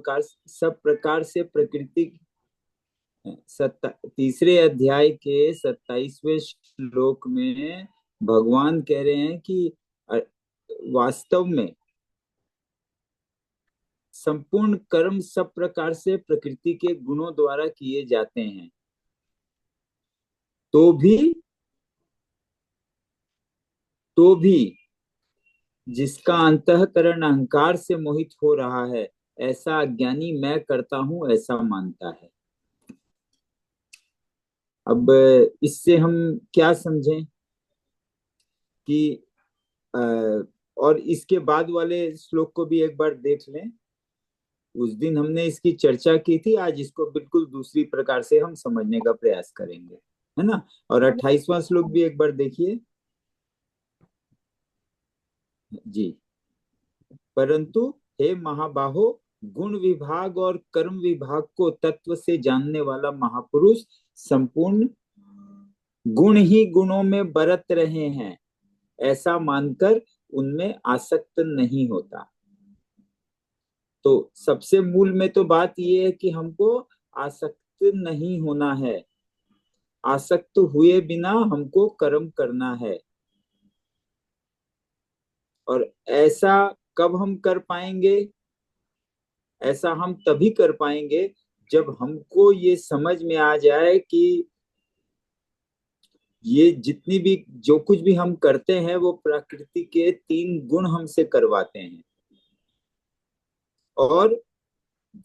सब प्रकार से प्रकृति। तीसरे अध्याय के 27वें श्लोक में भगवान कह रहे हैं कि वास्तव में संपूर्ण कर्म सब प्रकार से प्रकृति के गुणों द्वारा किए जाते हैं, तो भी जिसका अंतःकरण अहंकार से मोहित हो रहा है, ऐसा अज्ञानी मैं करता हूं ऐसा मानता है। अब इससे हम क्या समझें कि और इसके बाद वाले श्लोक को भी एक बार देख लें। उस दिन हमने इसकी चर्चा की थी, आज इसको बिल्कुल दूसरी प्रकार से हम समझने का प्रयास करेंगे, है ना। और 28वां श्लोक भी एक बार देखिए जी। परंतु हे महाबाहो, गुण विभाग और कर्म विभाग को तत्व से जानने वाला महापुरुष संपूर्ण गुण ही गुणों में बरत रहे हैं, ऐसा मानकर उनमें आसक्त नहीं होता। तो सबसे मूल में तो बात यह है कि हमको आसक्त नहीं होना है। आसक्त हुए बिना हमको कर्म करना है। और ऐसा कब हम कर पाएंगे? ऐसा हम तभी कर पाएंगे जब हमको ये समझ में आ जाए कि ये जितनी भी जो कुछ भी हम करते हैं वो प्रकृति के 3 गुण हमसे करवाते हैं। और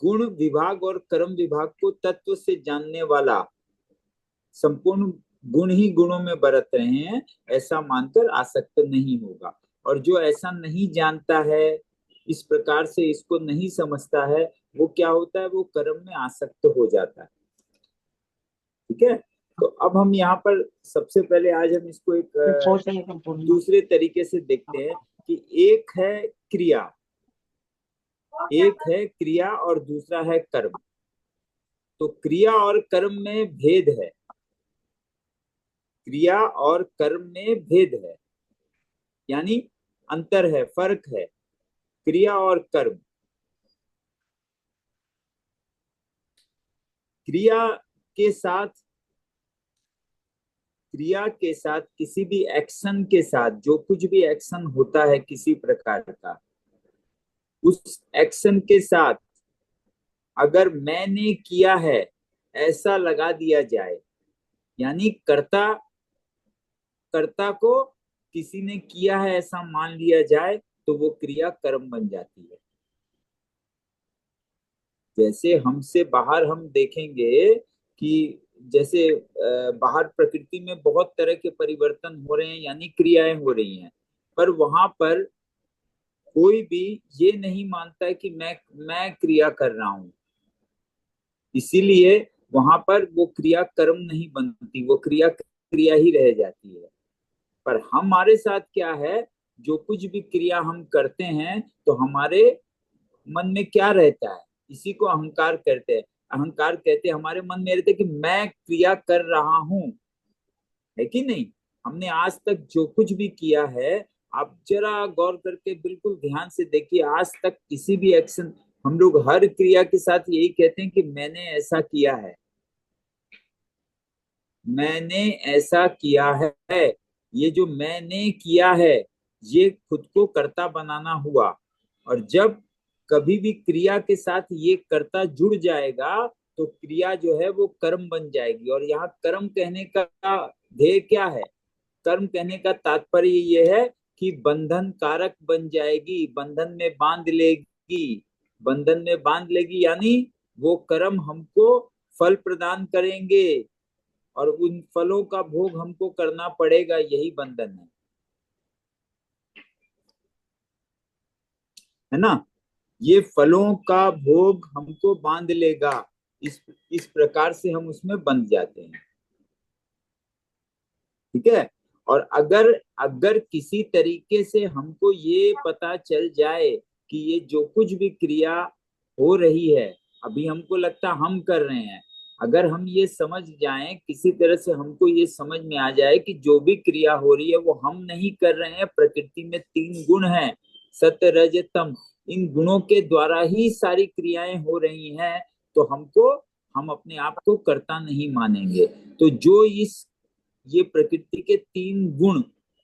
गुण विभाग और कर्म विभाग को तत्व से जानने वाला संपूर्ण गुण ही गुणों में बरत रहे हैं, ऐसा मानकर आसक्त नहीं होगा। और जो ऐसा नहीं जानता है, इस प्रकार से इसको नहीं समझता है, वो क्या होता है? वो कर्म में आसक्त हो जाता है। ठीक है। तो अब हम यहाँ पर सबसे पहले आज हम इसको एक दूसरे तरीके से देखते हैं कि एक है क्रिया और दूसरा है कर्म। तो क्रिया और कर्म में भेद है। क्रिया और कर्म में भेद है, यानी अंतर है, फर्क है। क्रिया और कर्म, क्रिया के साथ किसी भी एक्शन के साथ, जो कुछ भी एक्शन होता है किसी प्रकार का, उस एक्शन के साथ अगर मैंने किया है ऐसा लगा दिया जाए, यानी कर्ता को किसी ने किया है ऐसा मान लिया जाए, तो वो क्रिया कर्म बन जाती है। जैसे हमसे बाहर हम देखेंगे कि जैसे बाहर प्रकृति में बहुत तरह के परिवर्तन हो रहे हैं, यानी क्रियाएं हो रही हैं, पर वहां पर कोई भी ये नहीं मानता है कि मैं क्रिया कर रहा हूं। इसीलिए वहां पर वो क्रिया कर्म नहीं बनती, वो क्रिया ही रह जाती है। पर हमारे साथ क्या है, जो कुछ भी क्रिया हम करते हैं तो हमारे मन में क्या रहता है, इसी को अहंकार कहते हैं। अहंकार कहते हैं, हमारे मन में रहते हैं कि मैं क्रिया कर रहा हूं, है कि नहीं। हमने आज तक जो कुछ भी किया है, आप जरा गौर करके बिल्कुल ध्यान से देखिए, आज तक किसी भी एक्शन, हम लोग हर क्रिया के साथ यही कहते हैं कि मैंने ऐसा किया है, मैंने ऐसा किया है। ये जो मैंने किया है, ये खुद को कर्ता बनाना हुआ। और जब कभी भी क्रिया के साथ ये कर्ता जुड़ जाएगा तो क्रिया जो है वो कर्म बन जाएगी। और यहाँ कर्म कहने का ध्येय क्या है? कर्म कहने का तात्पर्य ये है कि बंधन कारक बन जाएगी, बंधन में बांध लेगी, यानी वो कर्म हमको फल प्रदान करेंगे और उन फलों का भोग हमको करना पड़ेगा, यही बंधन है ना। ये फलों का भोग हमको बांध लेगा, इस प्रकार से हम उसमें बंध जाते हैं। ठीक है। और अगर किसी तरीके से हमको ये पता चल जाए कि ये जो कुछ भी क्रिया हो रही है, अभी हमको लगता हम कर रहे हैं, अगर हम ये समझ जाएं, किसी तरह से हमको ये समझ में आ जाए कि जो भी क्रिया हो रही है वो हम नहीं कर रहे हैं, प्रकृति में 3 गुण हैं, सत्य रज तम, इन गुणों के द्वारा ही सारी क्रियाएं हो रही हैं, तो हम अपने आप को कर्ता नहीं मानेंगे। तो जो ये प्रकृति के 3 गुण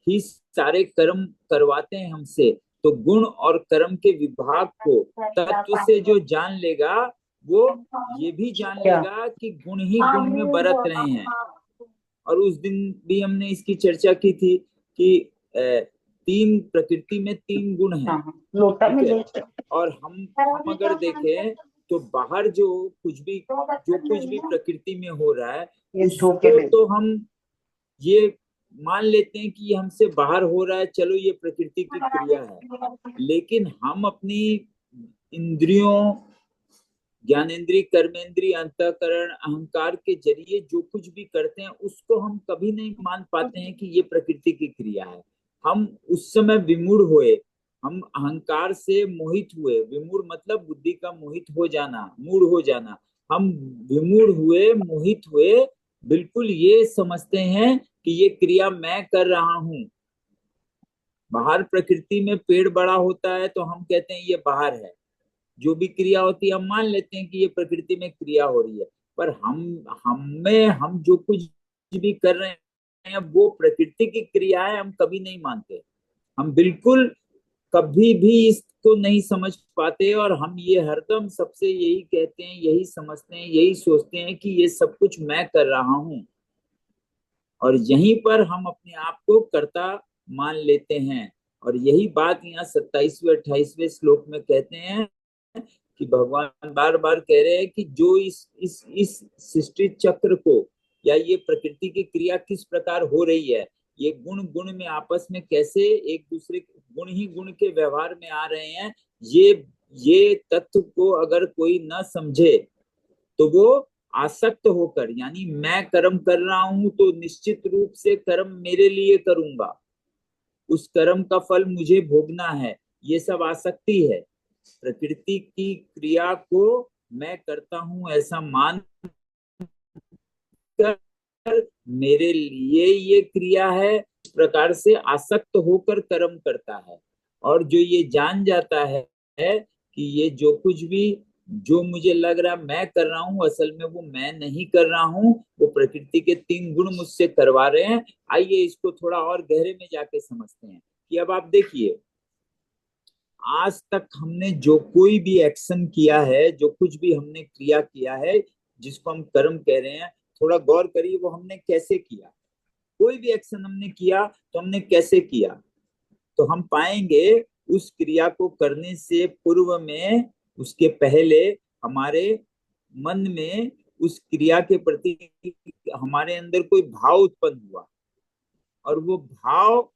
ही सारे कर्म करवाते हैं हमसे, तो गुण और कर्म के विभाग को तत्व से जो जान लेगा, वो ये भी जान लेगा कि गुण ही गुण में बरत रहे हैं। और उस दिन भी हमने इसकी चर्चा की थी कि 3 प्रकृति में 3 गुण हैं, ठीक है। और हम अगर देखें तो बाहर जो कुछ भी प्रकृति में हो रहा है, उसको तो हम ये मान लेते हैं कि ये हमसे बाहर हो रहा है, चलो ये प्रकृति की क्रिया है। लेकिन हम अपनी इंद्रियों, ज्ञानेन्द्रिय, कर्मेंद्रिय, अंतःकरण, अहंकार के जरिए जो कुछ भी करते हैं, उसको हम कभी नहीं मान पाते हैं कि ये प्रकृति की क्रिया है। हम उस समय विमूढ़ हुए, हम अहंकार से मोहित हुए। विमूढ़ मतलब बुद्धि का मोहित हो जाना, मूढ़ हो जाना। हम विमूढ़ हुए, मोहित हुए, बिल्कुल ये समझते हैं कि ये क्रिया मैं कर रहा हूं। बाहर प्रकृति में पेड़ बड़ा होता है तो हम कहते हैं ये बाहर है। जो भी क्रिया होती है हम मान लेते हैं कि ये प्रकृति में क्रिया हो रही है, पर हम जो कुछ भी कर रहे हैं वो प्रकृति की क्रिया है, हम कभी नहीं मानते। हम बिल्कुल कभी भी इसको नहीं समझ पाते, और हम ये हरदम सबसे यही कहते हैं, यही समझते हैं, यही सोचते हैं कि ये सब कुछ मैं कर रहा हूं। और यहीं पर हम अपने आप को कर्ता मान लेते हैं। और यही बात यहाँ 27वें 28वें श्लोक में कहते हैं कि भगवान बार बार कह रहे हैं कि जो इस सृष्टि चक्र को, या ये प्रकृति की क्रिया किस प्रकार हो रही है, ये गुण गुण में आपस में कैसे एक दूसरे, गुण ही गुण के व्यवहार में आ रहे हैं, ये तत्व को अगर कोई न समझे तो वो आसक्त होकर, यानी मैं कर्म कर रहा हूं तो निश्चित रूप से कर्म मेरे लिए करूंगा, उस कर्म का फल मुझे भोगना है, ये सब आसक्ति है। प्रकृति की क्रिया को मैं करता हूं ऐसा मान कर मेरे लिए ये क्रिया है, इस प्रकार से आसक्त होकर कर्म करता है। और जो ये जान जाता है कि ये जो कुछ भी, जो मुझे लग रहा मैं कर रहा हूँ, असल में वो मैं नहीं कर रहा हूँ, वो प्रकृति के 3 गुण मुझसे करवा रहे हैं। आइए इसको थोड़ा और गहरे में जाके समझते हैं कि अब आप देखिए, आज तक हमने जो कोई भी एक्शन किया है, जो कुछ भी हमने क्रिया किया है, जिसको हम कर्म कह रहे हैं, थोड़ा गौर करिए वो हमने कैसे किया। कोई भी एक्शन हमने किया तो हमने कैसे किया, तो हम पाएंगे उस क्रिया को करने से पूर्व में, उसके पहले हमारे मन में उस क्रिया के प्रति हमारे अंदर कोई भाव उत्पन्न हुआ, और वो भाव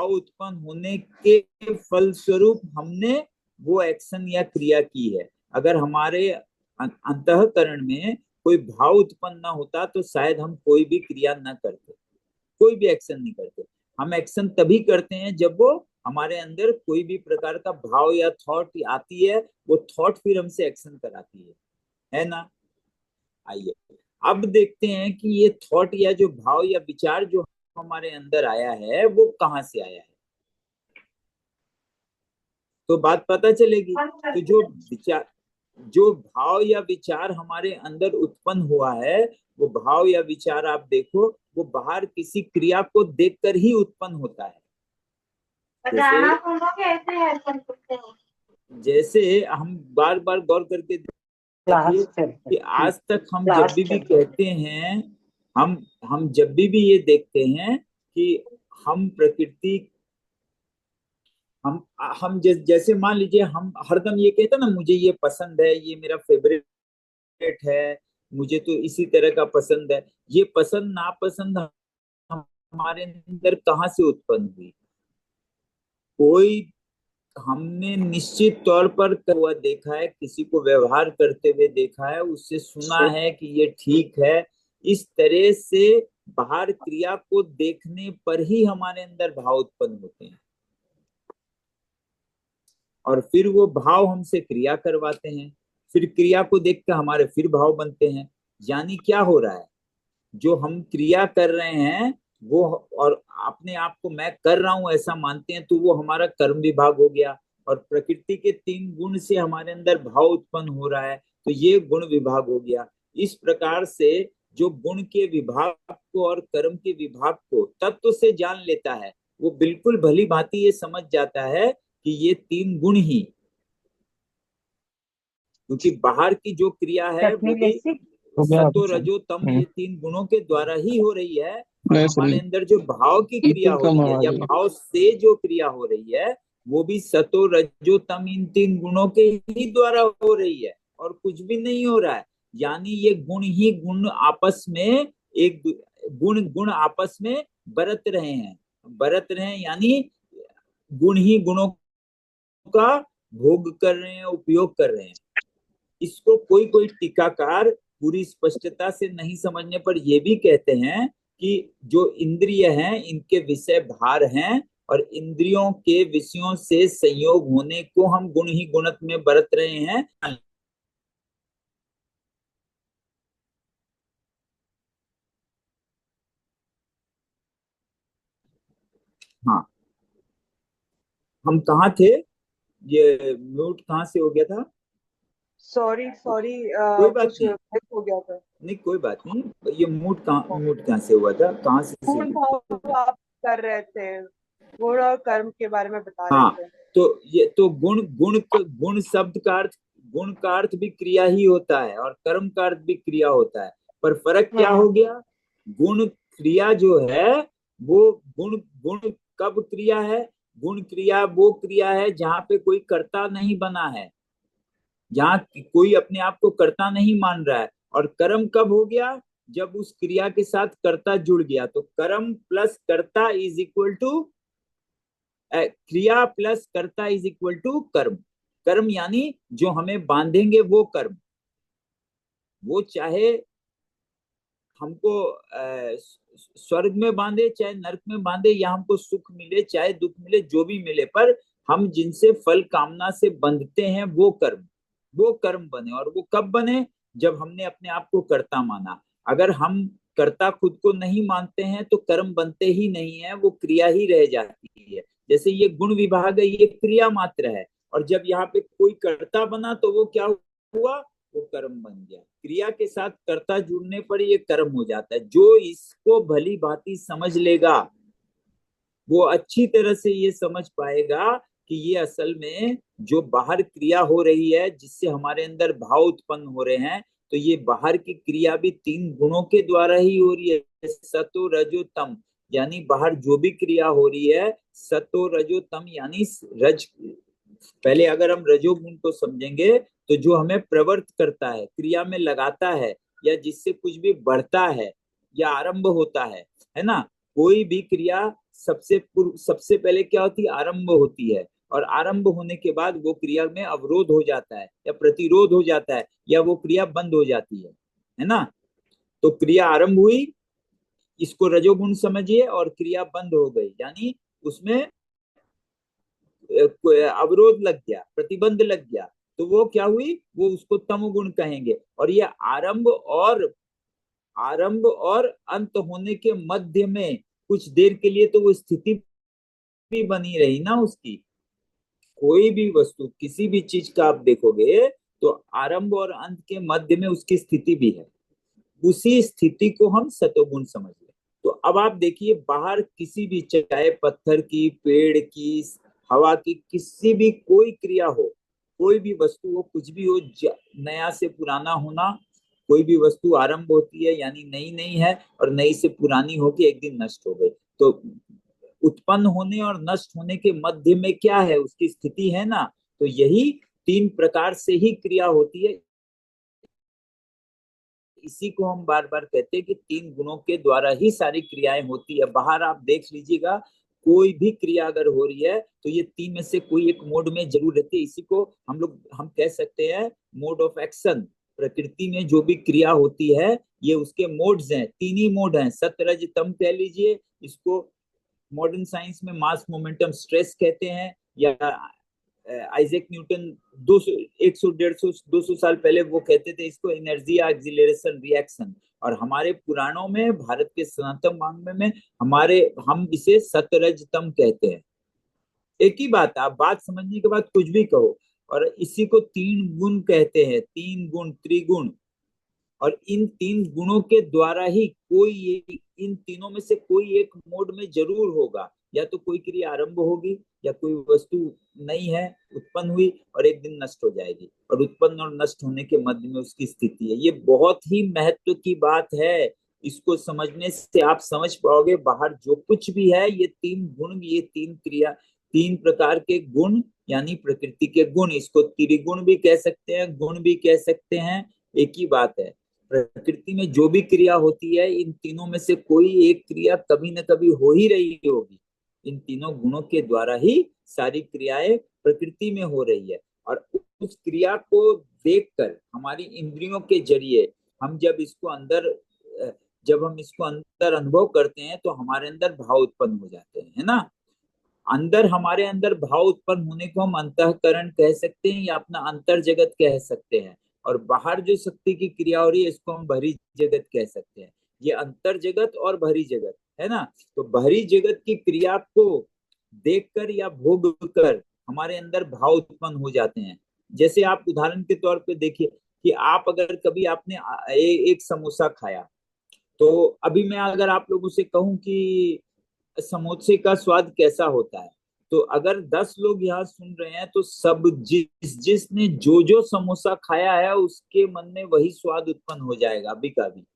उत्पन्न होने के फलस्वरूप हमने वो एक्शन या क्रिया की है। अगर हमारे अंतःकरण में कोई भाव उत्पन्न ना होता तो शायद हम कोई भी क्रिया ना करते, कोई भी एक्शन नहीं करते। हम एक्शन तभी करते हैं जब वो हमारे अंदर कोई भी प्रकार का भाव या थॉट आती है, वो थॉट फिर हमसे एक्शन कराती है ना। आइए अब देखते हैं कि ये थॉट या जो भाव या विचार जो हमारे अंदर आया है वो कहाँ से आया है, तो बात पता चलेगी। तो जो भाव या विचार हमारे अंदर उत्पन्न हुआ है, वो भाव या विचार आप देखो, वो बाहर किसी क्रिया को देखकर ही उत्पन्न होता है। जैसे हम बार बार गौर करके देखिए कि आज तक हम जब भी कहते हैं, हम जब भी ये देखते हैं कि हम प्रकृति, जैसे मान लीजिए हम हरदम ये कहते हैं ना, मुझे ये पसंद है, ये मेरा फेवरेट है, मुझे तो इसी तरह का पसंद है। ये पसंद नापसंद हमारे अंदर कहाँ से उत्पन्न हुई? कोई हमने निश्चित तौर पर हुआ देखा है, किसी को व्यवहार करते हुए देखा है, उससे सुना है कि ये ठीक है, इस तरह से बाहर क्रिया को देखने पर ही हमारे अंदर भाव उत्पन्न होते हैं, और फिर वो भाव हमसे क्रिया करवाते हैं, फिर क्रिया को देख कर हमारे फिर भाव बनते हैं। यानी क्या हो रहा है, जो हम क्रिया कर रहे हैं वो, और अपने आप को मैं कर रहा हूं ऐसा मानते हैं, तो वो हमारा कर्म विभाग हो गया। और प्रकृति के 3 गुण से हमारे अंदर भाव उत्पन्न हो रहा है, तो ये गुण विभाग हो गया। इस प्रकार से जो गुण के विभाग को और कर्म के विभाग को तत्व से जान लेता है, वो बिल्कुल भली भांति ये समझ जाता है कि ये 3 गुण ही, क्योंकि बाहर की जो क्रिया है वो भी हो गया सतो रजो तम, ये 3 गुणों के द्वारा ही हो रही है। और हमारे अंदर जो भाव की क्रिया हो रही है या भाव से जो क्रिया हो रही है, वो भी सतो रजो तम, इन 3 गुणों के ही द्वारा हो रही है, और कुछ भी नहीं हो रहा है। यानी ये गुण ही गुण आपस में एक गुण गुण आपस में बरत रहे हैं, यानी गुण ही गुणों का भोग कर रहे हैं, उपयोग कर रहे हैं। इसको कोई कोई टीकाकार पूरी स्पष्टता से नहीं समझने पर यह भी कहते हैं कि जो इंद्रिय हैं इनके विषय भार हैं, और इंद्रियों के विषयों से संयोग होने को हम गुण ही गुणत में बरत रहे हैं। हाँ, हम कहाँ थे? ये म्यूट कहाँ से हो गया था? सॉरी कोई बात कुछ नहीं, हो गया था। नहीं कोई बात नहीं। ये मूड कहाँ से हुआ था, कहाँ से गुण भाव आप कर रहे थे, गुण और कर्म के बारे में बता रहे हाँ, थे। तो ये तो गुण शब्द का अर्थ, गुण का अर्थ भी क्रिया ही होता है और कर्म का अर्थ भी क्रिया होता है। पर फर्क क्या हो गया? गुण क्रिया जो है वो गुण गुण कब क्रिया है? गुण क्रिया वो क्रिया है जहाँ पे कोई कर्ता नहीं बना है, जहाँ कोई अपने आप को कर्ता नहीं मान रहा है। और कर्म कब हो गया? जब उस क्रिया के साथ कर्ता जुड़ गया। तो कर्म प्लस कर्ता इज इक्वल टू, क्रिया प्लस कर्ता इज इक्वल टू कर्म। कर्म यानी जो हमें बांधेंगे वो कर्म, वो चाहे हमको स्वर्ग में बांधे, चाहे नरक में बांधे, या हमको सुख मिले चाहे दुख मिले, जो भी मिले, पर हम जिनसे फल कामना से बंधते हैं वो कर्म बने। और वो कब बने? जब हमने अपने आप को कर्ता माना। अगर हम कर्ता खुद को नहीं मानते हैं तो कर्म बनते ही नहीं है, वो क्रिया ही रह जाती है। जैसे ये गुण विभाग है, ये क्रिया मात्र है, और जब यहाँ पे कोई कर्ता बना तो वो क्या हुआ? वो कर्म बन गया। क्रिया के साथ कर्ता जुड़ने पर ये कर्म हो जाता है। जो इसको भली भांति समझ लेगा वो अच्छी तरह से ये समझ पाएगा कि ये असल में जो बाहर क्रिया हो रही है जिससे हमारे अंदर भाव उत्पन्न हो रहे हैं, तो ये बाहर की क्रिया भी 3 गुणों के द्वारा ही हो रही है, सतो रजो तम। यानी बाहर जो भी क्रिया हो रही है सतो रजो तम, यानी रज, पहले अगर हम रजोगुण को समझेंगे तो जो हमें प्रवृत्त करता है, क्रिया में लगाता है, या जिससे कुछ भी बढ़ता है या आरंभ होता है ना। कोई भी क्रिया सबसे पहले क्या होती है? आरंभ होती है, और आरंभ होने के बाद वो क्रिया में अवरोध हो जाता है या प्रतिरोध हो जाता है, या वो क्रिया बंद हो जाती है ना। तो क्रिया आरंभ हुई, इसको रजोगुण समझिए, और क्रिया बंद हो गई, यानी उसमें अवरोध लग गया, प्रतिबंध लग गया, तो वो क्या हुई? वो उसको तमोगुण कहेंगे। और ये आरंभ और अंत होने के मध्य में कुछ देर के लिए तो वो स्थिति भी बनी रही ना उसकी। कोई भी वस्तु, किसी भी चीज का आप देखोगे तो आरंभ और अंत के मध्य में उसकी स्थिति भी है, उसी स्थिति को हम सतोगुण समझिए। तो अब आप देखिए, बाहर किसी भी, चाहे पत्थर की, पेड़ की, हवा की, किसी भी कोई क्रिया हो, कोई भी वस्तु हो, कुछ भी हो, नया से पुराना होना, कोई भी वस्तु आरंभ होती है यानी नई नई है, और नई से पुरानी होकर एक दिन नष्ट हो गई। तो उत्पन्न होने और नष्ट होने के मध्य में क्या है? उसकी स्थिति है ना। तो यही 3 प्रकार से ही क्रिया होती है। इसी को हम बार बार कहते हैं कि 3 गुणों के द्वारा ही सारी क्रियाएं होती है। बाहर आप देख लीजिएगा, कोई भी क्रिया अगर हो रही है तो ये 3 में से कोई एक मोड में जरूर रहती है। इसी को हम कह सकते हैं मोड ऑफ एक्शन। प्रकृति में जो भी क्रिया होती है ये उसके मोड्स हैं, 3 ही मोड हैं, सत रज तम कह लीजिए इसको। मॉडर्न साइंस में मास मोमेंटम स्ट्रेस कहते हैं, या आइजैक न्यूटन 200 100 150 200 साल पहले वो कहते थे इसको एनर्जी या एक्सिलरेशन रिएक्शन। और हमारे पुराणों में, भारत के सनातन वाङ्मय में हम इसे सतरजतम कहते हैं। एक ही बात, आप बात समझने के बाद कुछ भी कहो। और इसी को तीन गुण कहते हैं, तीन गुण, त्रिगुण। और इन तीन गुणों के द्वारा ही इन तीनों में से कोई एक मोड में जरूर होगा। या तो कोई क्रिया आरंभ होगी, या कोई वस्तु नई है, उत्पन्न हुई और एक दिन नष्ट हो जाएगी, और उत्पन्न और नष्ट होने के मध्य में उसकी स्थिति है। ये बहुत ही महत्व की बात है। इसको समझने से आप समझ पाओगे बाहर जो कुछ भी है, ये तीन गुण, ये तीन क्रिया, तीन प्रकार के गुण, यानी प्रकृति के गुण। इसको त्रिगुण भी कह सकते हैं, गुण भी कह सकते हैं, एक ही बात है। प्रकृति में जो भी क्रिया होती है, इन तीनों में से कोई एक क्रिया कभी न कभी हो ही रही होगी। इन तीनों गुणों के द्वारा ही सारी क्रियाएं प्रकृति में हो रही है। और उस क्रिया को देखकर हमारी इंद्रियों के जरिए हम जब हम इसको अंदर अनुभव करते हैं, तो हमारे अंदर भाव उत्पन्न हो जाते हैं, है ना। हमारे अंदर भाव उत्पन्न होने को हम अंतःकरण कह सकते हैं, या अपना अंतर जगत कह सकते हैं। और बाहर जो शक्ति की क्रिया हो रही है, इसको हम बहिरी जगत कह सकते हैं। ये अंतर जगत और बहिरी जगत है ना। तो बहिरी जगत की क्रिया को देखकर या भोग कर हमारे अंदर भाव उत्पन्न हो जाते हैं। जैसे आप उदाहरण के तौर पे देखिए कि आप अगर कभी आपने एक समोसा खाया, तो अभी मैं अगर आप लोगों से कहूं कि समोसे का स्वाद कैसा होता है, तो अगर 10 लोग यहाँ सुन रहे हैं, तो सब जिसने जो जो समोसा खाया है, उसके मन में वही स्वाद उत्पन्न हो जाएगा अभी का भी।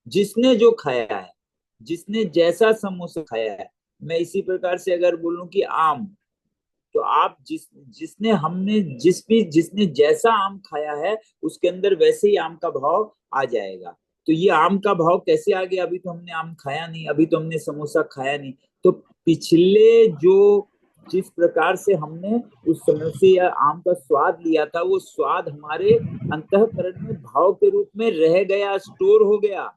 जिसने जो खाया है, जिसने जैसा समोसा खाया है। मैं इसी प्रकार से अगर बोलूं कि आम, तो आप जिसने हमने जिसने जैसा आम खाया है, उसके अंदर वैसे ही आम का भाव आ जाएगा। तो ये आम का भाव कैसे आ गया? अभी तो हमने आम खाया नहीं, अभी तो हमने समोसा खाया नहीं। तो पिछले जो जिस प्रकार से हमने उस समोसे या आम का स्वाद लिया था, वो स्वाद हमारे अंतःकरण में भाव के रूप में रह गया, स्टोर हो गया।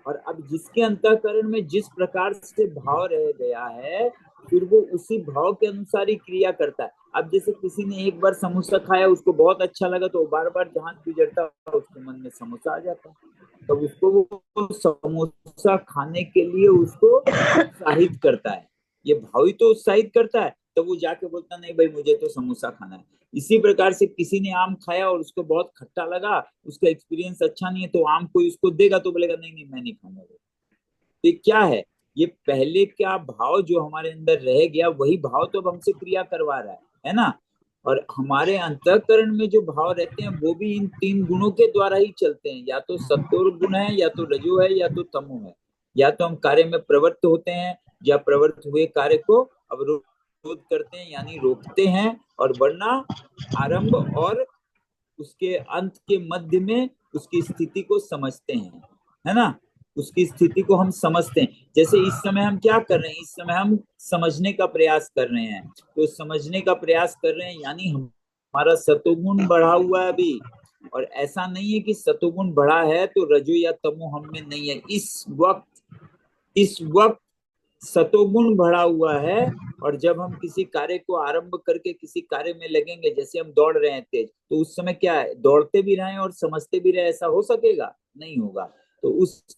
और अब जिसके अंतःकरण में जिस प्रकार से भाव रह गया है, फिर वो उसी भाव के अनुसार ही क्रिया करता है। अब जैसे किसी ने एक बार समोसा खाया, उसको बहुत अच्छा लगा, तो बार बार जहां गुजरता है उसके मन में समोसा आ जाता है। तब उसको वो समोसा खाने के लिए उसको उत्साहित करता है। ये भाव ही तो उत्साहित करता है। तब वो जाके बोलता नहीं भाई, मुझे तो समोसा खाना है। इसी प्रकार से किसी ने आम खाया और उसको बहुत खट्टा लगा, उसका एक्सपीरियंस अच्छा नहीं है, तो आम कोई उसको देगा तो बोलेगा नहीं नहीं, मैं नहीं खाऊंगा। तो ये क्या है? ये पहले क्या भाव जो हमारे अंदर रह गया, वही भाव तो अब हमसे क्रिया करवा रहा है ना। और हमारे अंतःकरण में जो भाव रहते हैं, वो भी इन तीन गुणों के द्वारा ही चलते हैं। या तो सत्वर गुण है, या तो रजो है, या तो तमो है। या तो हम कार्य में प्रवृत्त होते हैं, या प्रवृत्त हुए कार्य को अवरोध करते हैं, यानी रोकते हैं। और वरना आरंभ और उसके अंत के मध्य में उसकी स्थिति को समझते हैं, है ना। उसकी स्थिति को हम समझते हैं। जैसे इस समय हम क्या कर रहे हैं? इस समय हम समझने का प्रयास कर रहे हैं। तो समझने का प्रयास कर रहे हैं, यानी हमारा सतोगुण बढ़ा हुआ है अभी। और ऐसा नहीं है कि सतोगुण बढ़ा है तो रजो या तमो हम में नहीं है। इस वक्त सतोगुण बढ़ा हुआ है। और जब हम किसी कार्य को आरंभ करके किसी कार्य में लगेंगे, जैसे हम दौड़ रहे हैं तेज, तो उस समय क्या है, दौड़ते भी रहे और समझते भी रहे, ऐसा हो सकेगा? नहीं होगा। तो उस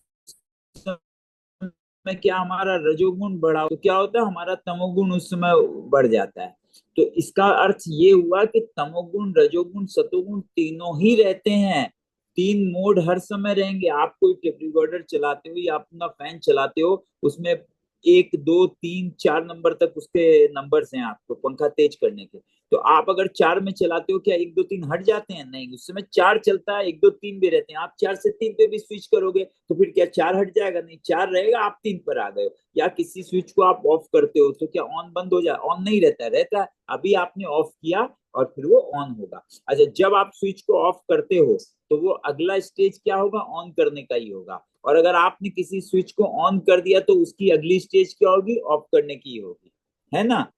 में क्या हमारा रजोगुण बढ़ा, तो क्या होता है, हमारा तमोगुण उस समय बढ़ जाता है। तो इसका अर्थ ये हुआ कि तमोगुण, रजोगुण, सतोगुण तीनों ही रहते हैं। तीन मोड हर समय रहेंगे। आप कोई टेप रिकॉर्डर चलाते हो या अपना फैन चलाते हो, उसमें 1 2 3 4 नंबर तक उसके नंबर्स हैं आपको पंखा तेज करने के। तो आप अगर 4 में चलाते हो, क्या 1 2 3 हट जाते हैं? नहीं, उस समय 4 चलता है, 1 2 3 भी रहते हैं। आप 4 से 3 पे भी स्विच करोगे तो फिर क्या 4 हट जाएगा? नहीं, 4 रहेगा, आप 3 पर आ गए हो। या किसी स्विच को आप ऑफ करते हो, तो क्या ऑन बंद हो जाए? ऑन नहीं रहता है, रहता है। अभी आपने ऑफ किया और फिर वो ऑन होगा। अच्छा, जब आप स्विच को ऑफ करते हो, तो वो अगला स्टेज क्या होगा? ऑन करने का ही होगा। और अगर आपने किसी स्विच को ऑन कर दिया, तो उसकी अगली स्टेज क्या होगी? ऑफ करने की होगी, है ना।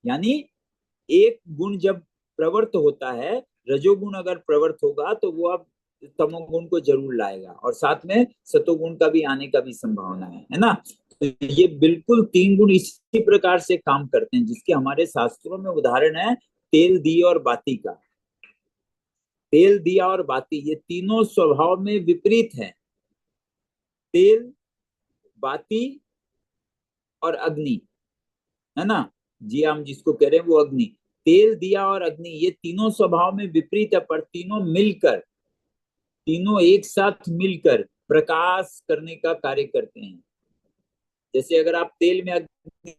यानी एक गुण जब प्रवृत्त होता है, रजोगुण अगर प्रवृत्त होगा, तो वो अब तमोगुण को जरूर लाएगा, और साथ में सतोगुण का भी आने का भी संभावना है ना। तो ये बिल्कुल तीन गुण इसी प्रकार से काम करते हैं, जिसके हमारे शास्त्रों में उदाहरण है तेल, दिए और बाती का। तेल, दिया और बाती, ये तीनों स्वभाव में विपरीत है। तेल, बाती और अग्नि, है ना। जी हम जिसको कह रहे हैं वो अग्नि, तेल, दिया और अग्नि, ये तीनों स्वभाव में विपरीत है, पर तीनों मिलकर, तीनों एक साथ मिलकर प्रकाश करने का कार्य करते हैं। जैसे अगर आप तेल में अग्नि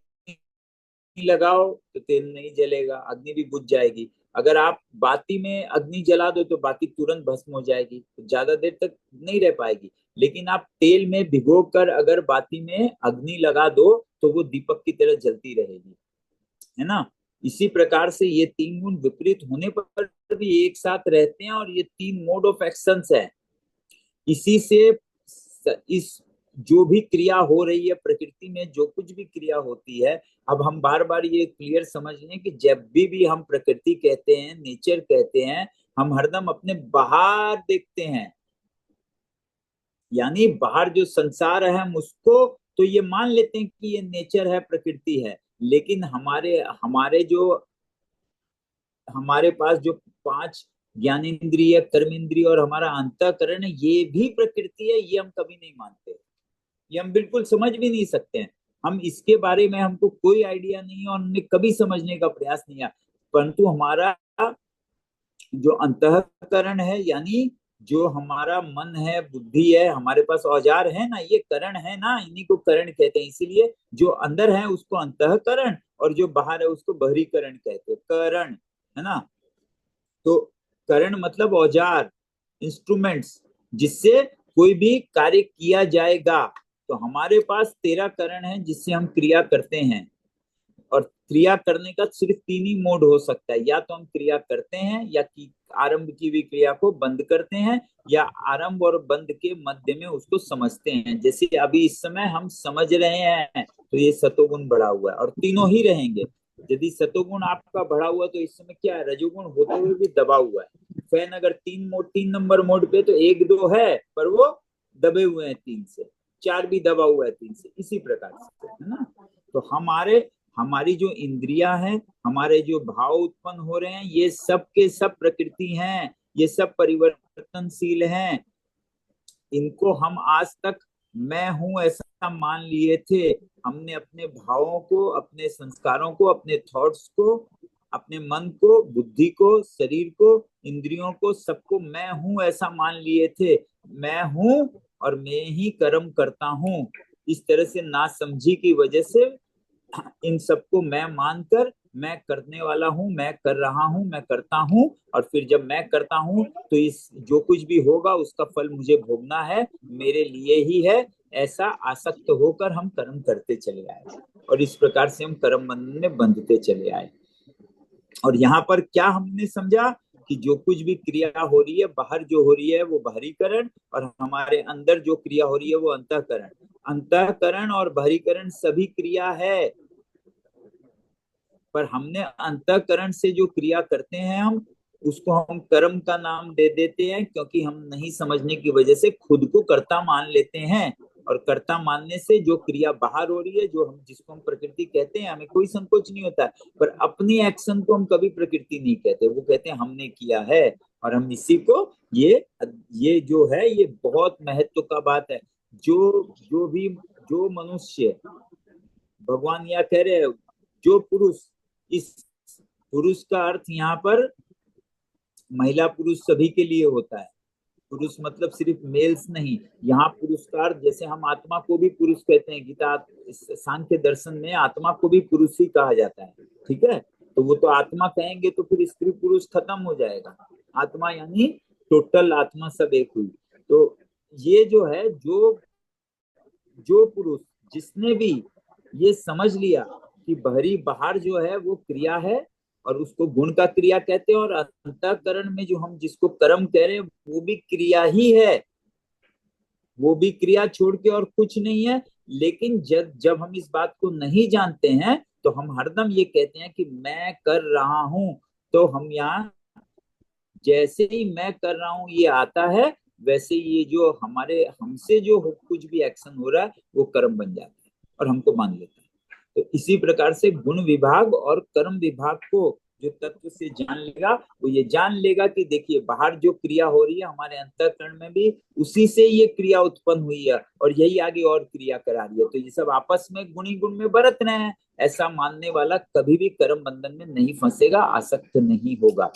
लगाओ तो तेल नहीं जलेगा, अग्नि भी बुझ जाएगी। अगर आप बाती में अग्नि जला दो तो बाती तुरंत भस्म हो जाएगी, तो ज्यादा देर तक नहीं रह पाएगी। लेकिन आप तेल में भिगो कर अगर बाती में अग्नि लगा दो तो वो दीपक की तरह जलती रहेगी, है ना। इसी प्रकार से ये तीन गुण विपरीत होने पर भी एक साथ रहते हैं, और ये तीन मोड ऑफ एक्शंस है। इसी से इस जो भी क्रिया हो रही है प्रकृति में, जो कुछ भी क्रिया होती है, अब हम बार बार ये क्लियर समझ लें कि जब भी हम प्रकृति कहते हैं, नेचर कहते हैं, हम हरदम अपने बाहर देखते हैं, यानी बाहर जो संसार है हम उसको तो ये मान लेते हैं कि ये नेचर है, प्रकृति है। लेकिन हमारे हमारे जो हमारे पास जो पांच ज्ञानेंद्रिय, कर्मेंद्रिय और हमारा अंतःकरण है, ये भी प्रकृति है, ये हम कभी नहीं मानते, ये हम बिल्कुल समझ भी नहीं सकते हैं। हम इसके बारे में हमको कोई आइडिया नहीं है और हमने कभी समझने का प्रयास नहीं किया। परंतु हमारा जो अंतःकरण है, यानी जो हमारा मन है, बुद्धि है, हमारे पास औजार है ना, ये करण है ना, इन्हीं को करण कहते हैं। इसीलिए जो अंदर है उसको अंतःकरण और जो बाहर है उसको बहिरीकरण कहते हैं, करण, है ना। तो करण मतलब औजार, इंस्ट्रूमेंट्स, जिससे कोई भी कार्य किया जाएगा। तो हमारे पास 13 करण है जिससे हम क्रिया करते हैं, और क्रिया करने का सिर्फ तीन ही मोड हो सकता है, या तो हम क्रिया करते हैं, या कि आरंभ की हुई क्रिया को बंद करते हैं, या आरंभ और बंद के मध्य में उसको समझते हैं। जैसे अभी इस समय हम समझ रहे हैं, तो ये सतोगुण बढ़ा हुआ है, और तीनों ही रहेंगे। यदि सतोगुण आपका बढ़ा हुआ तो इस समय क्या है, रजोगुण होते हुए भी दबा हुआ है। फैन अगर 3 नंबर मोड पे तो 1 2 है, पर वो दबे हुए हैं 3 से, 4 भी दबा हुआ है 3 से, इसी प्रकार से, है ना। तो हमारी जो इंद्रियां हैं, हमारे जो भाव उत्पन्न हो रहे हैं, ये सब के सब प्रकृति हैं, ये सब परिवर्तनशील हैं। इनको हम आज तक मैं हूं ऐसा मान लिए थे। हमने अपने भावों को, अपने संस्कारों को, अपने थॉट्स को, अपने मन को, बुद्धि को, शरीर को, इंद्रियों को, सबको मैं हूं ऐसा मान लिए थे। मैं हूं और मैं ही कर्म करता हूं, इस तरह से ना समझी की वजह से इन सबको मैं मानकर मैं करने वाला हूँ, मैं कर रहा हूँ, मैं करता हूँ, और फिर जब मैं करता हूँ तो इस जो कुछ भी होगा उसका फल मुझे भोगना है, मेरे लिए ही है, ऐसा आसक्त होकर हम कर्म करते चले आए, और इस प्रकार से हम कर्म बंधन में बंधते चले आए। और यहाँ पर क्या हमने समझा कि जो कुछ भी क्रिया हो रही है, बाहर जो हो रही है वो बाहरीकरण, और हमारे अंदर जो क्रिया हो रही है वो अंतःकरण। अंतःकरण और बाहरीकरण सभी क्रिया है, पर हमने अंतःकरण से जो क्रिया करते हैं हम उसको हम कर्म का नाम दे देते हैं, क्योंकि हम नहीं समझने की वजह से खुद को कर्ता मान लेते हैं। और कर्ता मानने से जो क्रिया बाहर हो रही है, जो हम जिसको हम प्रकृति कहते हैं, हमें कोई संकोच नहीं होता। पर अपनी एक्शन को हम कभी प्रकृति नहीं कहते, वो कहते हैं हमने किया है। और हम इसी को ये जो है ये बहुत महत्व का बात है। जो मनुष्य, भगवान यह कह रहे हैं, जो पुरुष, इस पुरुष का अर्थ यहाँ पर महिला पुरुष सभी के लिए होता है। पुरुष मतलब सिर्फ मेल्स नहीं, यहाँ पुरस्कार, जैसे हम आत्मा को भी पुरुष कहते हैं, गीता सांख्य दर्शन में आत्मा को भी पुरुष ही कहा जाता है, ठीक है। तो वो तो आत्मा कहेंगे तो फिर स्त्री पुरुष खत्म हो जाएगा, आत्मा यानी टोटल आत्मा सब एक हुई। तो ये जो है, जो पुरुष जिसने भी ये समझ लिया कि बहरी बाहर जो है वो क्रिया है, और उसको गुण का क्रिया कहते हैं, और अंतःकरण में जो हम जिसको कर्म कह रहे हैं वो भी क्रिया ही है, वो भी क्रिया छोड़ के और कुछ नहीं है। लेकिन जब जब हम इस बात को नहीं जानते हैं तो हम हरदम ये कहते हैं कि मैं कर रहा हूं। तो हम यहाँ जैसे ही मैं कर रहा हूं ये आता है, वैसे ये जो हमारे हमसे जो कुछ भी एक्शन हो रहा है वो कर्म बन जाता है और हमको मान लेता है। तो इसी प्रकार से गुण विभाग और कर्म विभाग को जो तत्व से जान लेगा वो ये जान लेगा कि देखिए बाहर जो क्रिया हो रही है हमारे अंतःकरण में भी उसी से ये क्रिया उत्पन्न हुई है और यही आगे और क्रिया करा रही है, तो ये सब आपस में गुणी गुण में बरत रहे हैं। ऐसा मानने वाला कभी भी कर्म बंधन में नहीं फंसेगा, आसक्त नहीं होगा।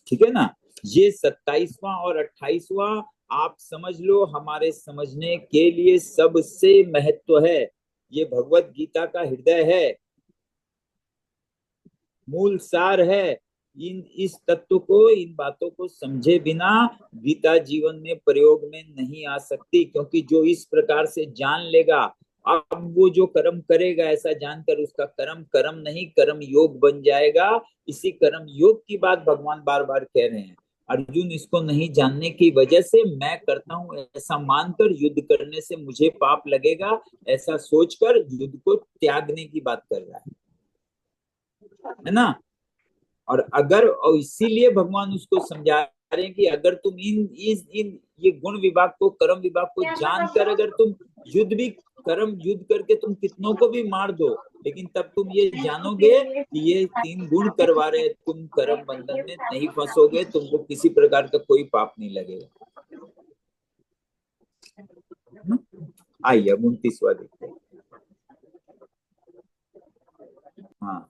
ठीक है ना। ये 27वां और 28वां आप समझ लो हमारे समझने के लिए सबसे महत्व है। ये भगवत गीता का हृदय है, मूल सार है। इस तत्व को, इन बातों को समझे बिना गीता जीवन में प्रयोग में नहीं आ सकती, क्योंकि जो इस प्रकार से जान लेगा, अब वो जो कर्म करेगा ऐसा जानकर उसका कर्म कर्म नहीं कर्म योग बन जाएगा। इसी कर्म योग की बात भगवान बार बार कह रहे हैं। अर्जुन इसको नहीं जानने की वजह से मैं करता हूं ऐसा मानकर युद्ध करने से मुझे पाप लगेगा, ऐसा सोचकर युद्ध को त्यागने की बात कर रहा है ना। और अगर, और इसीलिए भगवान उसको समझा रहे हैं कि अगर तुम इन ये गुण विभाग को, कर्म विभाग को जानकर अगर तुम युद्ध करके तुम कितनों को भी मार दो, लेकिन तब तुम ये जानोगे कि ये 3 गुण करवा रहे, तुम कर्म बंधन में नहीं फंसोगे, तुमको किसी प्रकार का कोई पाप नहीं लगेगा। आइए अब 29वां देखते हैं। हाँ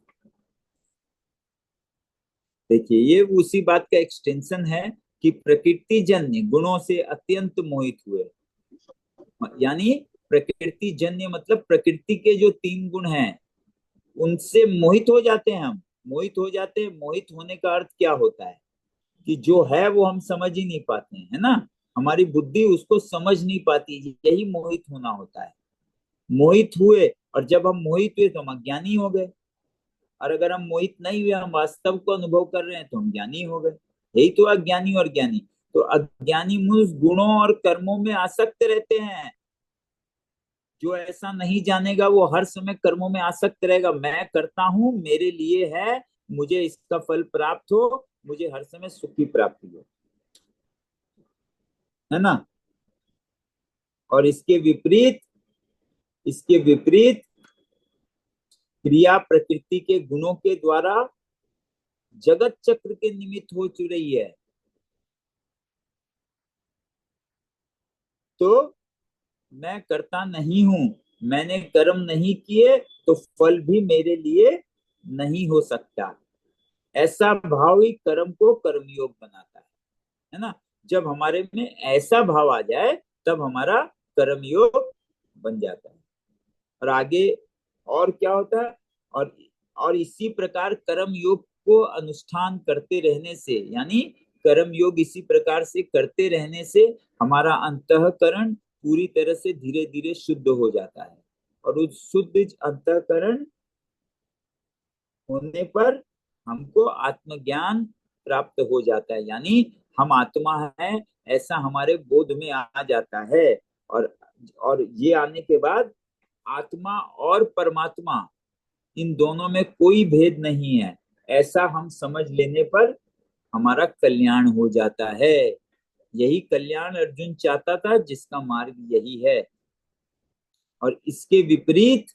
देखिए, ये उसी बात का एक्सटेंशन है कि प्रकृति जन्य गुणों से अत्यंत मोहित हुए। यानी प्रकृति जन्य मतलब प्रकृति के जो 3 गुण हैं उनसे मोहित हो जाते हैं हम। मोहित हो जाते हैं, मोहित होने का अर्थ क्या होता है कि जो है वो हम समझ ही नहीं पाते हैं, है ना। हमारी बुद्धि उसको समझ नहीं पाती, यही मोहित होना होता है। मोहित हुए, और जब हम मोहित हुए तो हम अज्ञानी हो गए, और अगर हम मोहित नहीं हुए, हम वास्तव को अनुभव कर रहे हैं तो हम ज्ञानी हो गए। यही तो अज्ञानी और ज्ञानी। तो अज्ञानी मनुष्य गुणों और कर्मों में आसक्त रहते हैं। जो ऐसा नहीं जानेगा वो हर समय कर्मों में आसक्त रहेगा। मैं करता हूं, मेरे लिए है, मुझे इसका फल प्राप्त हो, मुझे हर समय सुख की प्राप्ति हो, है ना। और इसके विपरीत क्रिया प्रकृति के गुणों के द्वारा जगत चक्र के निमित्त हो रही है। तो मैं करता नहीं हूं, मैंने कर्म नहीं किए तो फल भी मेरे लिए नहीं हो सकता। ऐसा भाव ही कर्म को कर्मयोग बनाता है ना। जब हमारे में ऐसा भाव आ जाए तब हमारा कर्मयोग बन जाता है। और आगे और क्या होता है, और और इसी प्रकार कर्म योग को अनुष्ठान करते रहने से, यानी कर्म योग इसी प्रकार से करते रहने से हमारा अंतःकरण पूरी तरह से धीरे धीरे शुद्ध हो जाता है। और उस शुद्ध अंतःकरण होने पर हमको आत्मज्ञान प्राप्त हो जाता है, यानी हम आत्मा है ऐसा हमारे बोध में आ जाता है। और ये आने के बाद आत्मा और परमात्मा, इन दोनों में कोई भेद नहीं है, ऐसा हम समझ लेने पर हमारा कल्याण हो जाता है। यही कल्याण अर्जुन चाहता था, जिसका मार्ग यही है। और इसके विपरीत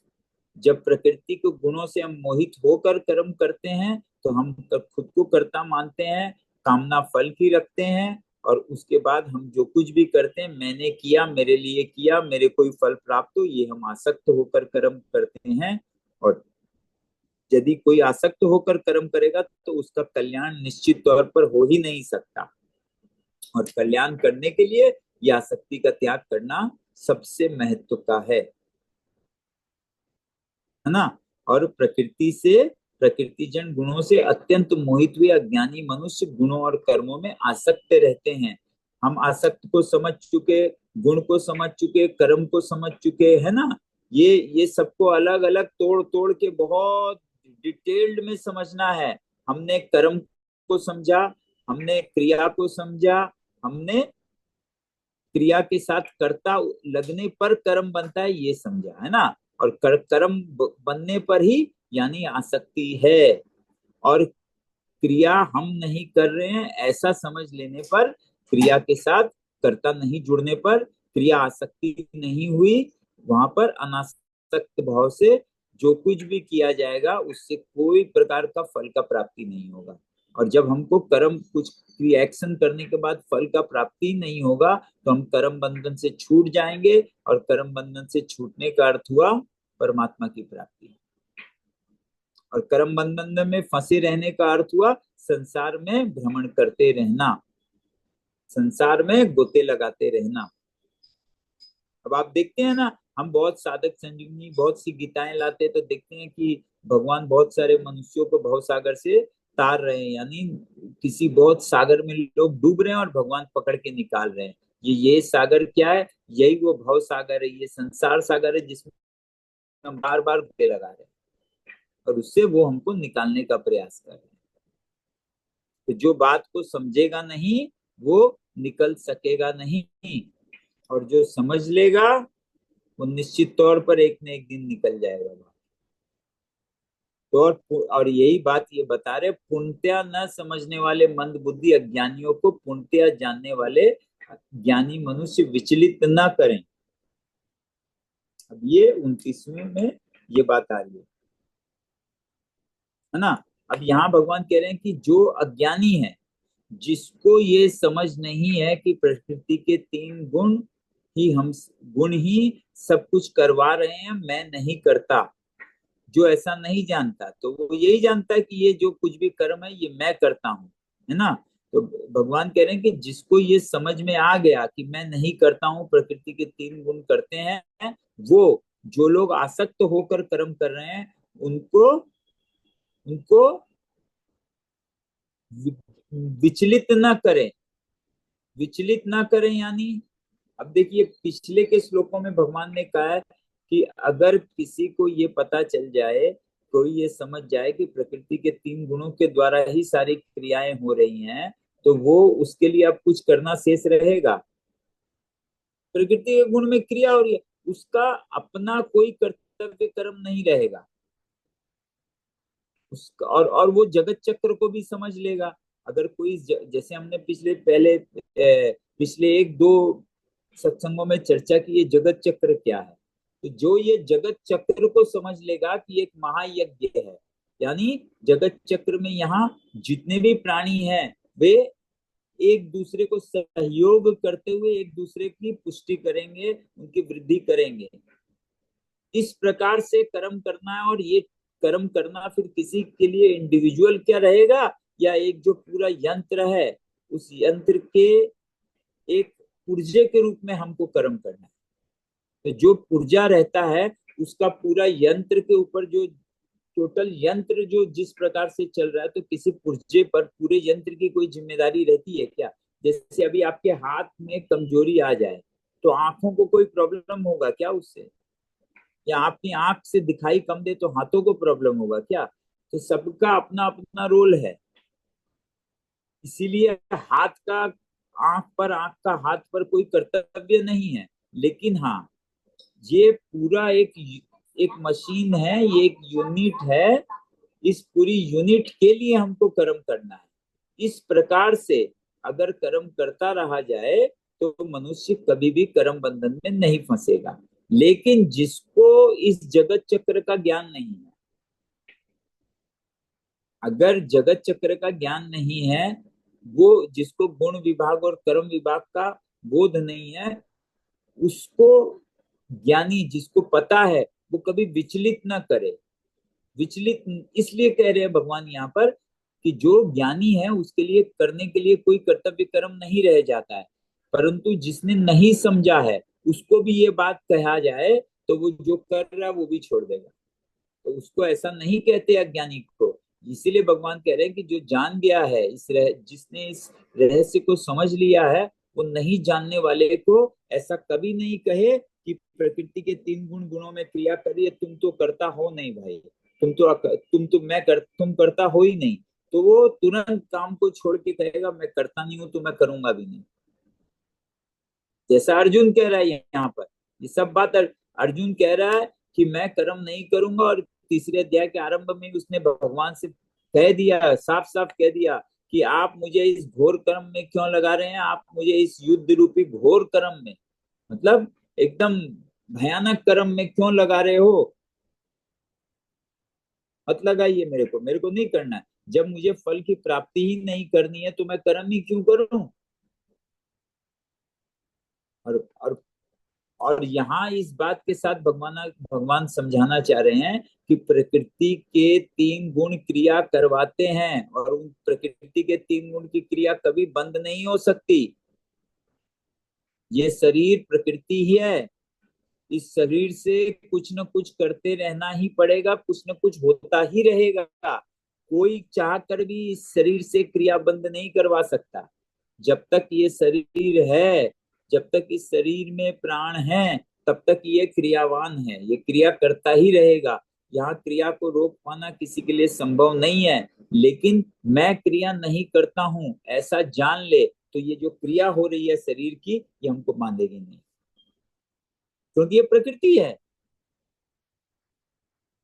जब प्रकृति के गुणों से हम मोहित होकर कर्म करते हैं तो हम खुद को कर्ता मानते हैं, कामना फल की रखते हैं, और उसके बाद हम जो कुछ भी करते हैं, मैंने किया, मेरे लिए किया, मेरे कोई फल प्राप्त हो, ये हम आसक्त होकर कर्म करते हैं। और यदि कोई आसक्त होकर कर्म करेगा तो उसका कल्याण निश्चित तौर पर हो ही नहीं सकता। और कल्याण करने के लिए यह आसक्ति का त्याग करना सबसे महत्व का है ना। और प्रकृति जन गुणों से अत्यंत मोहित हुए अज्ञानी मनुष्य गुणों और कर्मों में आसक्त रहते हैं। हम आसक्त को समझ चुके, गुण को समझ चुके, कर्म को समझ चुके, है ना। ये सबको अलग अलग तोड़ तोड़ के बहुत डिटेल्ड में समझना है। हमने कर्म को समझा, हमने क्रिया को समझा, हमने क्रिया के साथ कर्ता लगने पर कर्म बनता है ये समझा, है ना। और कर्म बनने पर ही यानी आसक्ति है। और क्रिया हम नहीं कर रहे हैं ऐसा समझ लेने पर, क्रिया के साथ कर्ता नहीं जुड़ने पर क्रिया आसक्ति नहीं हुई, वहां पर अनासक्त भाव से जो कुछ भी किया जाएगा उससे कोई प्रकार का फल का प्राप्ति नहीं होगा। और जब हमको कर्म कुछ रिएक्शन करने के बाद फल का प्राप्ति नहीं होगा तो हम कर्म बंधन से छूट जाएंगे, और कर्म बंधन से छूटने का अर्थ हुआ परमात्मा की प्राप्ति। और कर्म बंधन में फंसे रहने का अर्थ हुआ संसार में भ्रमण करते रहना, संसार में गोते लगाते रहना। अब आप देखते हैं ना, हम बहुत साधक संजीवनी बहुत सी गीताएं लाते हैं तो देखते हैं कि भगवान बहुत सारे मनुष्यों को भव सागर से तार रहे हैं, यानी किसी बहुत सागर में लोग डूब रहे हैं और भगवान पकड़ के निकाल रहे हैं। ये सागर क्या है? यही वो भव सागर है, ये संसार सागर है जिसमें हम बार बार गोते लगा रहे हैं और उससे वो हमको निकालने का प्रयास कर रहे हैं। तो जो बात को समझेगा नहीं वो निकल सकेगा नहीं, और जो समझ लेगा वो निश्चित तौर पर एक न एक दिन निकल जाएगा। तो और यही बात ये बता रहे, पूर्णतया न समझने वाले मंद बुद्धि अज्ञानियों को पूर्णतया जानने वाले ज्ञानी मनुष्य विचलित न करें। अब ये 29वें में ये बात आ रही है ना। अब यहाँ भगवान कह रहे हैं कि जो अज्ञानी है, जिसको ये समझ नहीं है कि प्रकृति के 3 गुण ही सब कुछ करवा रहे हैं, मैं नहीं करता, जो ऐसा नहीं जानता, तो वो यही जानता है कि ये जो कुछ भी कर्म है ये मैं करता हूँ, है ना। तो भगवान कह रहे हैं कि जिसको ये समझ में आ गया कि मैं नहीं करता हूँ, प्रकृति के 3 गुण करते हैं, वो जो लोग आसक्त होकर कर्म कर रहे हैं उनको उनको विचलित ना करें, विचलित ना करें। यानी अब देखिए पिछले के श्लोकों में भगवान ने कहा है कि अगर किसी को ये पता चल जाए, कोई ये समझ जाए कि प्रकृति के 3 गुणों के द्वारा ही सारी क्रियाएं हो रही हैं, तो वो उसके लिए अब कुछ करना शेष रहेगा? प्रकृति के गुण में क्रिया हो रही है, उसका अपना कोई कर्तव्य कर्म नहीं रहेगा उसका, और वो जगत चक्र को भी समझ लेगा। अगर कोई जैसे हमने पिछले 1-2 सत्संगों में चर्चा की, ये जगत चक्र क्या है, तो जो ये जगत चक्र को समझ लेगा कि एक महायज्ञ है, यानी जगत चक्र में यहाँ जितने भी प्राणी हैं वे एक दूसरे को सहयोग करते हुए एक दूसरे की पुष्टि करेंगे, उनकी वृद्धि करेंगे। इस प्रकार से कर्म करना है, और ये कर्म करना फिर किसी के लिए इंडिविजुअल क्या रहेगा, या एक जो पूरा यंत्र है उस यंत्र के एक पुर्जे के रूप में हमको कर्म करना है। तो जो पुर्जा रहता है उसका पूरा यंत्र के ऊपर जो टोटल यंत्र जो जिस प्रकार से चल रहा है, तो किसी पुर्जे पर पूरे यंत्र की कोई जिम्मेदारी रहती है क्या? जैसे अभी आपके हाथ में कमजोरी आ जाए तो आंखों को कोई प्रॉब्लम होगा क्या उससे? या आपकी आंख से दिखाई कम दे तो हाथों को प्रॉब्लम होगा क्या? तो सबका अपना अपना रोल है। इसीलिए आंख का हाथ पर कोई कर्तव्य नहीं है, लेकिन हाँ ये पूरा एक मशीन है, ये एक यूनिट है, इस पूरी यूनिट के लिए हमको कर्म करना है। इस प्रकार से अगर कर्म करता रहा जाए तो मनुष्य कभी भी कर्म बंधन में नहीं फंसेगा। लेकिन जिसको इस जगत चक्र का ज्ञान नहीं है, अगर जगत चक्र का ज्ञान नहीं है, वो जिसको गुण विभाग और कर्म विभाग का बोध नहीं है, उसको ज्ञानी जिसको पता है वो कभी विचलित ना करे। विचलित इसलिए कह रहे हैं भगवान यहाँ पर कि जो ज्ञानी है उसके लिए करने के लिए कोई कर्तव्य कर्म नहीं रह जाता है, परंतु जिसने नहीं समझा है उसको भी ये बात कहा जाए तो वो जो कर रहा है वो भी छोड़ देगा। तो उसको ऐसा नहीं कहते अज्ञानी को। इसीलिए भगवान कह रहे हैं कि जो जान गया है जिसने इस रहस्य को समझ लिया है, वो नहीं जानने वाले को ऐसा कभी नहीं कहे कि प्रकृति के 3 गुणों में क्रिया करिए, तुम तो करता हो नहीं भाई, तुम करता हो ही नहीं, तो वो तुरंत काम को छोड़ के कहेगा मैं करता नहीं हूं तो मैं करूंगा भी नहीं। जैसा अर्जुन कह रहा है यहाँ पर, ये सब बात अर्जुन कह रहा है कि मैं कर्म नहीं करूंगा, और 3रे अध्याय के आरंभ में उसने भगवान से कह दिया, साफ साफ कह दिया कि आप मुझे इस घोर कर्म में क्यों लगा रहे हैं, आप मुझे इस युद्ध रूपी घोर कर्म में, मतलब एकदम भयानक कर्म में क्यों लगा रहे हो? मत लगाइए मेरे को नहीं करना है। जब मुझे फल की प्राप्ति ही नहीं करनी है तो मैं कर्म ही क्यों करूं? और और और यहाँ इस बात के साथ भगवान समझाना चाह रहे हैं कि प्रकृति के 3 गुण क्रिया करवाते हैं, और उन प्रकृति के 3 गुण की क्रिया कभी बंद नहीं हो सकती। ये शरीर प्रकृति ही है, इस शरीर से कुछ न कुछ करते रहना ही पड़ेगा, कुछ न कुछ होता ही रहेगा। कोई चाह कर भी इस शरीर से क्रिया बंद नहीं करवा सकता। जब तक ये शरीर है, जब तक इस शरीर में प्राण है, तब तक ये क्रियावान है, ये क्रिया करता ही रहेगा। यहाँ क्रिया को रोक पाना किसी के लिए संभव नहीं है। लेकिन मैं क्रिया नहीं करता हूं ऐसा जान ले, तो ये जो क्रिया हो रही है शरीर की, ये हमको बांधेगी नहीं, क्योंकि ये प्रकृति है।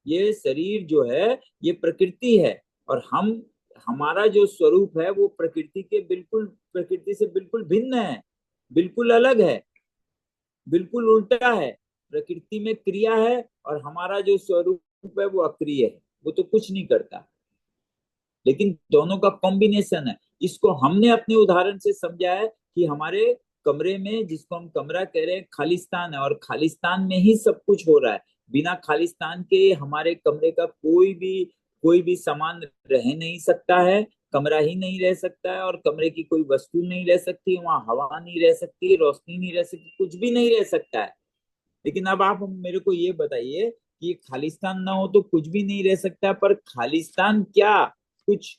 ये शरीर जो है ये प्रकृति है, और हमारा जो स्वरूप है वो प्रकृति से बिल्कुल भिन्न है, बिल्कुल अलग है, बिल्कुल उल्टा है। प्रकृति में क्रिया है और हमारा जो स्वरूप है वो अक्रिय है, वो तो कुछ नहीं करता। लेकिन दोनों का कॉम्बिनेशन है। इसको हमने अपने उदाहरण से समझा है कि हमारे कमरे में, जिसको हम कमरा कह रहे हैं, खालिस्तान है, और खालिस्तान में ही सब कुछ हो रहा है। बिना खालिस्तान के हमारे कमरे का कोई भी सामान रह नहीं सकता है, कमरा ही नहीं रह सकता है, और कमरे की कोई वस्तु नहीं रह सकती, वहां हवा नहीं रह सकती, रोशनी नहीं रह सकती, कुछ भी नहीं रह सकता है। लेकिन अब आप मेरे को ये बताइए कि खालिस्तान ना हो तो कुछ भी नहीं रह सकता, पर खालिस्तान क्या, कुछ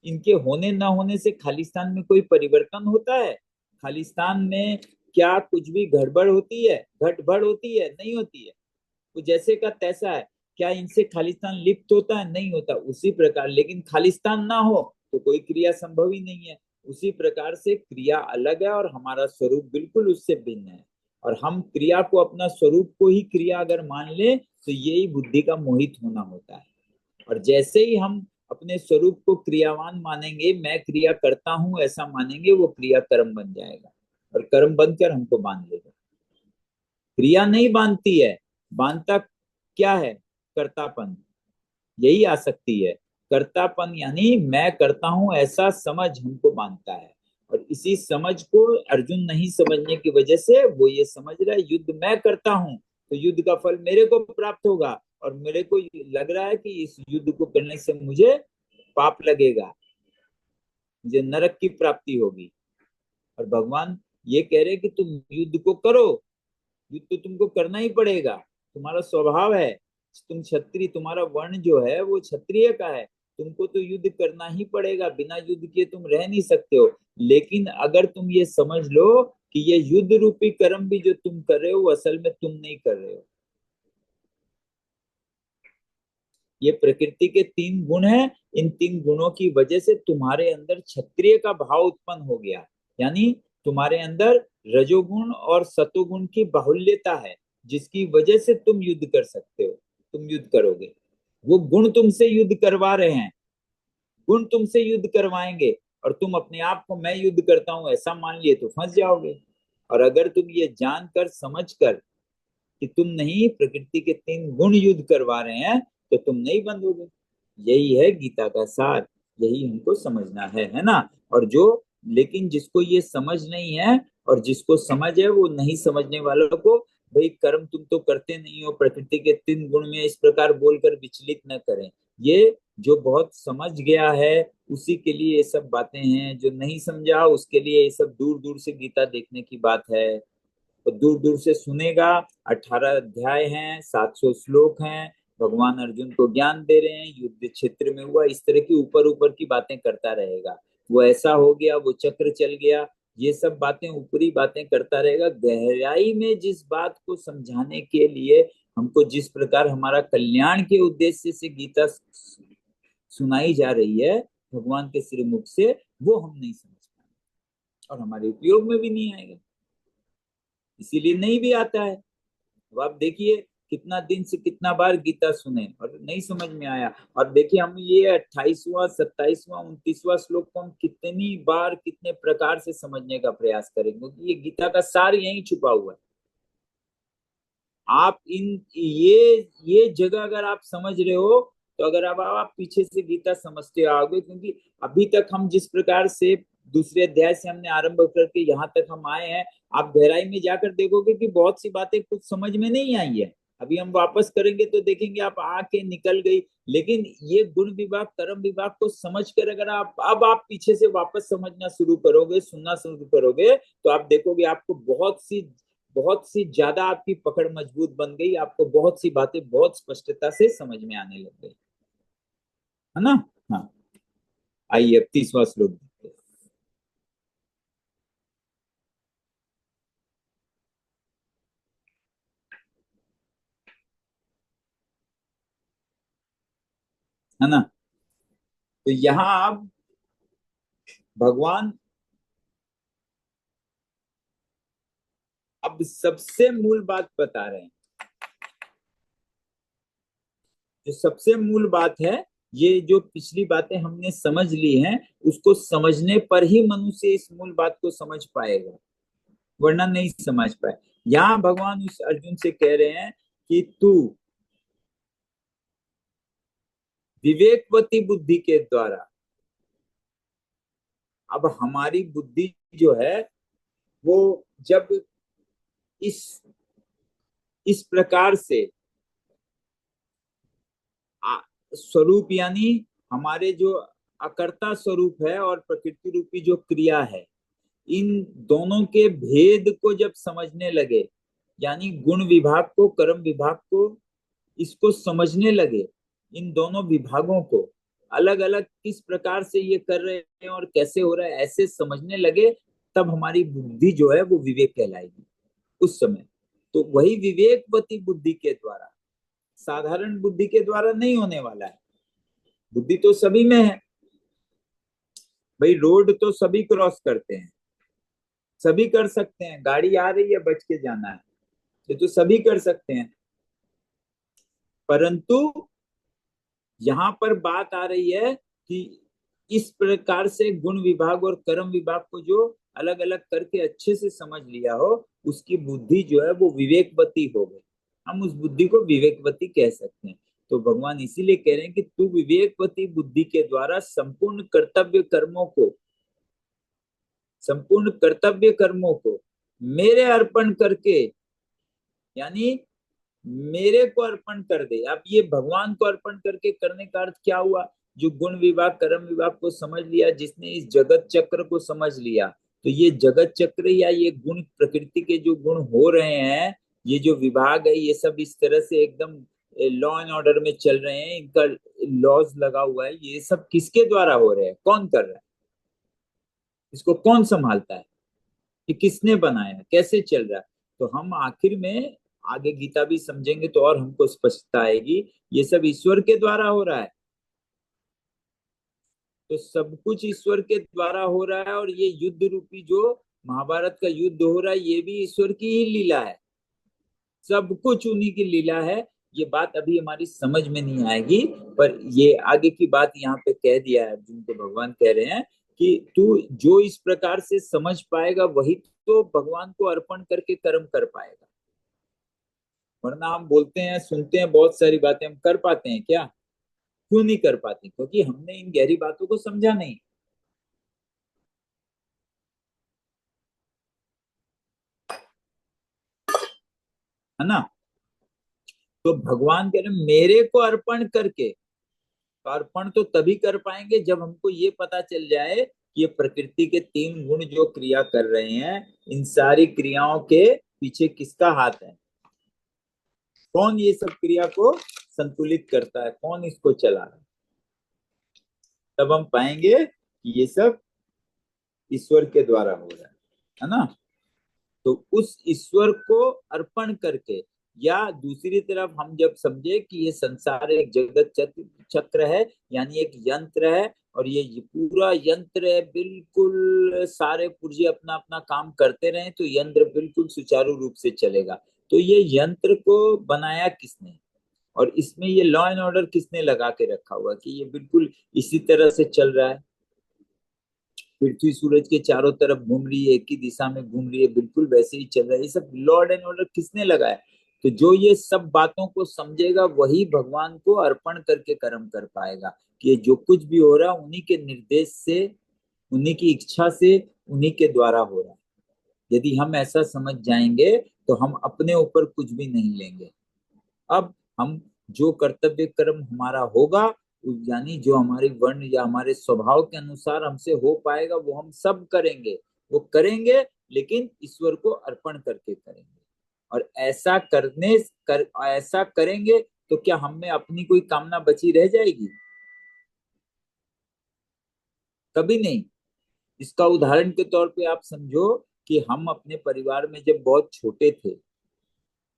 इनके होने ना होने से खालिस्तान में कोई परिवर्तन होता है? खालिस्तान में क्या कुछ भी गड़बड़ होती है, घटबड़ होती है? नहीं होती है। वो जैसे का तैसा है। क्या इनसे खालिस्तान लिप्त होता है? नहीं होता। उसी प्रकार, लेकिन खालिस्तान ना हो तो कोई क्रिया संभव ही नहीं है। उसी प्रकार से क्रिया अलग है और हमारा स्वरूप बिल्कुल उससे भिन्न है। और हम क्रिया को, अपना स्वरूप को ही क्रिया अगर मान ले, तो यही बुद्धि का मोहित होना होता है। और जैसे ही हम अपने स्वरूप को क्रियावान मानेंगे, मैं क्रिया करता हूं ऐसा मानेंगे, वो क्रिया कर्म बन जाएगा, और कर्म बनकर हमको बांध लेगा। क्रिया नहीं बांधती है, बांधता क्या है? कर्तापन, यही आसक्ति है। कर्तापन यानी मैं करता हूं ऐसा समझ हमको बांधता है। और इसी समझ को अर्जुन नहीं समझने की वजह से वो ये समझ रहा है युद्ध मैं करता हूं तो युद्ध का फल मेरे को प्राप्त होगा, और मेरे को लग रहा है कि इस युद्ध को करने से मुझे पाप लगेगा, मुझे नरक की प्राप्ति होगी। और भगवान ये कह रहे कि तुम युद्ध को करो, युद्ध तो तुमको करना ही पड़ेगा, तुम्हारा स्वभाव है, तुम क्षत्रिय, तुम्हारा वर्ण जो है वो क्षत्रिय का है, तुमको तो युद्ध करना ही पड़ेगा, बिना युद्ध किए तुम रह नहीं सकते हो। लेकिन अगर तुम ये समझ लो कि ये युद्ध रूपी कर्म भी जो तुम कर रहे हो वो असल में तुम नहीं कर रहे हो, ये प्रकृति के 3 गुण हैं। इन 3 गुणों की वजह से तुम्हारे अंदर क्षत्रिय का भाव उत्पन्न हो गया, यानी तुम्हारे अंदर रजोगुण और सतोगुण की बाहुल्यता है, जिसकी वजह से तुम युद्ध कर सकते हो, तुम युद्ध करोगे। वो गुण तुमसे युद्ध करवा रहे हैं, गुण तुमसे युद्ध करवाएंगे, और तुम अपने आप को मैं युद्ध करता हूं ऐसा मान लिए तो फंस जाओगे। और अगर तुम ये जानकर समझकर कि तुम नहीं, प्रकृति के 3 गुण युद्ध करवा रहे हैं, तो तुम नहीं बंधोगे। यही है गीता का सार, यही हमको समझना है ना। और जो, लेकिन जिसको ये समझ नहीं है, और जिसको समझ है वो नहीं समझने वालों को, भाई कर्म तुम तो करते नहीं हो, प्रकृति के 3 गुण में, इस प्रकार बोलकर विचलित न करें। ये जो बहुत समझ गया है उसी के लिए ये सब बातें हैं, जो नहीं समझा उसके लिए ये सब दूर दूर से गीता देखने की बात है। तो दूर दूर से सुनेगा। 18 अध्याय हैं, 700 श्लोक हैं, भगवान अर्जुन को ज्ञान दे रहे हैं, युद्ध क्षेत्र में हुआ इस तरह की ऊपर ऊपर की बातें करता रहेगा। वो ऐसा हो गया, वो चक्र चल गया, ये सब बातें ऊपरी बातें करता रहेगा। गहराई में जिस बात को समझाने के लिए हमको, जिस प्रकार हमारा कल्याण के उद्देश्य से गीता सुनाई जा रही है भगवान के श्रीमुख से, वो हम नहीं समझ पाएंगे और हमारे उपयोग में भी नहीं आएगा, इसीलिए नहीं भी आता है। अब आप देखिए, कितना दिन से कितना बार गीता सुने और नहीं समझ में आया। और देखिए, हम ये 28वां, 27वां, 29वां श्लोक को हम कितनी बार, कितने प्रकार से समझने का प्रयास करेंगे, क्योंकि ये गीता का सार यही छुपा हुआ है। आप इन ये जगह अगर आप समझ रहे हो, तो अगर अब आप पीछे से गीता समझते आओगे, क्योंकि अभी तक हम जिस प्रकार से दूसरे अध्याय से हमने आरंभ करके यहाँ तक हम आए हैं, आप गहराई में जाकर देखोगे कि बहुत सी बातें कुछ समझ में नहीं आई है। अभी हम वापस करेंगे तो देखेंगे आप आके निकल गई, लेकिन ये गुण विभाग कर्म विभाग को समझ कर अगर आप पीछे से वापस समझना शुरू करोगे, सुनना शुरू करोगे, तो आप देखोगे आपको बहुत सी ज्यादा आपकी पकड़ मजबूत बन गई, आपको बहुत सी बातें बहुत स्पष्टता से समझ में आने लग गई, है ना। हाँ, आइए अब 30वां श्लोक देखते हैं। है ना। तो यहाँ अब भगवान अब सबसे मूल बात बता रहे हैं। जो सबसे मूल बात है, ये जो पिछली बातें हमने समझ ली हैं, उसको समझने पर ही मनुष्य इस मूल बात को समझ पाएगा, वरना नहीं समझ पाए। यहाँ भगवान उस अर्जुन से कह रहे हैं कि तू विवेकवती बुद्धि के द्वारा, अब हमारी बुद्धि जो है वो जब इस इस प्रकार से स्वरूप, यानी हमारे जो अकर्ता स्वरूप है और प्रकृति रूपी जो क्रिया है, इन दोनों के भेद को जब समझने लगे, यानी गुण विभाग को कर्म विभाग को इसको समझने लगे, इन दोनों विभागों को अलग अलग किस प्रकार से ये कर रहे हैं और कैसे हो रहा है ऐसे समझने लगे, तब हमारी बुद्धि जो है वो विवेक कहलाएगी उस समय। तो वही विवेकवती बुद्धि के द्वारा, साधारण बुद्धि के द्वारा नहीं होने वाला है। बुद्धि तो सभी में है भाई, रोड तो सभी क्रॉस करते हैं, सभी कर सकते हैं, गाड़ी आ रही है बच के जाना है, ये तो सभी कर सकते हैं। परंतु यहाँ पर बात आ रही है कि इस प्रकार से गुण विभाग और कर्म विभाग को जो अलग अलग करके अच्छे से समझ लिया हो, उसकी बुद्धि जो है वो विवेकवती हो गई। हम उस बुद्धि को विवेकवती कह सकते हैं। तो भगवान इसीलिए कह रहे हैं कि तू विवेकवती बुद्धि के द्वारा संपूर्ण कर्तव्य कर्मों को मेरे अर्पण करके, यानी मेरे को अर्पण कर दे। अब ये भगवान को अर्पण करके करने का अर्थ क्या हुआ? जो गुण विभाग कर्म विभाग को समझ लिया, जिसने इस जगत चक्र को समझ लिया, तो ये जगत चक्र या ये गुण, प्रकृति के जो गुण हो रहे हैं, ये जो विभाग है, ये सब इस तरह से एकदम लॉ एंड ऑर्डर में चल रहे हैं, इनका लॉज लगा हुआ है। ये सब किसके द्वारा हो रहे हैं? कौन कर रहा है? इसको कौन संभालता है? कि किसने बनाया, कैसे चल रहा है? तो हम आखिर में आगे गीता भी समझेंगे तो और हमको स्पष्टता आएगी, ये सब ईश्वर के द्वारा हो रहा है। तो सब कुछ ईश्वर के द्वारा हो रहा है, और ये युद्ध रूपी जो महाभारत का युद्ध हो रहा है, ये भी ईश्वर की ही लीला है, सब कुछ उन्हीं की लीला है। ये बात अभी हमारी समझ में नहीं आएगी, पर ये आगे की बात यहाँ पे कह दिया है अर्जुन को। भगवान कह रहे हैं कि तू जो इस प्रकार से समझ पाएगा, वही तो भगवान को अर्पण करके कर्म कर पाएगा। वरना हम बोलते हैं, सुनते हैं बहुत सारी बातें, हम कर पाते हैं क्या? क्यों नहीं कर पाते? क्योंकि हमने इन गहरी बातों को समझा नहीं, है ना। तो भगवान कह रहे मेरे को अर्पण करके, तो अर्पण तो तभी कर पाएंगे जब हमको ये पता चल जाए कि ये प्रकृति के 3 गुण जो क्रिया कर रहे हैं, इन सारी क्रियाओं के पीछे किसका हाथ है, कौन ये सब क्रिया को संतुलित करता है, कौन इसको चला रहा है। तब हम पाएंगे कि ये सब ईश्वर के द्वारा हो रहा है ना। तो उस ईश्वर को अर्पण करके, या दूसरी तरफ हम जब समझे कि ये संसार एक जगत चक्र है, यानी एक यंत्र है, और ये पूरा यंत्र है, बिल्कुल सारे पुर्जे अपना अपना काम करते रहे तो यंत्र बिल्कुल सुचारू रूप से चलेगा। तो ये यंत्र को बनाया किसने, और इसमें ये लॉ एंड ऑर्डर किसने लगा के रखा हुआ कि ये बिल्कुल इसी तरह से चल रहा है? पृथ्वी सूरज के चारों तरफ घूम रही है, एक ही दिशा में घूम रही है, बिल्कुल वैसे ही चल रहा है। ये सब लॉर्ड एंड ऑर्डर किसने लगाया? तो जो ये सब बातों को समझेगा वही भगवान को अर्पण करके कर्म कर पाएगा, कि जो कुछ भी हो रहा है उन्हीं के निर्देश से, उन्हीं की इच्छा से, उन्हीं के द्वारा हो रहा है। यदि हम ऐसा समझ जाएंगे तो हम अपने ऊपर कुछ भी नहीं लेंगे। अब हम जो कर्तव्य कर्म हमारा होगा, यानी जो हमारी वर्ण या हमारे स्वभाव के अनुसार हमसे हो पाएगा वो हम सब करेंगे, वो करेंगे, लेकिन ईश्वर को अर्पण करके करेंगे। और ऐसा करेंगे तो क्या हम में अपनी कोई कामना बची रह जाएगी? कभी नहीं। इसका उदाहरण के तौर पे आप समझो कि हम अपने परिवार में जब बहुत छोटे थे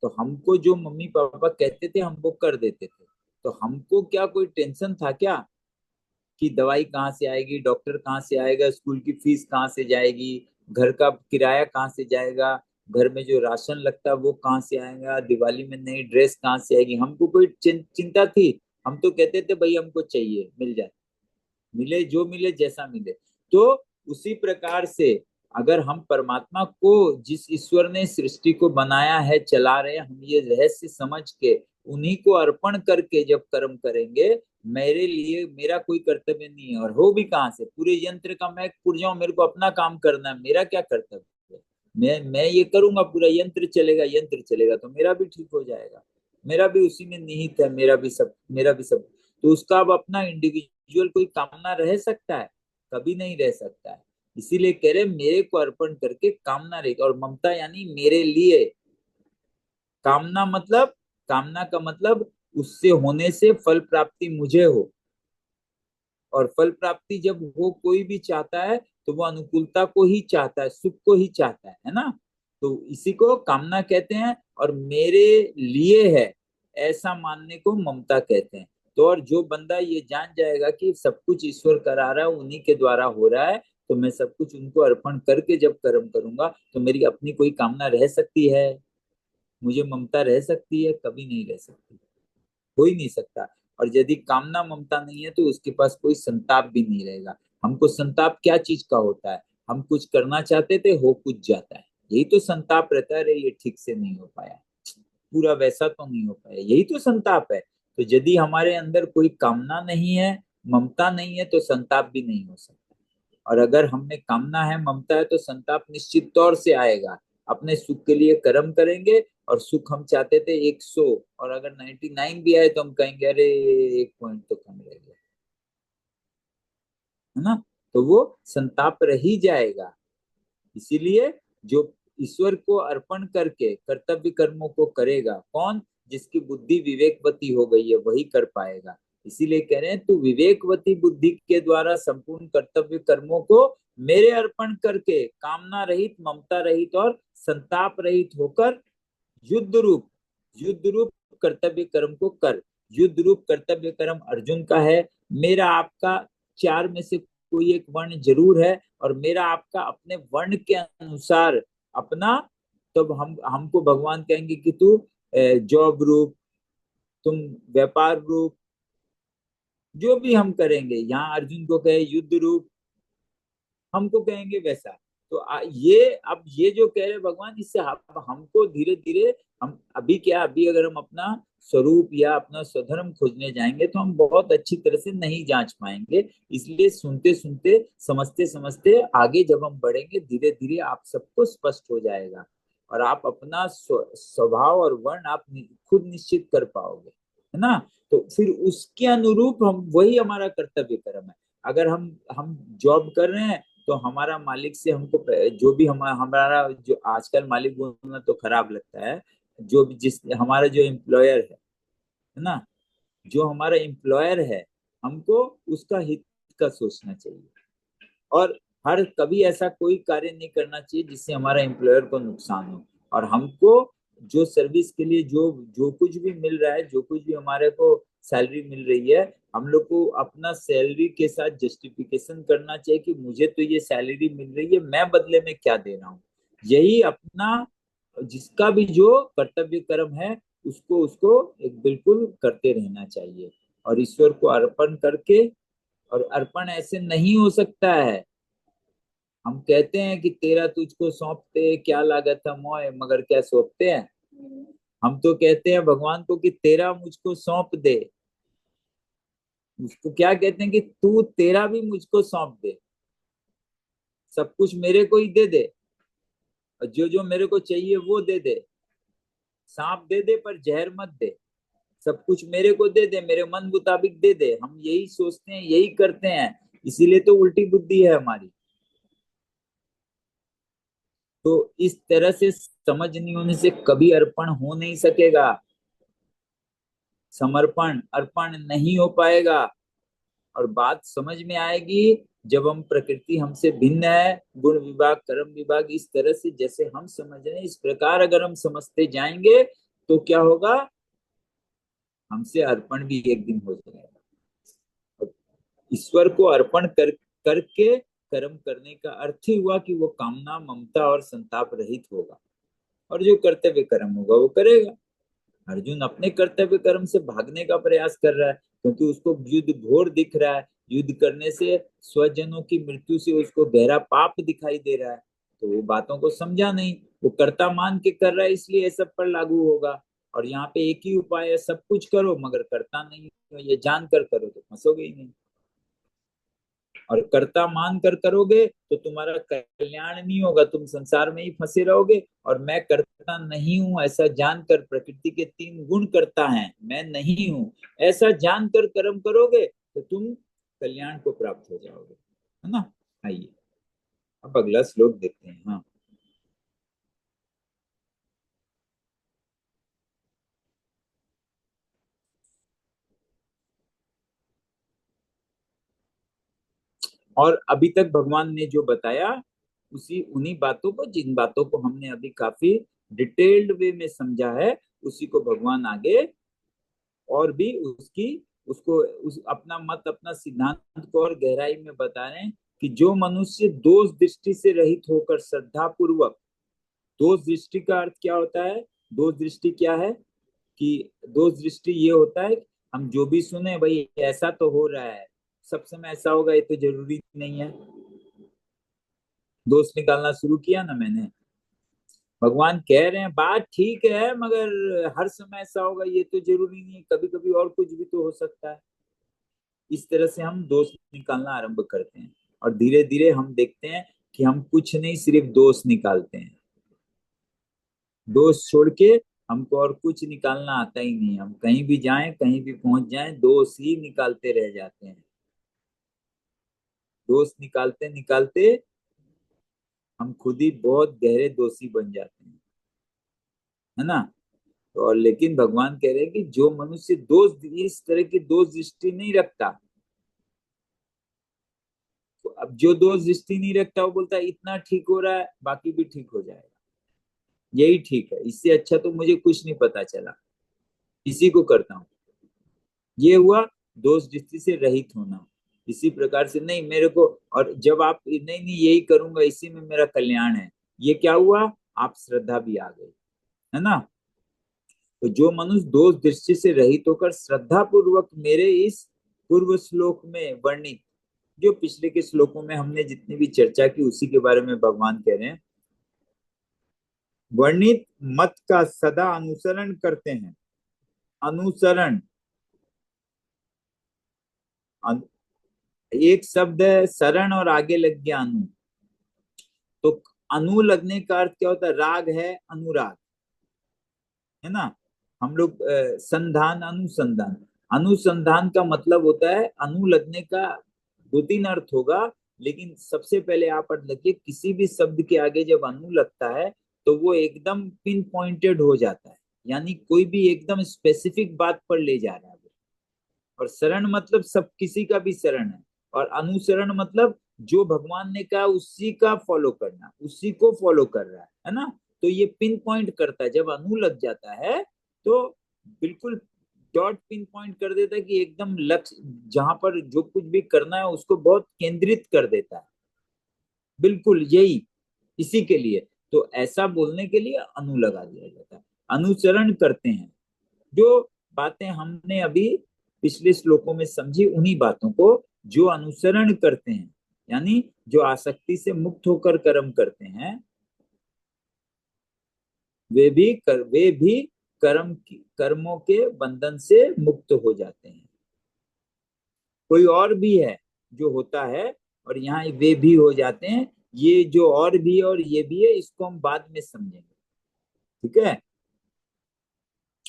तो हमको जो मम्मी पापा कहते थे हम वो कर देते थे। तो हमको क्या कोई टेंशन था क्या कि दवाई कहाँ से आएगी, डॉक्टर कहाँ से आएगा, स्कूल की फीस कहाँ से जाएगी, घर का किराया कहाँ से जाएगा, घर में जो राशन लगता है वो कहाँ से आएगा, दिवाली में नई ड्रेस कहाँ से आएगी? हमको कोई चिंता थी? हम तो कहते थे भाई हमको चाहिए, मिल जाए, मिले जो मिले जैसा मिले। तो उसी प्रकार से अगर हम परमात्मा को, जिस ईश्वर ने सृष्टि को बनाया है, चला रहे हैं, हम ये रहस्य समझ के उन्हीं को अर्पण करके जब कर्म करेंगे, मेरे लिए मेरा कोई कर्तव्य नहीं है। और हो भी कहाँ से, पूरे यंत्र का मैं पुर्जा हूं, मेरे को अपना काम करना है, मेरा क्या कर्तव्य है? मैं ये करूंगा, पूरा यंत्र चलेगा, यंत्र चलेगा तो मेरा भी ठीक हो जाएगा, मेरा भी उसी में निहित है, मेरा भी सब। तो उसका अब अपना इंडिविजुअल कोई कामना रह सकता है? कभी नहीं रह सकता है। इसीलिए कह रहे मेरे को अर्पण करके कामना रहेगी। और ममता यानी मेरे लिए, कामना मतलब, कामना का मतलब उससे होने से फल प्राप्ति मुझे हो। और फल प्राप्ति जब वो कोई भी चाहता है तो वो अनुकूलता को ही चाहता है, सुख को ही चाहता है ना? तो इसी को कामना कहते हैं। और मेरे लिए है ऐसा मानने को ममता कहते हैं। तो और जो बंदा ये जान जाएगा कि सब कुछ ईश्वर करा रहा है, उन्हीं के द्वारा हो रहा है, तो मैं सब कुछ उनको अर्पण करके जब कर्म करूंगा तो मेरी अपनी कोई कामना रह सकती है? मुझे ममता रह सकती है? कभी नहीं रह सकती, हो ही नहीं सकता। और यदि कामना ममता नहीं है तो उसके पास कोई संताप भी नहीं रहेगा। हमको संताप क्या चीज का होता है? हम कुछ करना चाहते थे, हो कुछ जाता है, यही तो संताप रहता है, अरे ये ठीक से नहीं हो पाया, पूरा वैसा तो नहीं हो पाया, यही तो संताप है। तो यदि हमारे अंदर कोई कामना नहीं है, ममता नहीं है, तो संताप भी नहीं हो सकता। और अगर हमें कामना है, ममता है, तो संताप निश्चित तौर से आएगा। अपने सुख के लिए कर्म करेंगे, और सुख हम चाहते थे 100, और अगर 99 भी आए तो हम कहेंगे अरे 1 पॉइंट तो कम रह गया, है ना? तो वो संताप रह ही जाएगा। इसीलिए जो ईश्वर को अर्पण करके कर्तव्य कर्मों को करेगा, कौन? जिसकी बुद्धि विवेकवती हो गई है वही कर पाएगा। इसीलिए कह रहे हैं तू विवेकवती बुद्धि के द्वारा संपूर्ण कर्तव्य कर्मों को मेरे अर्पण करके कामना रहित, ममता रहित और संताप रहित होकर युद्ध रूप कर्तव्य कर्म को कर। युद्ध रूप कर्तव्य कर्म अर्जुन का है, मेरा आपका चार में से कोई एक वर्ण जरूर है, और मेरा आपका अपने वर्ण के अनुसार अपना, तब हम हमको भगवान कहेंगे कि तू जॉब रूप, तुम व्यापार रूप, जो भी हम करेंगे, यहाँ अर्जुन को कहे युद्ध रूप, हमको कहेंगे वैसा। तो ये अब ये जो कह रहे भगवान, इससे हमको धीरे धीरे, हम अभी क्या, अभी अगर हम अपना स्वरूप या अपना स्वधर्म खोजने जाएंगे तो हम बहुत अच्छी तरह से नहीं जांच पाएंगे। इसलिए सुनते सुनते, समझते समझते आगे जब हम बढ़ेंगे, धीरे धीरे आप सबको स्पष्ट हो जाएगा, और आप अपना स्वभाव और वर्ण आप खुद निश्चित कर पाओगे, है ना? तो फिर उसके अनुरूप हम, वही हमारा कर्तव्य कर्म है। अगर हम जॉब कर रहे हैं तो हमारा मालिक से हमको जो भी हमारा जो, आजकल मालिक बोलना तो खराब लगता है, जो भी जिस हमारा जो एम्प्लॉयर है ना, जो हमारा एम्प्लॉयर है, हमको उसका हित का सोचना चाहिए। और हर कभी ऐसा कोई कार्य नहीं करना चाहिए जिससे हमारा एम्प्लॉयर को नुकसान हो। और हमको जो सर्विस के लिए जो जो कुछ भी मिल रहा है, जो कुछ भी हमारे को सैलरी मिल रही है, हम लोग को अपना सैलरी के साथ जस्टिफिकेशन करना चाहिए कि मुझे तो ये सैलरी मिल रही है, मैं बदले में क्या दे रहा हूँ। यही अपना, जिसका भी जो कर्तव्य कर्म है, उसको उसको एक बिल्कुल करते रहना चाहिए, और ईश्वर को अर्पण करके। और अर्पण ऐसे नहीं हो सकता है, हम कहते हैं कि तेरा तुझको सौंपते क्या लागत है मोय, मगर क्या सौंपते हैं? हम तो कहते हैं भगवान को कि तेरा मुझको सौंप दे। उसको क्या कहते हैं कि तू तेरा भी मुझको सौंप दे, सब कुछ मेरे को ही दे दे, और जो जो मेरे को चाहिए वो दे दे। सांप दे दे पर जहर मत दे, सब कुछ मेरे को दे दे, मेरे मन मुताबिक दे दे। हम यही सोचते हैं, यही करते हैं, इसीलिए तो उल्टी बुद्धि है हमारी। तो इस तरह से समझ नहीं होने से कभी अर्पण हो नहीं सकेगा, समर्पण अर्पण नहीं हो पाएगा। और बात समझ में आएगी जब हम प्रकृति हमसे भिन्न है, गुण विभाग कर्म विभाग इस तरह से जैसे हम समझ रहे हैं इस प्रकार अगर हम समझते जाएंगे तो क्या होगा, हमसे अर्पण भी एक दिन हो जाएगा। ईश्वर को अर्पण करके कर्म करने का अर्थ ही हुआ कि वो कामना ममता और संताप रहित होगा, और जो कर्तव्य कर्म होगा वो करेगा। अर्जुन अपने कर्तव्य कर्म से भागने का प्रयास कर रहा है, क्योंकि उसको युद्ध घोर दिख रहा है, युद्ध करने से स्वजनों की मृत्यु से उसको गहरा पाप दिखाई दे रहा है। तो वो बातों को समझा नहीं, वो कर्ता मान के कर रहा है, इसलिए ये सब पर लागू होगा। और यहाँ पे एक ही उपाय है, सब कुछ करो मगर करता नहीं हो, ये जानकर करो तो फंसोगे ही नहीं। और कर्ता मान कर करोगे तो तुम्हारा कल्याण नहीं होगा, तुम संसार में ही फंसे रहोगे। और मैं करता नहीं हूं ऐसा जानकर, प्रकृति के तीन गुण करता है, मैं नहीं हूं ऐसा जानकर कर्म करोगे तो तुम कल्याण को प्राप्त हो जाओगे, है ना। आइए अब अगला श्लोक देखते हैं। हाँ, और अभी तक भगवान ने जो बताया उसी उन्हीं बातों को, जिन बातों को हमने अभी काफी डिटेल्ड वे में समझा है, उसी को भगवान आगे और भी उसकी उसको उस अपना मत अपना सिद्धांत को और गहराई में बता रहे हैं कि जो मनुष्य दोष दृष्टि से रहित होकर श्रद्धा पूर्वक, दोष दृष्टि का अर्थ क्या होता है, दोष दृष्टि क्या है कि दोष दृष्टि ये होता है कि हम जो भी सुने भाई ऐसा तो हो रहा है, सब समय ऐसा होगा ये तो जरूरी नहीं है। दोष निकालना शुरू किया ना मैंने। भगवान कह रहे हैं बात ठीक है मगर हर समय ऐसा होगा ये तो जरूरी नहीं है, कभी कभी और कुछ भी तो हो सकता है। इस तरह से हम दोष निकालना आरंभ करते हैं, और धीरे धीरे हम देखते हैं कि हम कुछ नहीं सिर्फ दोष निकालते हैं, दोष छोड़ के हमको और कुछ निकालना आता ही नहीं। हम कहीं भी जाएं कहीं भी पहुंच जाएं दोष ही निकालते रह जाते हैं। दोष निकालते निकालते हम खुद ही बहुत गहरे दोषी बन जाते हैं, है ना। तो और लेकिन भगवान कह रहे हैं कि जो मनुष्य दोष इस तरह की दोष दृष्टि नहीं रखता, तो अब जो दोष दृष्टि नहीं रखता वो बोलता है इतना ठीक हो रहा है बाकी भी ठीक हो जाएगा, यही ठीक है, इससे अच्छा तो मुझे कुछ नहीं पता चला, इसी को करता हूँ। ये हुआ दोष दृष्टि से रहित होना। इसी प्रकार से नहीं मेरे को, और जब आप नहीं नहीं यही करूंगा इसी में मेरा कल्याण है, ये क्या हुआ, आप श्रद्धा भी आ गई, है ना। तो जो मनुष्य दोष दृष्टि से रहित होकर श्रद्धा पूर्वक मेरे इस पूर्व श्लोक में वर्णित, जो पिछले के श्लोकों में हमने जितनी भी चर्चा की उसी के बारे में भगवान कह रहे हैं, वर्णित मत का सदा अनुसरण करते हैं। अनुसरण, एक शब्द है शरण और आगे लग गया अनु, तो अनु लगने का अर्थ क्या होता है, राग है अनुराग, है ना। हम लोग संधान अनुसंधान, अनुसंधान का मतलब होता है अनु लगने का दो तीन अर्थ होगा, लेकिन सबसे पहले आप अर्थ लगे किसी भी शब्द के आगे जब अनु लगता है तो वो एकदम पिन पॉइंटेड हो जाता है, यानी कोई भी एकदम स्पेसिफिक बात पर ले जा रहा है। और शरण मतलब सब किसी का भी शरण है, और अनुसरण मतलब जो भगवान ने कहा उसी का फॉलो करना, उसी को फॉलो कर रहा है ना। तो ये पिन पॉइंट करता है, जब अनु लग जाता है तो बिल्कुल डॉट पिन पॉइंट कर देता है कि एकदम लक्ष्य जहां पर जो कुछ भी करना है उसको बहुत केंद्रित कर देता है, बिल्कुल यही इसी के लिए। तो ऐसा बोलने के लिए अनु लगा दिया जाता है। अनुसरण करते हैं, जो बातें हमने अभी पिछले श्लोकों में समझी उन्हीं बातों को जो अनुसरण करते हैं, यानी जो आसक्ति से मुक्त होकर कर्म करते हैं, वे भी कर्मों के बंधन से मुक्त हो जाते हैं। कोई और भी है जो होता है, और यहाँ वे भी हो जाते हैं। ये जो और भी है और ये भी है, इसको हम बाद में समझेंगे, ठीक है।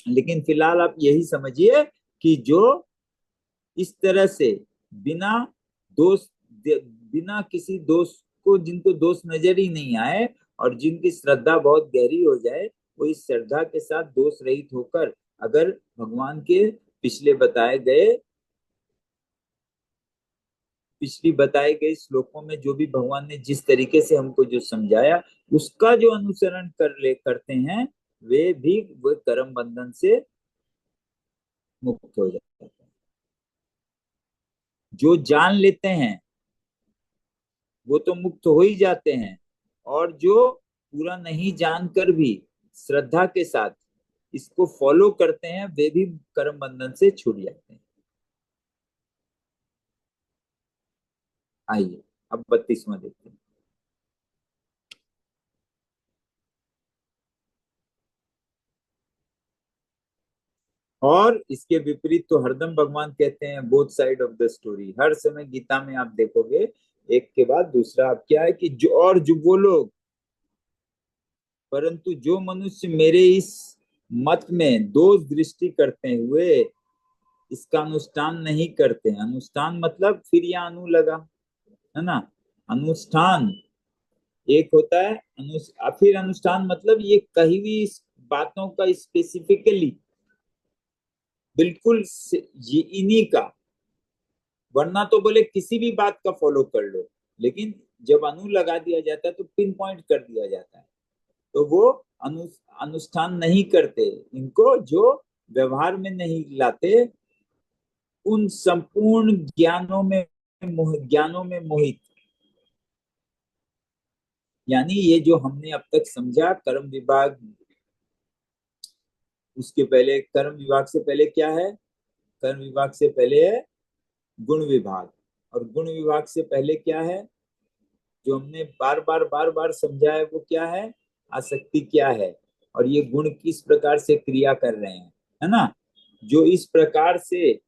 लेकिन फिलहाल आप यही समझिए कि जो इस तरह से बिना दोष बिना किसी दोष को, जिनको दोष नजर ही नहीं आए और जिनकी श्रद्धा बहुत गहरी हो जाए, वो इस श्रद्धा के साथ दोष रहित होकर अगर भगवान के पिछले बताए गए श्लोकों में जो भी भगवान ने जिस तरीके से हमको जो समझाया, उसका जो अनुसरण करते हैं, वे भी वो कर्म बंधन से मुक्त हो जाते हैं। जो जान लेते हैं वो तो मुक्त हो ही जाते हैं, और जो पूरा नहीं जानकर भी श्रद्धा के साथ इसको फॉलो करते हैं, वे भी कर्म बंधन से छूट जाते हैं। आइए अब 32वां देखते हैं। और इसके विपरीत तो हरदम भगवान कहते हैं both side of the story. हर समय गीता में आप देखोगे एक के बाद दूसरा। अब क्या है कि जो वो लोग, परंतु जो मनुष्य मेरे इस मत में दोष दृष्टि करते हुए इसका अनुष्ठान नहीं करते हैं। अनुष्ठान मतलब फिर यहाँ अनु लगा, है ना। अनुष्ठान एक होता है, फिर अनुष्ठान मतलब ये कही हुई बातों का स्पेसिफिकली बिल्कुल ये इन्हीं का, वरना तो बोले किसी भी बात का फॉलो कर लो, लेकिन जब अनु लगा दिया जाता है तो पिन पॉइंट कर दिया जाता है। तो वो अनुष्ठान नहीं करते, इनको जो व्यवहार में नहीं लाते, उन संपूर्ण ज्ञानों में मोहित। यानी ये जो हमने अब तक समझा कर्म विभाग, उसके पहले कर्म विभाग से पहले क्या है? कर्म विभाग से पहले है गुण विभाग, और गुण विभाग से पहले क्या है जो हमने बार बार समझा है, वो क्या है? आसक्ति क्या है, और ये गुण किस प्रकार से क्रिया कर रहे हैं, है ना। जो इस प्रकार से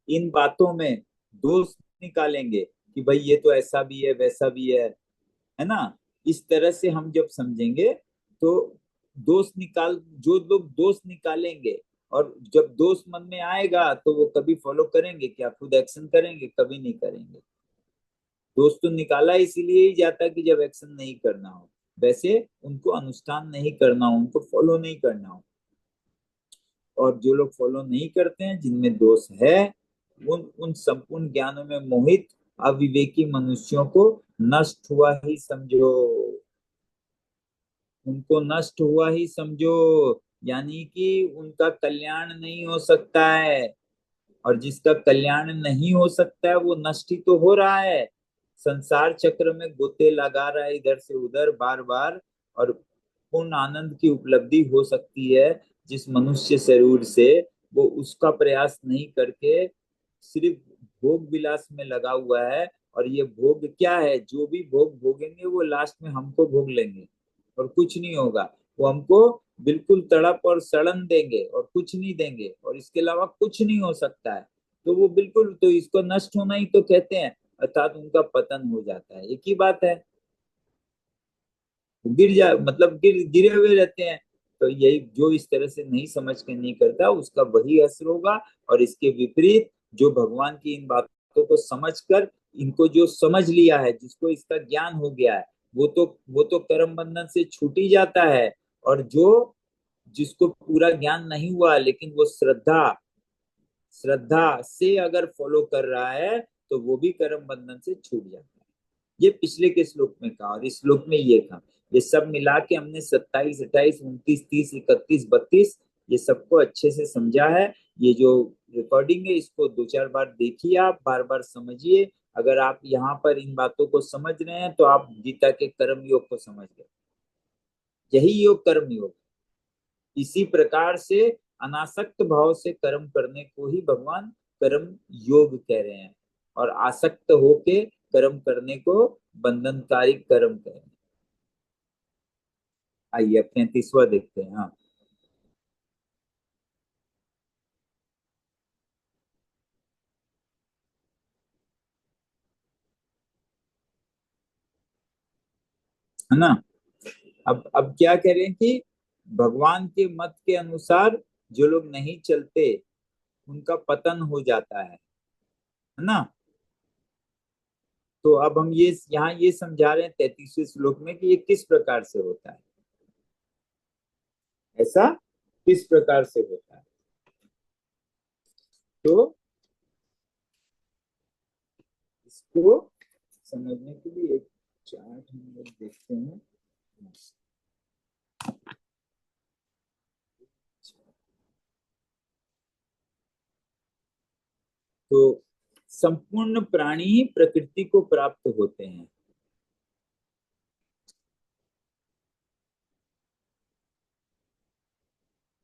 इन बातों में दोष निकालेंगे कि भाई ये तो ऐसा भी है वैसा भी है ना। इस तरह से हम जब समझेंगे तो जो लोग दोष निकालेंगे, और जब दोष मन में आएगा तो वो कभी फॉलो करेंगे क्या? खुद एक्शन करेंगे? कभी नहीं करेंगे। दोष तो निकाला इसीलिए ही जाता कि जब एक्शन नहीं करना हो, वैसे उनको अनुष्ठान नहीं करना हो, उनको फॉलो नहीं करना हो। और जो लोग फॉलो नहीं करते हैं, जिनमें दोष है, उन संपूर्ण ज्ञानों में मोहित अविवेकी मनुष्यों को नष्ट हुआ ही समझो। उनको नष्ट हुआ ही समझो, यानी कि उनका कल्याण नहीं हो सकता है। और जिसका कल्याण नहीं हो सकता है वो नष्ट ही तो हो रहा है, संसार चक्र में गोते लगा रहा है इधर से उधर बार बार। और पूर्ण आनंद की उपलब्धि हो सकती है जिस मनुष्य शरीर से, वो उसका प्रयास नहीं करके सिर्फ भोग विलास में लगा हुआ है। और ये भोग क्या है? जो भी भोग भोगेंगे वो लास्ट में हमको भोग लेंगे, और कुछ नहीं होगा। वो हमको बिल्कुल तड़प और सड़न देंगे और कुछ नहीं देंगे, और इसके अलावा कुछ नहीं हो सकता है। तो वो बिल्कुल, तो इसको नष्ट होना ही तो कहते हैं, अर्थात उनका पतन हो जाता है। एक ही बात है, मतलब गिरे हुए रहते हैं। तो यही जो इस तरह से नहीं समझ के नहीं करता, उसका वही असर होगा। और इसके विपरीत जो भगवान की इन बातों को समझकर, इनको जो समझ लिया है, जिसको इसका ज्ञान हो गया है, वो तो कर्म बंधन से छूट ही जाता है। और जो जिसको पूरा ज्ञान नहीं हुआ लेकिन वो श्रद्धा से अगर फॉलो कर रहा है, तो वो भी कर्म बंधन से छूट जाता है। ये पिछले के श्लोक में कहा, और इस श्लोक में ये कहा। ये सब मिला के हमने 27, 28, 29, 30, 31, 32 ये सबको अच्छे से समझा है। ये जो रिकॉर्डिंग है इसको 2-4 बार देखिए, आप बार बार समझिए। अगर आप यहाँ पर इन बातों को समझ रहे हैं तो आप गीता के कर्म योग को समझ गए। यही योग कर्म योग। इसी प्रकार से अनासक्त भाव से कर्म करने को ही भगवान कर्म योग कह रहे हैं, और आसक्त होके कर्म करने को बंधनकारी कर्म कह रहे हैं। आइए अब 33वां देखते हैं। हाँ, है ना। अब क्या करें कि भगवान के मत के अनुसार जो लोग नहीं चलते उनका पतन हो जाता है ना। तो अब हम ये यहाँ ये समझा रहे हैं 33वें श्लोक में कि ये किस प्रकार से होता है, ऐसा किस प्रकार से होता है। तो इसको समझने के लिए एक चार्ट हम लोग देखते हैं। तो संपूर्ण प्राणी ही प्रकृति को प्राप्त होते हैं।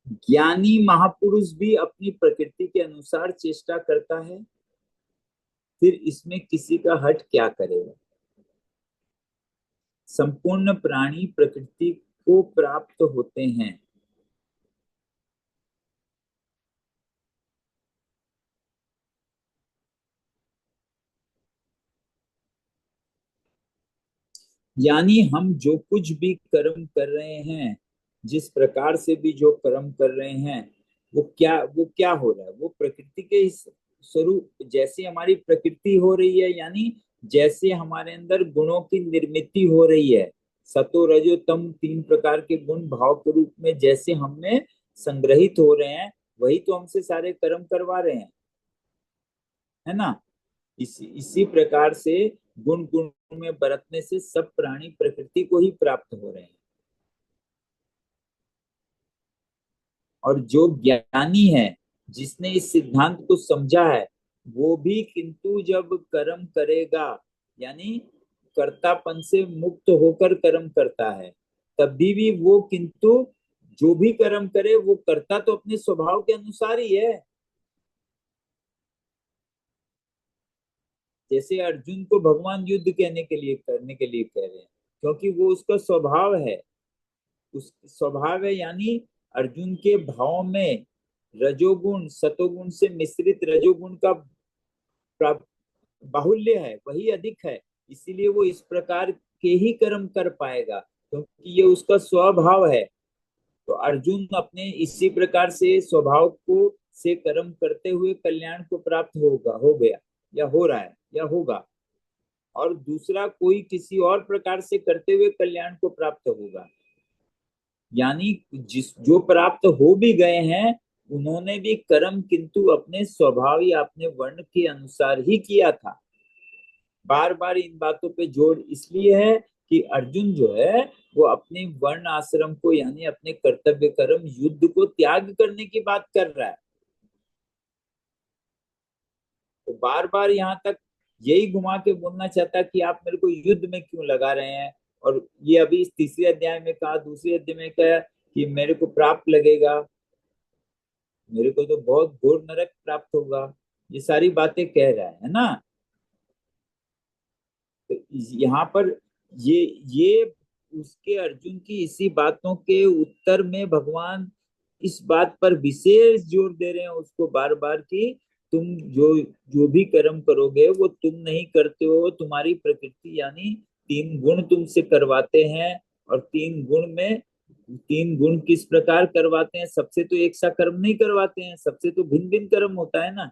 ज्ञानी महापुरुष भी अपनी प्रकृति के अनुसार चेष्टा करता है, फिर इसमें किसी का हट क्या करेगा। संपूर्ण प्राणी प्रकृति को प्राप्त होते हैं। यानी हम जो कुछ भी कर्म कर रहे हैं, जिस प्रकार से भी जो कर्म कर रहे हैं, वो क्या हो रहा है, वो प्रकृति के इस स्वरूप जैसे हमारी प्रकृति हो रही है, यानी जैसे हमारे अंदर गुणों की निर्मिति हो रही है, सतो रजो तम तीन प्रकार के गुण भाव के रूप में जैसे हमें संग्रहित हो रहे हैं, वही तो हमसे सारे कर्म करवा रहे हैं, है ना। इसी प्रकार से गुण गुण में बरतने से सब प्राणी प्रकृति को ही प्राप्त हो रहे हैं। और जो ज्ञानी है, जिसने इस सिद्धांत को समझा है, वो भी किंतु जब कर्म करेगा, यानी कर्तापन से मुक्त होकर कर्म करता है, तभी भी वो किंतु जो भी कर्म करे वो करता तो अपने स्वभाव के अनुसार ही है। जैसे अर्जुन को भगवान युद्ध कहने के लिए करने के लिए कह रहे हैं, क्योंकि वो उसका स्वभाव है। उस स्वभाव है, यानी अर्जुन के भाव में रजोगुण सतोगुण से मिश्रित रजोगुण का बाहुल्य है, वही अधिक है। इसीलिए वो इस प्रकार के ही कर्म कर पाएगा, क्योंकि ये उसका स्वभाव है। तो अर्जुन अपने इसी प्रकार से स्वभाव को से कर्म करते हुए कल्याण को प्राप्त हो गया, या हो रहा है, या होगा। और दूसरा कोई किसी और प्रकार से करते हुए कल्याण को प्राप्त होगा। यानी जिस जो प्राप्त हो भी गए हैं, उन्होंने भी कर्म किंतु अपने स्वभाव या अपने वर्ण के अनुसार ही किया था। बार बार इन बातों पे जोर इसलिए है कि अर्जुन जो है वो अपने वर्ण आश्रम को, यानी अपने कर्तव्य कर्म युद्ध को त्याग करने की बात कर रहा है। तो बार बार यहाँ तक यही घुमा के बोलना चाहता कि आप मेरे को युद्ध में क्यों लगा रहे हैं। और ये अभी इस तीसरे अध्याय में कहा, दूसरे अध्याय में कहा कि मेरे को प्राप्त लगेगा, मेरे को तो बहुत घोर नरक प्राप्त होगा। ये सारी बातें कह रहा है ना। तो यहाँ पर ये उसके अर्जुन की इसी बातों के उत्तर में भगवान इस बात पर विशेष जोर दे रहे हैं उसको बार बार कि तुम जो जो भी कर्म करोगे वो तुम नहीं करते हो, तुम्हारी प्रकृति यानी तीन गुण तुमसे करवाते हैं। और तीन गुण किस प्रकार करवाते हैं, सबसे तो एक सा कर्म नहीं करवाते हैं, सबसे तो भिन्न भिन्न कर्म होता है ना।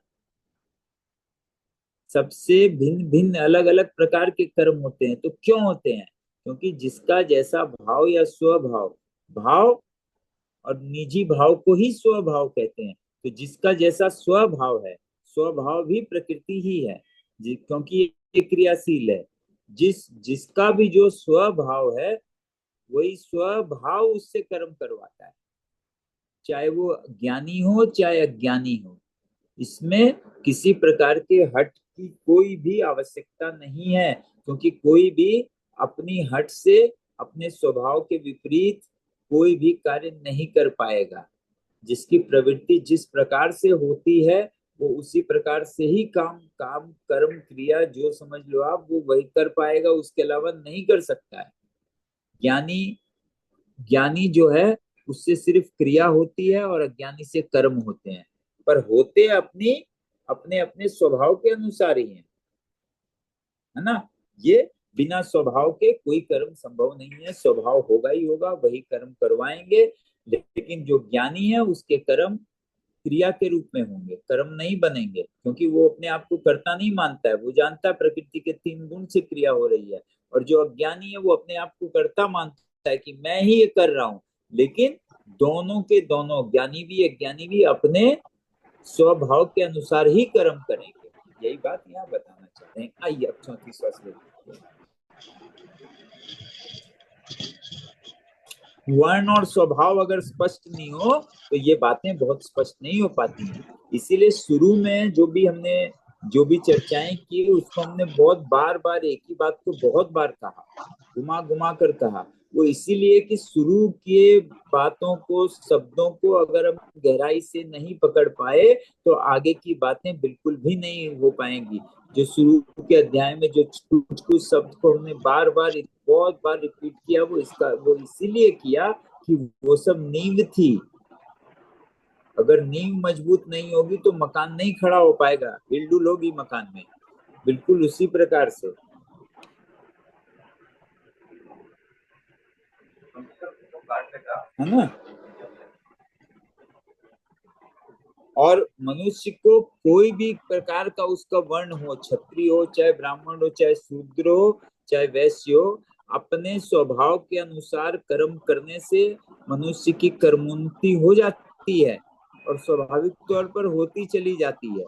सबसे भिन्न भिन्न अलग अलग प्रकार के कर्म होते हैं। तो क्यों होते हैं? क्योंकि जिसका जैसा भाव या स्वभाव, भाव और निजी भाव को ही स्वभाव कहते हैं। तो जिसका जैसा स्वभाव है, स्वभाव भी प्रकृति ही है, क्योंकि ये क्रियाशील है। जिसका भी जो स्वभाव है, वही स्वभाव उससे कर्म करवाता है, चाहे वो ज्ञानी हो चाहे अज्ञानी हो। इसमें किसी प्रकार के हट की कोई भी आवश्यकता नहीं है, क्योंकि कोई भी अपनी हट से अपने स्वभाव के विपरीत कोई भी कार्य नहीं कर पाएगा। जिसकी प्रवृत्ति जिस प्रकार से होती है, वो उसी प्रकार से ही काम काम कर्म क्रिया जो समझ लो आप, वो वही कर पाएगा, उसके अलावा नहीं कर सकता है। ज्ञानी ज्ञानी जो है उससे सिर्फ क्रिया होती है और अज्ञानी से कर्म होते हैं, पर होते अपने अपने स्वभाव के अनुसार ही है ना। ये बिना स्वभाव के कोई कर्म संभव नहीं है। स्वभाव होगा ही होगा, वही कर्म करवाएंगे। लेकिन जो ज्ञानी है उसके कर्म क्रिया के रूप में होंगे, कर्म नहीं बनेंगे, क्योंकि वो अपने आप को कर्ता नहीं मानता है। वो जानता है प्रकृति के 3 गुण से क्रिया हो रही है। और जो अज्ञानी है वो अपने आप को कर्ता मानता है कि मैं ही ये कर रहा हूं। लेकिन दोनों के दोनों, ज्ञानी भी अज्ञानी भी, अपने स्वभाव के अनुसार ही कर्म करेंगे। यही बात यहाँ बताना चाहते हैं। आइए अब 34वां श्लोक। वर्ण और स्वभाव अगर स्पष्ट नहीं हो तो ये बातें बहुत स्पष्ट नहीं हो पाती हैं। इसीलिए शुरू में जो भी चर्चाएं की उसको हमने बहुत बार बार एक ही बात को बहुत बार कहा, घुमा घुमा कर कहा। वो इसीलिए कि शुरू के बातों को, शब्दों को अगर हम गहराई से नहीं पकड़ पाए तो आगे की बातें बिल्कुल भी नहीं हो पाएंगी। जो शुरू के अध्याय में जो कुछ कुछ शब्द को हमने बार बार बहुत बार रिपीट किया, वो इसीलिए किया कि वो सब नींव थी। अगर नींव मजबूत नहीं होगी तो मकान नहीं खड़ा हो पाएगा, हिलडुल होगी मकान में। बिल्कुल उसी प्रकार से, है ना। और मनुष्य को कोई भी प्रकार का उसका वर्ण हो, क्षत्रिय हो चाहे ब्राह्मण हो चाहे शूद्र हो चाहे वैश्य हो, अपने स्वभाव के अनुसार कर्म करने से मनुष्य की कर्मोन्नति हो जाती है और स्वाभाविक तौर पर होती चली जाती है।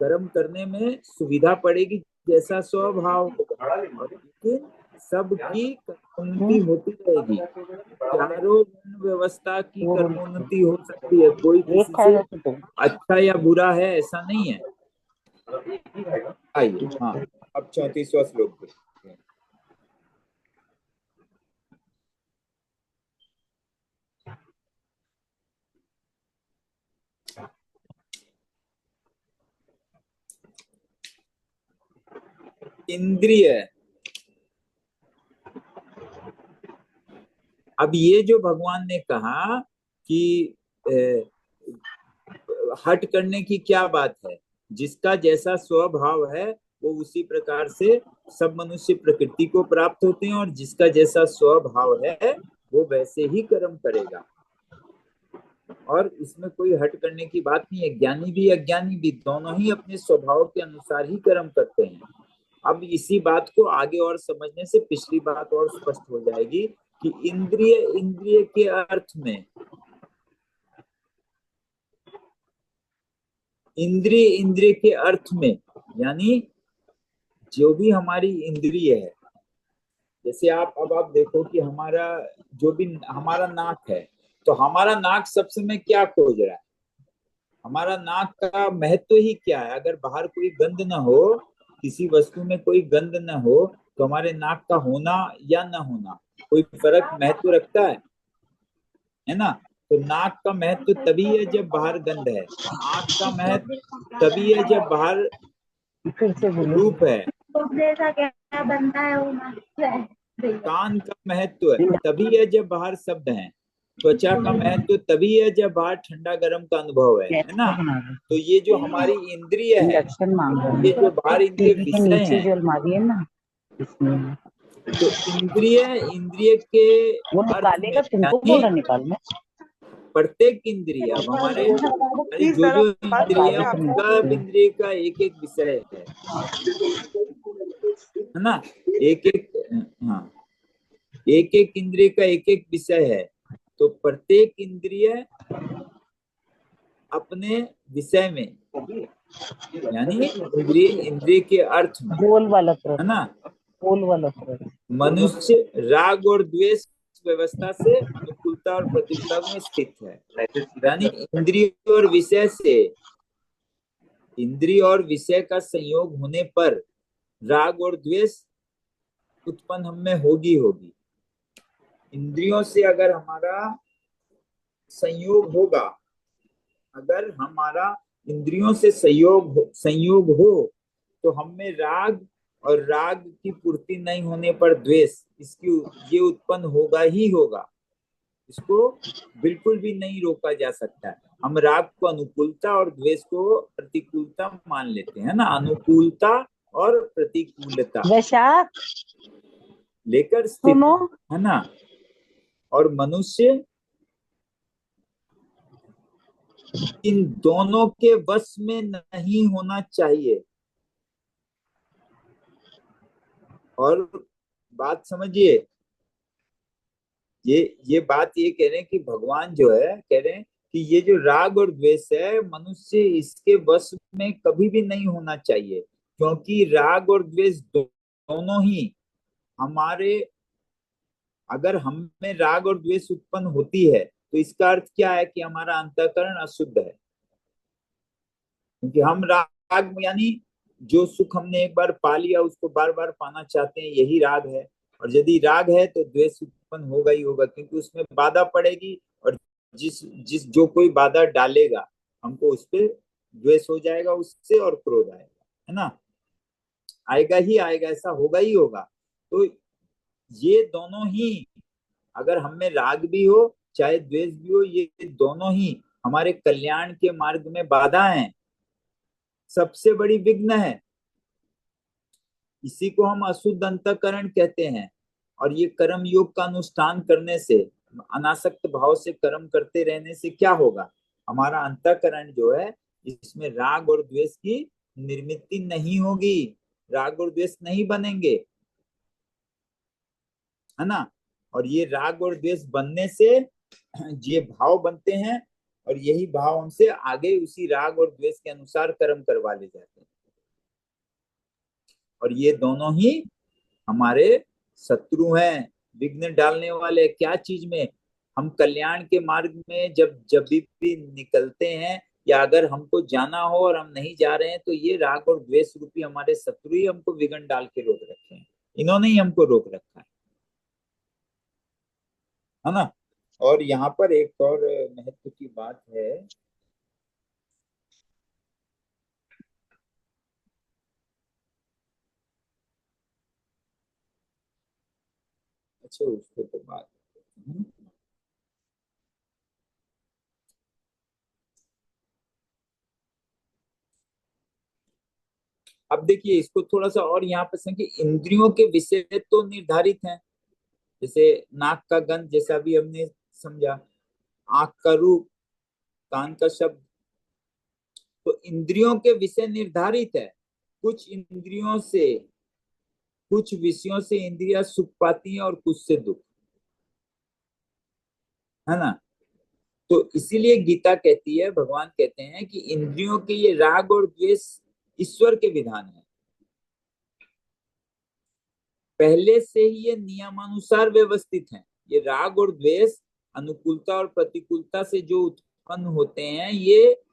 कर्म करने में सुविधा पड़ेगी जैसा स्वभाव होगा, लेकिन सबकी कर्मोन्नति होती रहेगी। चारों वर्ण व्यवस्था की कर्मोन्नति हो सकती है, कोई किसी से अच्छा या बुरा है ऐसा नहीं है। आइए हाँ, अब 34वां श्लोक देखते हैं। इंद्रिय, अब ये जो भगवान ने कहा कि हट करने की क्या बात है, जिसका जैसा स्वभाव है वो उसी प्रकार से सब मनुष्य प्रकृति को प्राप्त होते हैं, और जिसका जैसा स्वभाव है वो वैसे ही कर्म करेगा। और इसमें कोई हट करने की बात नहीं है। ज्ञानी भी अज्ञानी भी दोनों ही अपने स्वभाव के अनुसार ही कर्म करते हैं। अब इसी बात को आगे और समझने से पिछली बात और स्पष्ट हो जाएगी कि इंद्रिय, इंद्रिय के अर्थ में, इंद्रिय, इंद्रिय के अर्थ में यानी जो भी हमारी इंद्रिय है, जैसे अब आप देखो कि हमारा जो भी हमारा नाक है, तो हमारा नाक सब समय क्या खोज रहा है? हमारा नाक का महत्व ही क्या है? अगर बाहर कोई गंध ना हो, किसी वस्तु में कोई गंध ना हो, तो हमारे नाक का होना या ना होना कोई फर्क महत्व रखता है ना। तो नाक का महत्व तभी है जब बाहर गंध है। आंख का महत्व तभी है जब बाहर रूप है। क्या बनता है वो। कान का महत्व तभी है जब बाहर शब्द है। त्वचा का महत्व तभी है जब बाहर ठंडा गर्म का अनुभव है ना। तो ये जो हमारी इंद्रिय है, ये जो बाहर इनके विषय हैं, जो अलमारी है ना इसमें, तो इंद्रिय, इंद्रिय के वो अर्थ में निकालेगा, तुमको यानी बोल रहा निकालना। प्रत्येक इंद्रिय, अब हमारे प्लीज जो जरा जो बात इंद्रिय है कीजिए आप लोग। सब इंद्रिय का एक एक विषय है ना। एक एक, हाँ, एक एक इंद्रिय का एक एक विषय है। तो प्रत्येक इंद्रिय अपने विषय में यानी इंद्रिय, इंद्रिय के अर्थ में, गोल वाला है ना। गोल वाला तरफ मनुष्य राग और द्वेष व्यवस्था से अनुकूलता और प्रतिकूलता में स्थित है। यानी इंद्रिय और विषय से, इंद्रिय और विषय का संयोग होने पर राग और द्वेष उत्पन्न हम में होगी होगी। इंद्रियों से अगर हमारा संयोग होगा, अगर हमारा इंद्रियों से संयोग हो तो हम में राग, और राग की पूर्ति नहीं होने पर द्वेष, इसकी ये उत्पन्न होगा ही होगा। इसको बिल्कुल भी नहीं रोका जा सकता। हम राग को अनुकूलता और द्वेष को प्रतिकूलता मान लेते हैं ना। अनुकूलता और प्रतिकूलता वैशाख लेकर स्थित सुनो, है ना। और मनुष्य इन दोनों के वश में नहीं होना चाहिए। और बात समझिए, ये बात ये कह रहे हैं कि भगवान जो है कह रहे हैं कि ये जो राग और द्वेष है, मनुष्य इसके वश में कभी भी नहीं होना चाहिए, क्योंकि राग और द्वेष दोनों ही हमारे, अगर हम में राग और द्वेष उत्पन्न होती है तो इसका अर्थ क्या है कि हमारा अंतःकरण अशुद्ध है। क्योंकि हम राग यानी जो सुख हमने एक बार पा लिया उसको बार बार पाना चाहते हैं, यही राग है। और यदि राग है तो द्वेष उत्पन्न होगा ही होगा, क्योंकि उसमें बाधा पड़ेगी। और जिस जिस जो कोई बाधा डालेगा हमको उस पर द्वेष हो जाएगा उससे, और क्रोध आएगा, है ना। आएगा ही आएगा, ऐसा होगा ही होगा। तो ये दोनों ही, अगर हम में राग भी हो चाहे द्वेष भी हो, ये दोनों ही हमारे कल्याण के मार्ग में बाधा है, सबसे बड़ी विघ्न है। इसी को हम अशुद्ध अंतःकरण कहते हैं। और ये कर्म योग का अनुष्ठान करने से, अनासक्त भाव से कर्म करते रहने से क्या होगा, हमारा अंतःकरण जो है इसमें राग और द्वेष की निर्मित नहीं होगी, राग और द्वेष नहीं बनेंगे, है ना। और ये राग और द्वेष बनने से ये भाव बनते हैं, और यही भाव हमसे आगे उसी राग और द्वेष के अनुसार कर्म करवा ले जाते हैं। और ये दोनों ही हमारे शत्रु हैं, विघ्न डालने वाले। क्या चीज में, हम कल्याण के मार्ग में जब भी निकलते हैं, या अगर हमको जाना हो और हम नहीं जा रहे हैं, तो ये राग और द्वेष रूपी हमारे शत्रु ही हमको विघ्न डाल के रोक रखे हैं, इन्होंने ही हमको रोक रखा है ना। और यहाँ पर एक और महत्व की बात है, अच्छा उसको तो बात करते हैं। अब देखिए इसको थोड़ा सा और यहाँ पर कि इंद्रियों के विषय तो निर्धारित हैं, जैसे नाक का गंध जैसा भी हमने समझा, आंख का रूप, कान का शब्द, तो इंद्रियों के विषय निर्धारित है। कुछ इंद्रियों से, कुछ विषयों से इंद्रियां सुख पाती हैं और कुछ से दुख, है ना। तो इसीलिए गीता कहती है, भगवान कहते हैं कि इंद्रियों के ये राग और द्वेष ईश्वर के विधान है, पहले से ही ये नियमानुसार व्यवस्थित है। ये राग और द्वेष अनुकूलता और प्रतिकूलता से जो उत्पन्न होते हैं, ये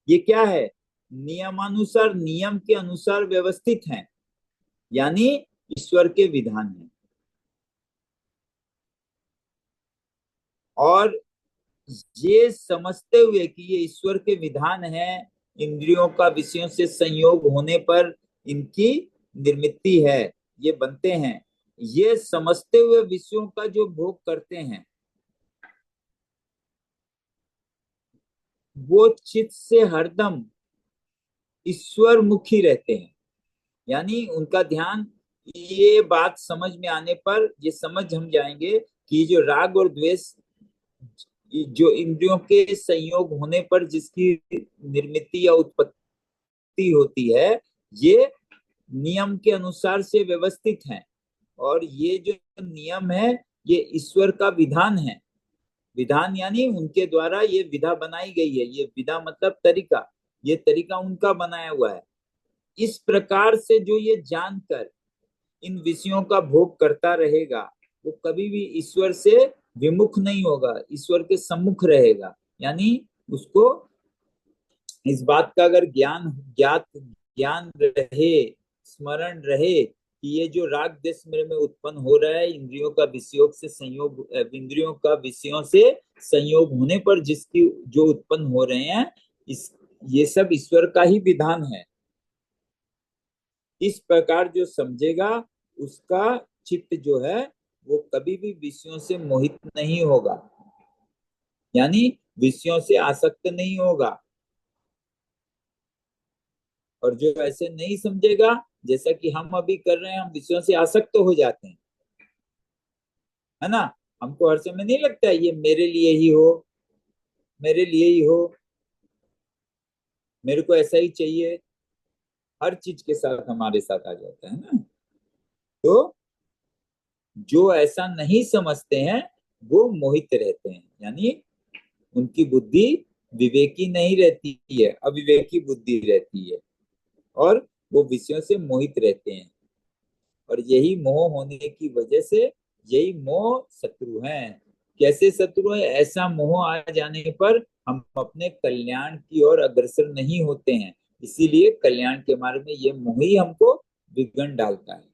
क्या है, नियमानुसार, नियम के अनुसार व्यवस्थित हैं, यानी ईश्वर के विधान है। और ये समझते हुए कि ये ईश्वर के विधान है, इंद्रियों का विषयों से संयोग होने पर इनकी निर्मिति है, ये बनते हैं, ये समझते हुए विषयों का जो भोग करते हैं, वो चित्त से हरदम ईश्वर मुखी रहते हैं। यानी उनका ध्यान, ये बात समझ में आने पर ये समझ हम जाएंगे कि जो राग और द्वेष जो इंद्रियों के संयोग होने पर जिसकी निर्मित या उत्पत्ति होती है, ये नियम के अनुसार से व्यवस्थित है। और ये जो नियम है ये ईश्वर का विधान है। विधान यानी उनके द्वारा ये विधा बनाई गई है, ये विधा मतलब तरीका, ये तरीका उनका बनाया हुआ है। इस प्रकार से जो ये जानकर इन विषयों का भोग करता रहेगा, वो कभी भी ईश्वर से विमुख नहीं होगा, ईश्वर के सम्मुख रहेगा। यानी उसको इस बात का अगर ज्ञान रहे, स्मरण रहे कि ये जो राग देश मेरे में उत्पन्न हो रहा है, इंद्रियों का विषयोग से संयोग, इंद्रियों का विषयों से संयोग होने पर जिसकी जो उत्पन्न हो रहे हैं, इस ये सब ईश्वर का ही विधान है। इस प्रकार जो समझेगा उसका चित्त जो है वो कभी भी विषयों से मोहित नहीं होगा, यानी विषयों से आसक्त नहीं होगा। और जो ऐसे नहीं समझेगा, जैसा कि हम अभी कर रहे हैं, हम विषयों से आसक्त हो जाते हैं, है ना। हमको हर समय नहीं लगता है ये मेरे लिए ही हो, मेरे लिए ही हो, मेरे को ऐसा ही चाहिए, हर चीज के साथ हमारे साथ आ जाता है ना। तो जो ऐसा नहीं समझते हैं वो मोहित रहते हैं, यानी उनकी बुद्धि विवेकी नहीं रहती है, अविवेकी बुद्धि रहती है, और वो विषयों से मोहित रहते हैं। और यही मोह होने की वजह से, यही मोह शत्रु है। कैसे शत्रु है? ऐसा मोह आ जाने पर हम अपने कल्याण की ओर अग्रसर नहीं होते हैं, इसीलिए कल्याण के मार्ग में ये मोह ही हमको विघ्न डालता है।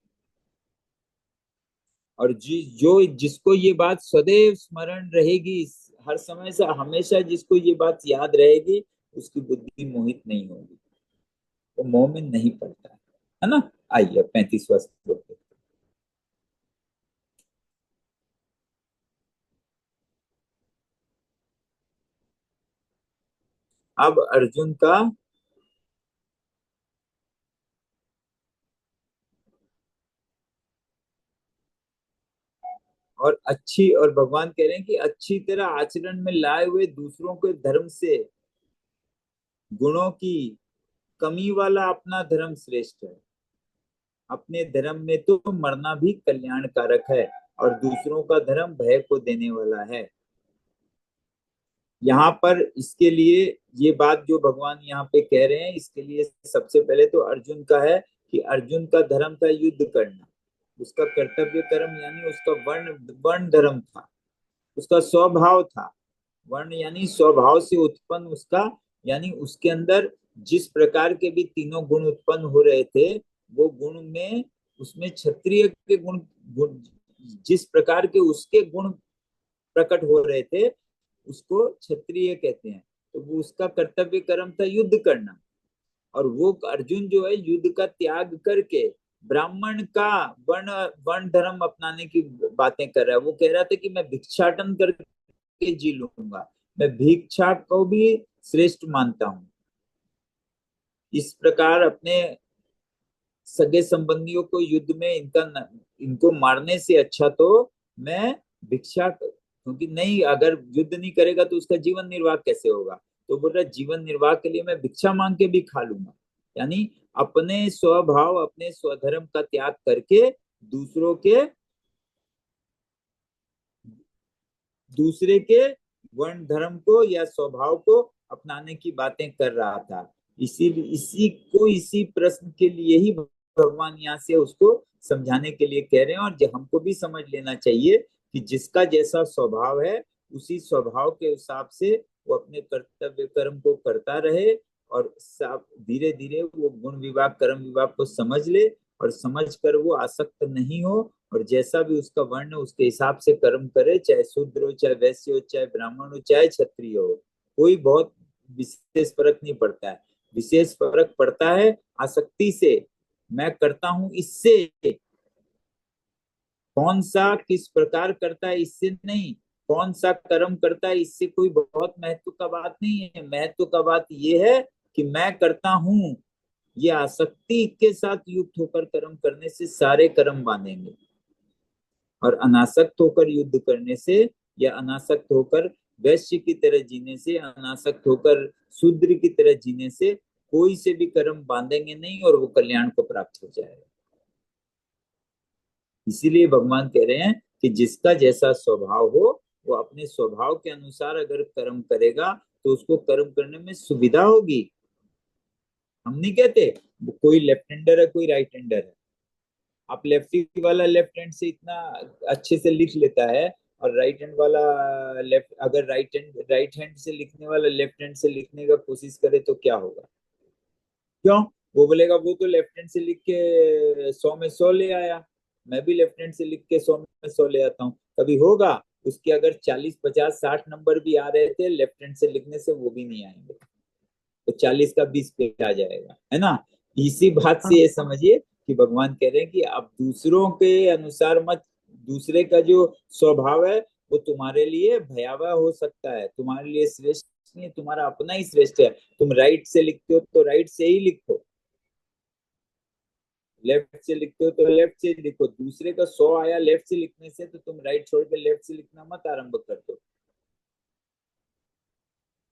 और जो जिसको ये बात सदैव स्मरण रहेगी, हर समय से हमेशा जिसको ये बात याद रहेगी, उसकी बुद्धि मोहित नहीं होगी, वो मोह में नहीं पड़ता है ना। आइए 35वां श्लोक देखते हैं। अब अर्जुन का और अच्छी, और भगवान कह रहे हैं कि अच्छी तरह आचरण में लाए हुए दूसरों के धर्म से गुणों की कमी वाला अपना धर्म श्रेष्ठ है। अपने धर्म में तो मरना भी कल्याणकारक है, और दूसरों का धर्म भय को देने वाला है। यहाँ पर इसके लिए ये बात जो भगवान यहाँ पे कह रहे हैं, इसके लिए सबसे पहले तो अर्जुन का है कि अर्जुन का धर्म था युद्ध करना, उसका कर्तव्य कर्म यानी उसका वर्ण वर्ण धर्म था, उसका स्वभाव था। वर्ण यानी स्वभाव से उत्पन्न उसका, यानी उसके अंदर जिस प्रकार के भी तीनों गुण उत्पन्न हो रहे थे, वो गुण में उसमें क्षत्रिय के गुण, जिस प्रकार के उसके गुण प्रकट हो रहे थे, उसको क्षत्रिय कहते हैं। तो वो उसका कर्तव्य कर्म था युद्ध करना, और वो अर्जुन जो है युद्ध का त्याग करके ब्राह्मण का वर्ण वर्ण धर्म अपनाने की बातें कर रहा है। वो कह रहा था कि मैं भिक्षाटन करके जी लूंगा, मैं भिक्षा को भी श्रेष्ठ मानता हूँ। इस प्रकार अपने सगे संबंधियों को युद्ध में इनको मारने से अच्छा तो मैं भिक्षा, क्योंकि नहीं, अगर युद्ध नहीं करेगा तो उसका जीवन निर्वाह कैसे होगा। तो बोल रहा जीवन निर्वाह के लिए मैं भिक्षा मांग के भी खा लूंगा, यानी अपने स्वभाव अपने स्वधर्म का त्याग करके दूसरों के दूसरे के वर्ण धर्म को या स्वभाव को अपनाने की बातें कर रहा था। इसी प्रश्न के लिए ही भगवान यहाँ से उसको समझाने के लिए कह रहे हैं। और हमको भी समझ लेना चाहिए कि जिसका जैसा स्वभाव है, उसी स्वभाव के हिसाब से वो अपने कर्तव्य कर्म को करता रहे, और धीरे धीरे वो गुण विभाग कर्म विभाग को समझ ले, और समझ कर वो आसक्त नहीं हो, और जैसा भी उसका वर्ण उसके हिसाब से कर्म करे, चाहे शूद्र हो, चाहे वैश्य हो, चाहे ब्राह्मण हो, चाहे क्षत्रिय हो, कोई बहुत विशेष फर्क नहीं पड़ता है। विशेष फर्क पड़ता है आसक्ति से, मैं करता हूं इससे, कौन सा किस प्रकार करता है इससे नहीं, कौन सा कर्म करता है इससे कोई बहुत महत्व का बात नहीं है। महत्व का बात यह है कि मैं करता हूं, ये आसक्ति के साथ युक्त होकर कर्म करने से सारे कर्म बांधेंगे, और अनासक्त होकर युद्ध करने से, या अनासक्त होकर वैश्य की तरह जीने से, अनासक्त होकर शूद्र की तरह जीने से कोई से भी कर्म बांधेंगे नहीं, और वो कल्याण को प्राप्त हो जाएगा। इसीलिए भगवान कह रहे हैं कि जिसका जैसा स्वभाव हो, वो अपने स्वभाव के अनुसार अगर कर्म करेगा तो उसको कर्म करने में सुविधा होगी। हम नहीं कहते कोई लेफ्ट हैंडर है कोई राइट हैंडर है, आप लेफ्टी वाला लेफ्ट हैंड से इतना अच्छे से लिख लेता है, और राइट हैंड वाला लेफ्ट, अगर राइट हैंड से लिखने वाला लेफ्ट हैंड से लिखने का कोशिश करे तो क्या होगा? क्यों? वो बोलेगा वो तो लेफ्ट हैंड से लिख के 100 में 100 ले आया, मैं भी लेफ्ट हैंड से लिख के 100 में 100 ले आता हूँ। कभी होगा उसके अगर 40 50 60 नंबर भी आ रहे थे लेफ्ट हैंड से लिखने से, वो भी नहीं आएंगे, तो 40 का 20 पे आ जाएगा, है ना। इसी बात से ये समझिए कि भगवान कह रहे हैं कि आप दूसरों के अनुसार मत, दूसरे का जो स्वभाव है वो तुम्हारे लिए भयावह हो सकता है, तुम्हारे लिए श्रेष्ठ नहीं, तुम्हारा अपना ही श्रेष्ठ है। तुम राइट से लिखते हो तो राइट से ही लिखो, लेफ्ट से लिखते हो तो लेफ्ट से लिखो, दूसरे का 100 आया लेफ्ट से लिखने से तो तुम राइट छोड़ के लेफ्ट से लिखना मत आरंभ कर दो,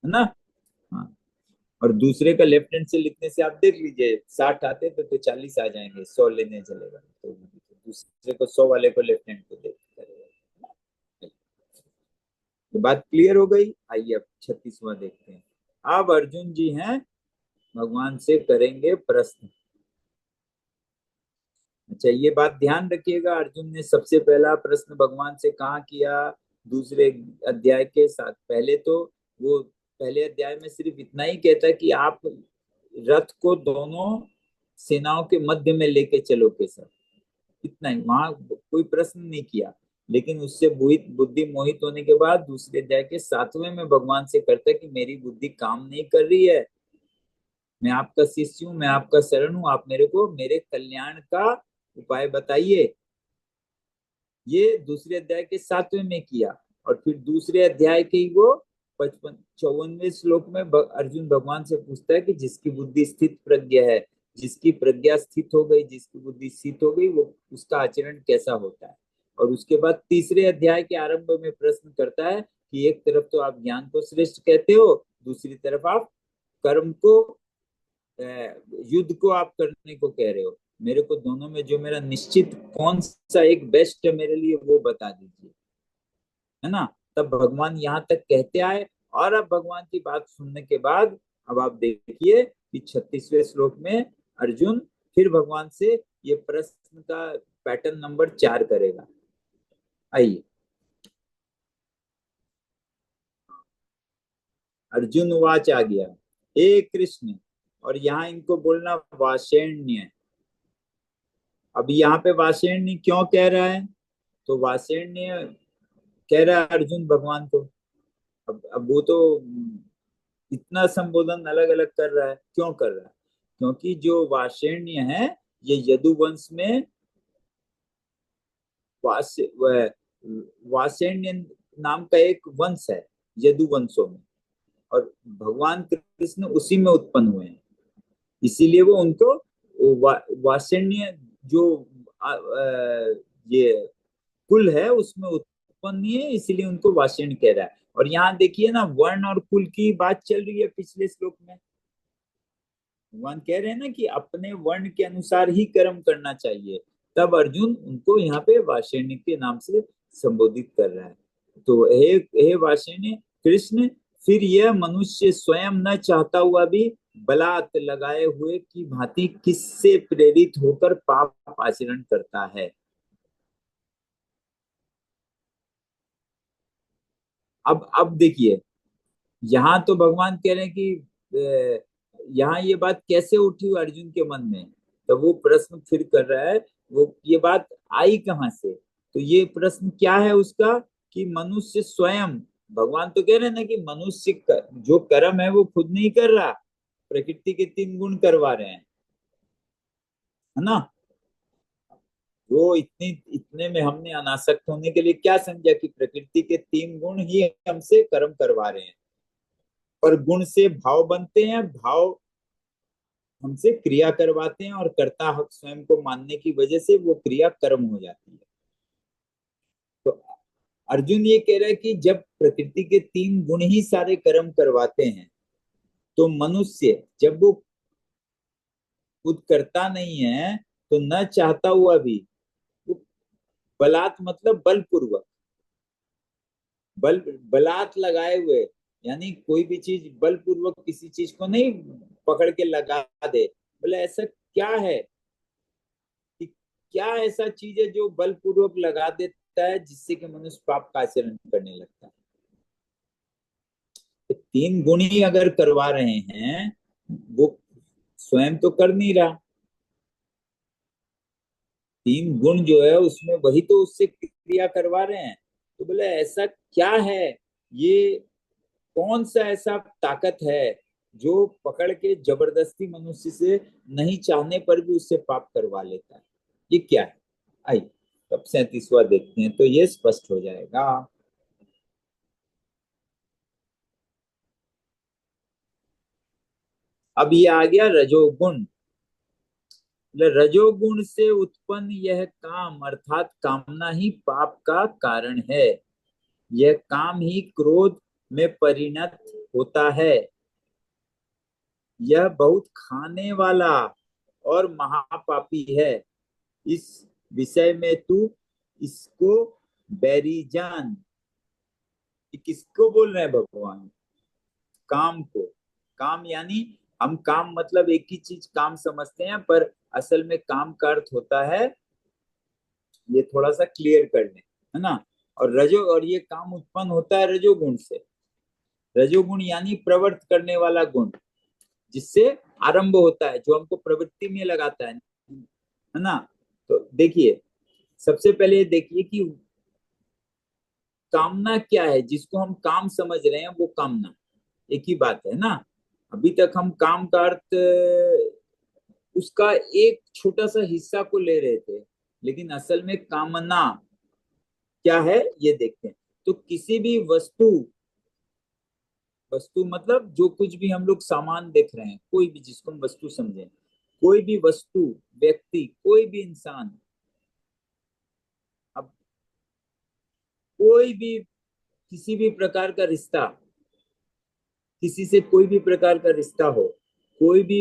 है ना। हाँ, और दूसरे का लेफ्ट हैंड से लिखने से आप देख लीजिए 60 आते तो 40 आ जाएंगे, 100 लेने चलेगा तो दूसरे को 100 वाले को लेफ्ट हैंड को देख करेगा। तो बात क्लियर हो गई। आइए अब 36वां देखते हैं। अब अर्जुन जी हैं, भगवान से करेंगे प्रश्न। अच्छा, ये बात ध्यान रखिएगा, अर्जुन ने सबसे पहला प्रश्न भगवान से कहाँ किया? दूसरे अध्याय के साथ। पहले तो वो पहले अध्याय में सिर्फ इतना ही कहता कि आप रथ को दोनों सेनाओं के मध्य में लेके चलो के सर, इतना ही, वहां कोई प्रश्न नहीं किया। लेकिन उससे बुद्धि मोहित होने के बाद दूसरे अध्याय के 7वें में भगवान से करता है कि मेरी बुद्धि काम नहीं कर रही है, मैं आपका शिष्य हूँ, मैं आपका शरण हूँ, आप मेरे को मेरे कल्याण का उपाय बताइए। ये दूसरे अध्याय के 7वें में किया। और फिर दूसरे अध्याय के ही वो 54वें श्लोक में अर्जुन भगवान से पूछता है कि जिसकी बुद्धि स्थित प्रज्ञ है, जिसकी प्रज्ञा स्थित हो गई, जिसकी बुद्धि स्थित हो गई, वो उसका आचरण कैसा होता है। और उसके बाद तीसरे अध्याय के आरंभ में प्रश्न करता है कि एक तरफ तो आप ज्ञान को श्रेष्ठ कहते हो, दूसरी तरफ आप कर्म को युद्ध को आप करने को कह रहे हो, मेरे को दोनों में जो मेरा निश्चित कौन सा एक बेस्ट है मेरे लिए वो बता दीजिए, है ना। तब भगवान यहाँ तक कहते आए। और अब भगवान की बात सुनने के बाद अब आप देखिए कि 36वें श्लोक में अर्जुन फिर भगवान से ये प्रश्न का पैटर्न नंबर 4 करेगा। आइए, अर्जुन वाच आ गया, हे कृष्ण। और यहाँ इनको बोलना वाषेण्य। अब यहाँ पे वाषेण्य क्यों कह रहा है? तो वाषेण्य कह रहा है अर्जुन भगवान को। अब वो तो इतना संबोधन अलग अलग कर रहा है, क्यों कर रहा है? क्योंकि जो वाषेण्य है ये यदुवंश में वाषेण्य नाम का एक वंश है यदुवंशों में, और भगवान कृष्ण उसी में उत्पन्न हुए हैं, इसीलिए वो उनको वाषेण्य जो ये कुल है उसमें उत्पन्न है, इसीलिए उनको वाषेण्य कह रहा है। और यहाँ देखिए ना, वर्ण और कुल की बात चल रही है पिछले श्लोक में। भगवान कह रहे हैं ना कि अपने वर्ण के अनुसार ही कर्म करना चाहिए, तब अर्जुन उनको यहाँ पे वाषेण्य के नाम से संबोधित कर रहा है। तो हे वाषेण्य कृष्ण, फिर यह मनुष्य स्वयं न चाहता हुआ भी बलात् लगाए हुए की भांति किससे प्रेरित होकर पाप आचरण करता है? अब देखिए, यहाँ तो भगवान कह रहे हैं कि यहाँ ये बात कैसे उठी अर्जुन के मन में, तो वो प्रश्न फिर कर रहा है, वो ये बात आई कहाँ से? तो ये प्रश्न क्या है उसका कि मनुष्य स्वयं, भगवान तो कह रहे हैं ना कि मनुष्य जो कर्म है वो खुद नहीं कर रहा, प्रकृति के 3 गुण करवा रहे हैं, है ना। वो इतने में हमने अनासक्त होने के लिए क्या समझा कि प्रकृति के 3 गुण ही हमसे कर्म करवा रहे हैं, और गुण से भाव बनते हैं, भाव हमसे क्रिया करवाते हैं, और कर्ता हक स्वयं को मानने की वजह से वो क्रिया कर्म हो जाती है। तो अर्जुन ये कह रहा है कि जब प्रकृति के 3 गुण ही सारे कर्म करवाते हैं, तो मनुष्य जब वो खुद करता नहीं है तो न चाहता हुआ भी वो बलात् मतलब बलपूर्वक, बल बलात् लगाए हुए, यानी कोई भी चीज बलपूर्वक किसी चीज को नहीं पकड़ के लगा दे। बोले ऐसा क्या है कि क्या ऐसा चीज है जो बलपूर्वक लगा देता है जिससे कि मनुष्य पाप का आचरण करने लगता है? तो 3 गुण ही अगर करवा रहे हैं, वो स्वयं तो कर नहीं रहा, 3 गुण जो है उसमें वही तो उससे क्रिया करवा रहे हैं। तो बोले ऐसा क्या है, ये कौन सा ऐसा ताकत है जो पकड़ के जबरदस्ती मनुष्य से नहीं चाहने पर भी उससे पाप करवा लेता है? ये क्या है? आइए तब 37वां देखते हैं तो ये स्पष्ट हो जाएगा। अब ये आ गया रजोगुण। रजोगुण से उत्पन्न यह काम अर्थात कामना ही पाप का कारण है। यह काम ही क्रोध में परिणत होता है। यह बहुत खाने वाला और महापापी है। इस विषय में तू इसको बैरी जान। किसको बोल रहे हैं भगवान? काम को। काम यानी हम काम मतलब एक ही चीज काम समझते हैं, पर असल में काम का अर्थ होता है, ये थोड़ा सा क्लियर कर लें, है ना। और ये काम उत्पन्न होता है रजोगुण से। रजोगुण यानी प्रवृत्त करने वाला गुण, जिससे आरंभ होता है, जो हमको प्रवृत्ति में लगाता है ना। तो देखिए, सबसे पहले देखिए कि कामना क्या है। जिसको हम काम समझ रहे हैं वो कामना एक ही बात है ना। अभी तक हम काम का अर्थ उसका एक छोटा सा हिस्सा को ले रहे थे, लेकिन असल में कामना क्या है ये देखते हैं। तो किसी भी वस्तु, वस्तु मतलब जो कुछ भी हम लोग सामान देख रहे हैं, कोई भी जिसको हम वस्तु समझें, कोई भी वस्तु, व्यक्ति, कोई भी इंसान, अब कोई भी किसी भी प्रकार का रिश्ता, किसी से कोई भी प्रकार का रिश्ता हो, कोई भी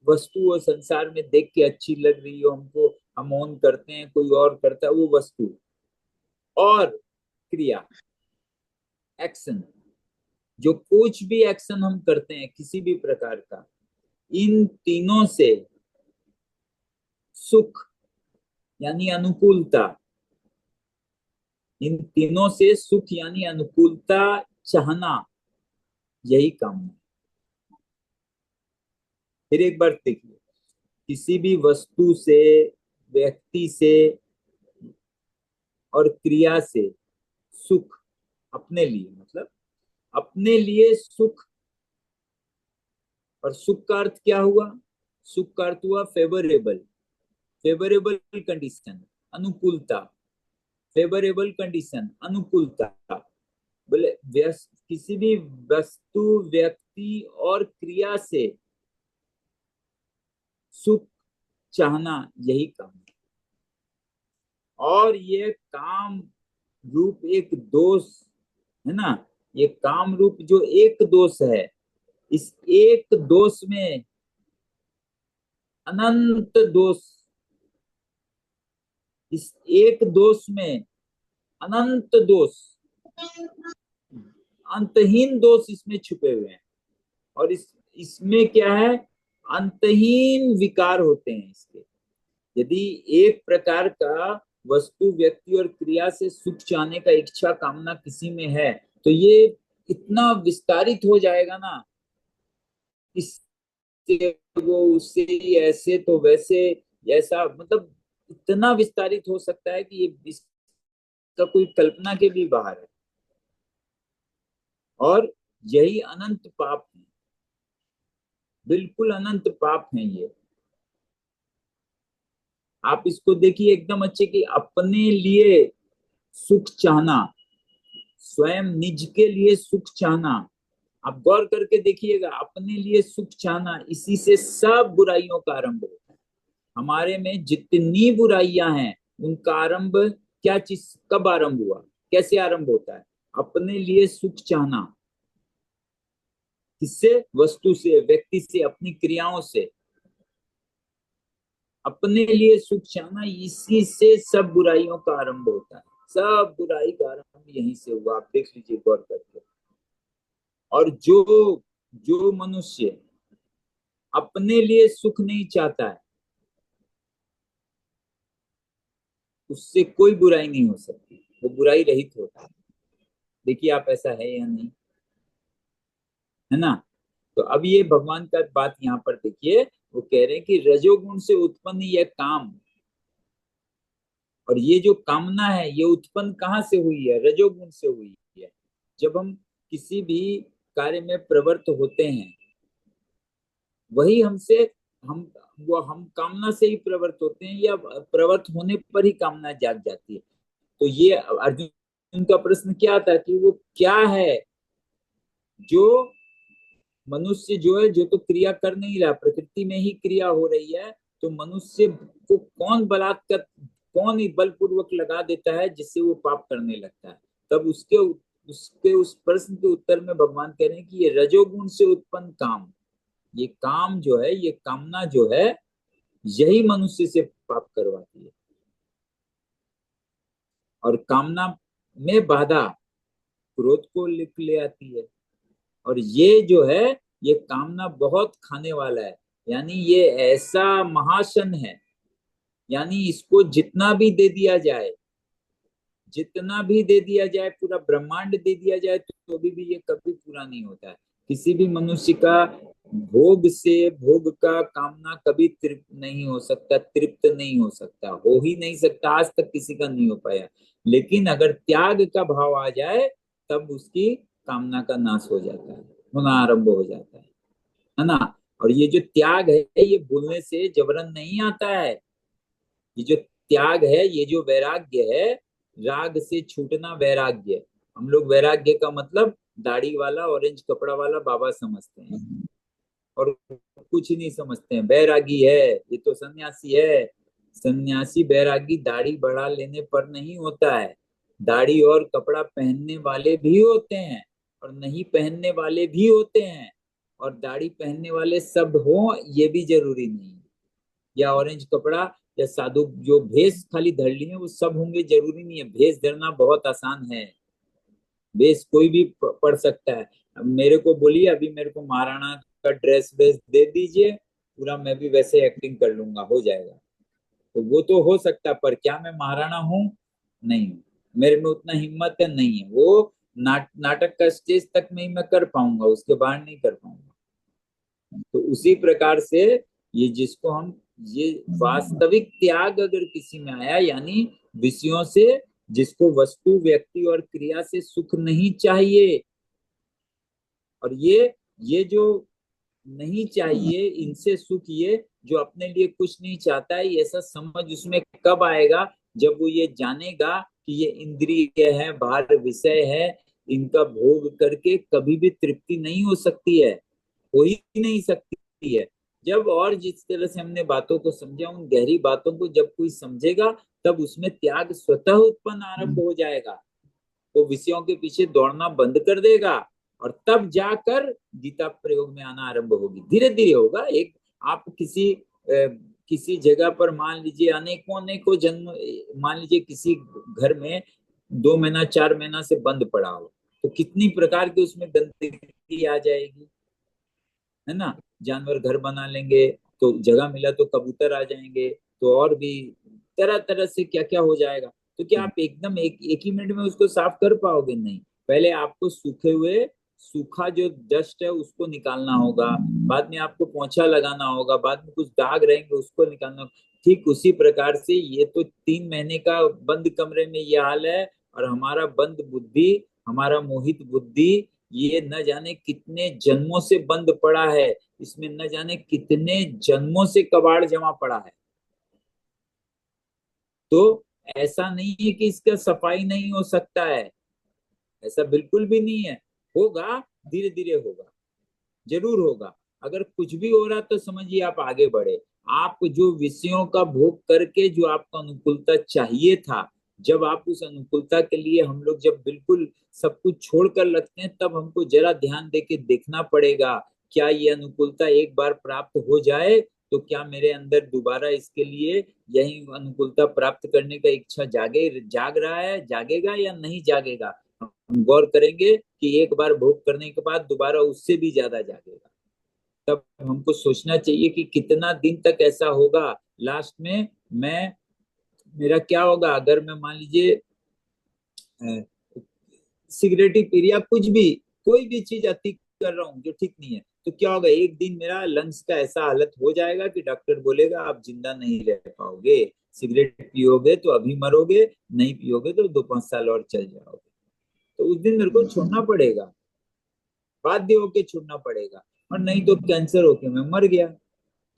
वस्तु और संसार में देख के अच्छी लग रही हो हमको, हम ऑन करते हैं, कोई और करता है, वो वस्तु। और क्रिया, एक्शन, जो कुछ भी एक्शन हम करते हैं किसी भी प्रकार का, इन तीनों से सुख यानी अनुकूलता, इन तीनों से सुख यानी अनुकूलता चाहना, यही कामना। फिर एक बार देखिए, किसी भी वस्तु से, व्यक्ति से और क्रिया से सुख अपने लिए, मतलब अपने लिए सुख। और सुख का अर्थ क्या हुआ? सुख का अर्थ हुआ फेवरेबल, फेवरेबल कंडीशन, अनुकूलता, फेवरेबल कंडीशन, अनुकूलता। बोले किसी भी वस्तु, व्यक्ति और क्रिया से सुख चाहना, यही काम है। और ये काम रूप एक दोष है ना, ये काम रूप जो एक दोष है, इस एक दोष में अनंत दोष, इस एक दोष में अनंत दोष, अंतहीन दोष इसमें छुपे हुए हैं। और इसमें क्या है? अंतहीन विकार होते हैं इसके। यदि एक प्रकार का वस्तु, व्यक्ति और क्रिया से सुख चाहने का इच्छा, कामना किसी में है, तो ये इतना विस्तारित हो जाएगा ना, इससे वो, उससे ऐसे तो वैसे, ऐसा, मतलब इतना विस्तारित हो सकता है कि ये इसका कोई कल्पना के भी बाहर है। और यही अनंत पाप है, बिल्कुल अनंत पाप है ये। आप इसको देखिए एकदम अच्छे कि अपने लिए सुख चाहना, स्वयं निज के लिए सुख चाहना, आप गौर करके देखिएगा, अपने लिए सुख चाहना, इसी से सब बुराइयों का आरंभ होता है। हमारे में जितनी बुराइयां हैं उनका आरंभ क्या चीज, कब आरंभ हुआ, कैसे आरंभ होता है? अपने लिए सुख चाहना। किससे? वस्तु से, व्यक्ति से, अपनी क्रियाओं से अपने लिए सुख चाहना, इसी से सब बुराइयों का आरंभ होता है। सब बुराई का आरंभ यहीं से हुआ, आप देख लीजिए गौर करके। और जो जो मनुष्य अपने लिए सुख नहीं चाहता है, उससे कोई बुराई नहीं हो सकती, वो बुराई रहित होता है। देखिए आप, ऐसा है या नहीं, है ना। तो अब ये भगवान का बात यहाँ पर देखिए, वो कह रहे हैं कि रजोगुण से उत्पन्न यह काम, और ये जो कामना है ये उत्पन्न कहाँ से हुई है? रजोगुण से हुई है। जब हम किसी भी कार्य में प्रवृत्त होते हैं, वही हमसे, हम कामना से ही प्रवृत्त होते हैं, या प्रवृत्त होने पर ही कामना जाग जाती है। तो ये अर्जुन का प्रश्न क्या था कि वो क्या है जो मनुष्य जो है, जो तो क्रिया कर नहीं रहा, प्रकृति में ही क्रिया हो रही है, तो मनुष्य को कौन बलात्कार, कौन ही बलपूर्वक लगा देता है जिससे वो पाप करने लगता है। तब उसके उसके उस प्रश्न के उत्तर में भगवान कह रहे हैं कि ये रजोगुण से उत्पन्न काम, ये काम जो है, ये कामना जो है, यही मनुष्य से पाप करवाती है। और कामना में बाधा क्रोध को ले आती है। और ये जो है, ये कामना बहुत खाने वाला है, यानी ये ऐसा महाशन है, यानी इसको जितना भी दे दिया जाए, जितना भी दे दिया जाए, पूरा ब्रह्मांड दे दिया जाए, तो भी ये कभी पूरा नहीं होता है। किसी भी मनुष्य का भोग से, भोग का कामना कभी तृप्त नहीं हो सकता, तृप्त नहीं हो सकता, हो ही नहीं सकता, आज तक किसी का नहीं हो पाया। लेकिन अगर त्याग का भाव आ जाए, तब उसकी कामना का नाश हो जाता है, होना आरंभ हो जाता है ना। और ये जो त्याग है, ये बोलने से जबरन नहीं आता है। ये जो त्याग है, ये जो वैराग्य है, राग से छूटना वैराग्य। हम लोग वैराग्य का मतलब दाढ़ी वाला, ऑरेंज कपड़ा वाला बाबा समझते हैं, और कुछ नहीं समझते हैं। बैरागी है, ये तो सन्यासी है। सन्यासी बैरागी दाढ़ी बढ़ा लेने पर नहीं होता है। दाढ़ी और कपड़ा पहनने वाले भी होते हैं और नहीं पहनने वाले भी होते हैं, और दाढ़ी पहनने वाले सब हो ये भी जरूरी नहीं, या ऑरेंज कपड़ा या साधु जो भेष खाली धर लिए वो सब होंगे जरूरी नहीं है। भेष धरना बहुत आसान है, भेष कोई भी पढ़ सकता है। मेरे को बोलिए अभी मेरे को महाराणा का ड्रेस वेस दे दीजिए, पूरा मैं भी वैसे एक्टिंग कर लूंगा, हो जाएगा। तो वो तो हो सकता है, पर क्या मैं महाराणा हूँ? नहीं हूँ, मेरे में उतना हिम्मत है, नहीं है। वो नाटक का स्टेज तक में ही मैं कर पाऊंगा, उसके बाहर नहीं कर पाऊंगा। तो उसी प्रकार से ये जिसको हम, ये वास्तविक त्याग अगर किसी में आया, यानी विषयों से, जिसको वस्तु, व्यक्ति और क्रिया से सुख नहीं चाहिए, और ये जो नहीं चाहिए, इनसे सुख, ये जो अपने लिए कुछ नहीं चाहता है, ऐसा समझ उसमें कब आएगा? जब वो ये जानेगा कि ये इंद्रिय है, बाहर विषय है, इनका भोग करके कभी भी तृप्ति नहीं हो सकती है, हो ही नहीं सकती है। जब, और जिस तरह से हमने बातों को समझा, उन गहरी बातों को जब कोई समझेगा, तब उसमें त्याग स्वतः उत्पन्न आरंभ हो जाएगा। तो विषयों के पीछे दौड़ना बंद कर देगा, और तब जाकर गीता प्रयोग में आना आरंभ होगी। धीरे धीरे होगा। एक आप किसी जगह पर मान लीजिए अनेकों अनेकों जन्म, मान लीजिए किसी घर में 2 महीना 4 महीना से बंद पड़ा हो, तो कितनी प्रकार की उसमें गंदगी आ जाएगी, है ना। जानवर घर बना लेंगे, तो जगह मिला तो कबूतर आ जाएंगे, तो और भी तरह तरह से क्या क्या हो जाएगा। तो क्या आप एकदम एक ही मिनट में उसको साफ कर पाओगे? नहीं। पहले आपको सूखे हुए, सूखा जो डस्ट है उसको निकालना होगा, बाद में आपको पोंछा लगाना होगा, बाद में कुछ दाग रहेंगे उसको निकालना होगा। ठीक उसी प्रकार से ये तो 3 महीने का बंद कमरे में ये हाल है, और हमारा बंद बुद्धि, हमारा मोहित बुद्धि, ये न जाने कितने जन्मों से बंद पड़ा है, इसमें न जाने कितने जन्मों से कबाड़ जमा पड़ा है। तो ऐसा नहीं है कि इसका सफाई नहीं हो सकता है, ऐसा बिल्कुल भी नहीं है। होगा, धीरे धीरे होगा, जरूर होगा। अगर कुछ भी हो रहा तो समझिए आप आगे बढ़े। आप जो विषयों का भोग करके जो आपको अनुकूलता चाहिए था, जब आप उस अनुकूलता के लिए, हम लोग जब बिल्कुल सब कुछ छोड़कर लगते हैं, तब हमको जरा ध्यान देके देखना पड़ेगा, क्या ये अनुकूलता एक बार प्राप्त हो जाए तो क्या मेरे अंदर दोबारा इसके लिए यही अनुकूलता प्राप्त करने का इच्छा जाग रहा है, जागेगा या नहीं जागेगा। हम गौर करेंगे कि एक बार भोग करने के बाद दोबारा उससे भी ज्यादा जागेगा। तब हमको सोचना चाहिए कि कितना दिन तक ऐसा होगा। लास्ट में मैं, मेरा क्या होगा अगर मैं मान लीजिए सिगरेट ही पी रहा, कुछ भी, कोई भी चीज अति कर रहा हूँ जो ठीक नहीं है, तो क्या होगा? एक दिन मेरा लंग्स का ऐसा हालत हो जाएगा कि डॉक्टर बोलेगा आप जिंदा नहीं रह पाओगे, सिगरेट पियोगे तो अभी मरोगे, नहीं पियोगे तो 2-5 साल और चल जाओगे। तो उस दिन मेरे को छोड़ना पड़ेगा, बाध्य होके छोड़ना पड़ेगा, और नहीं तो कैंसर होके मैं मर गया,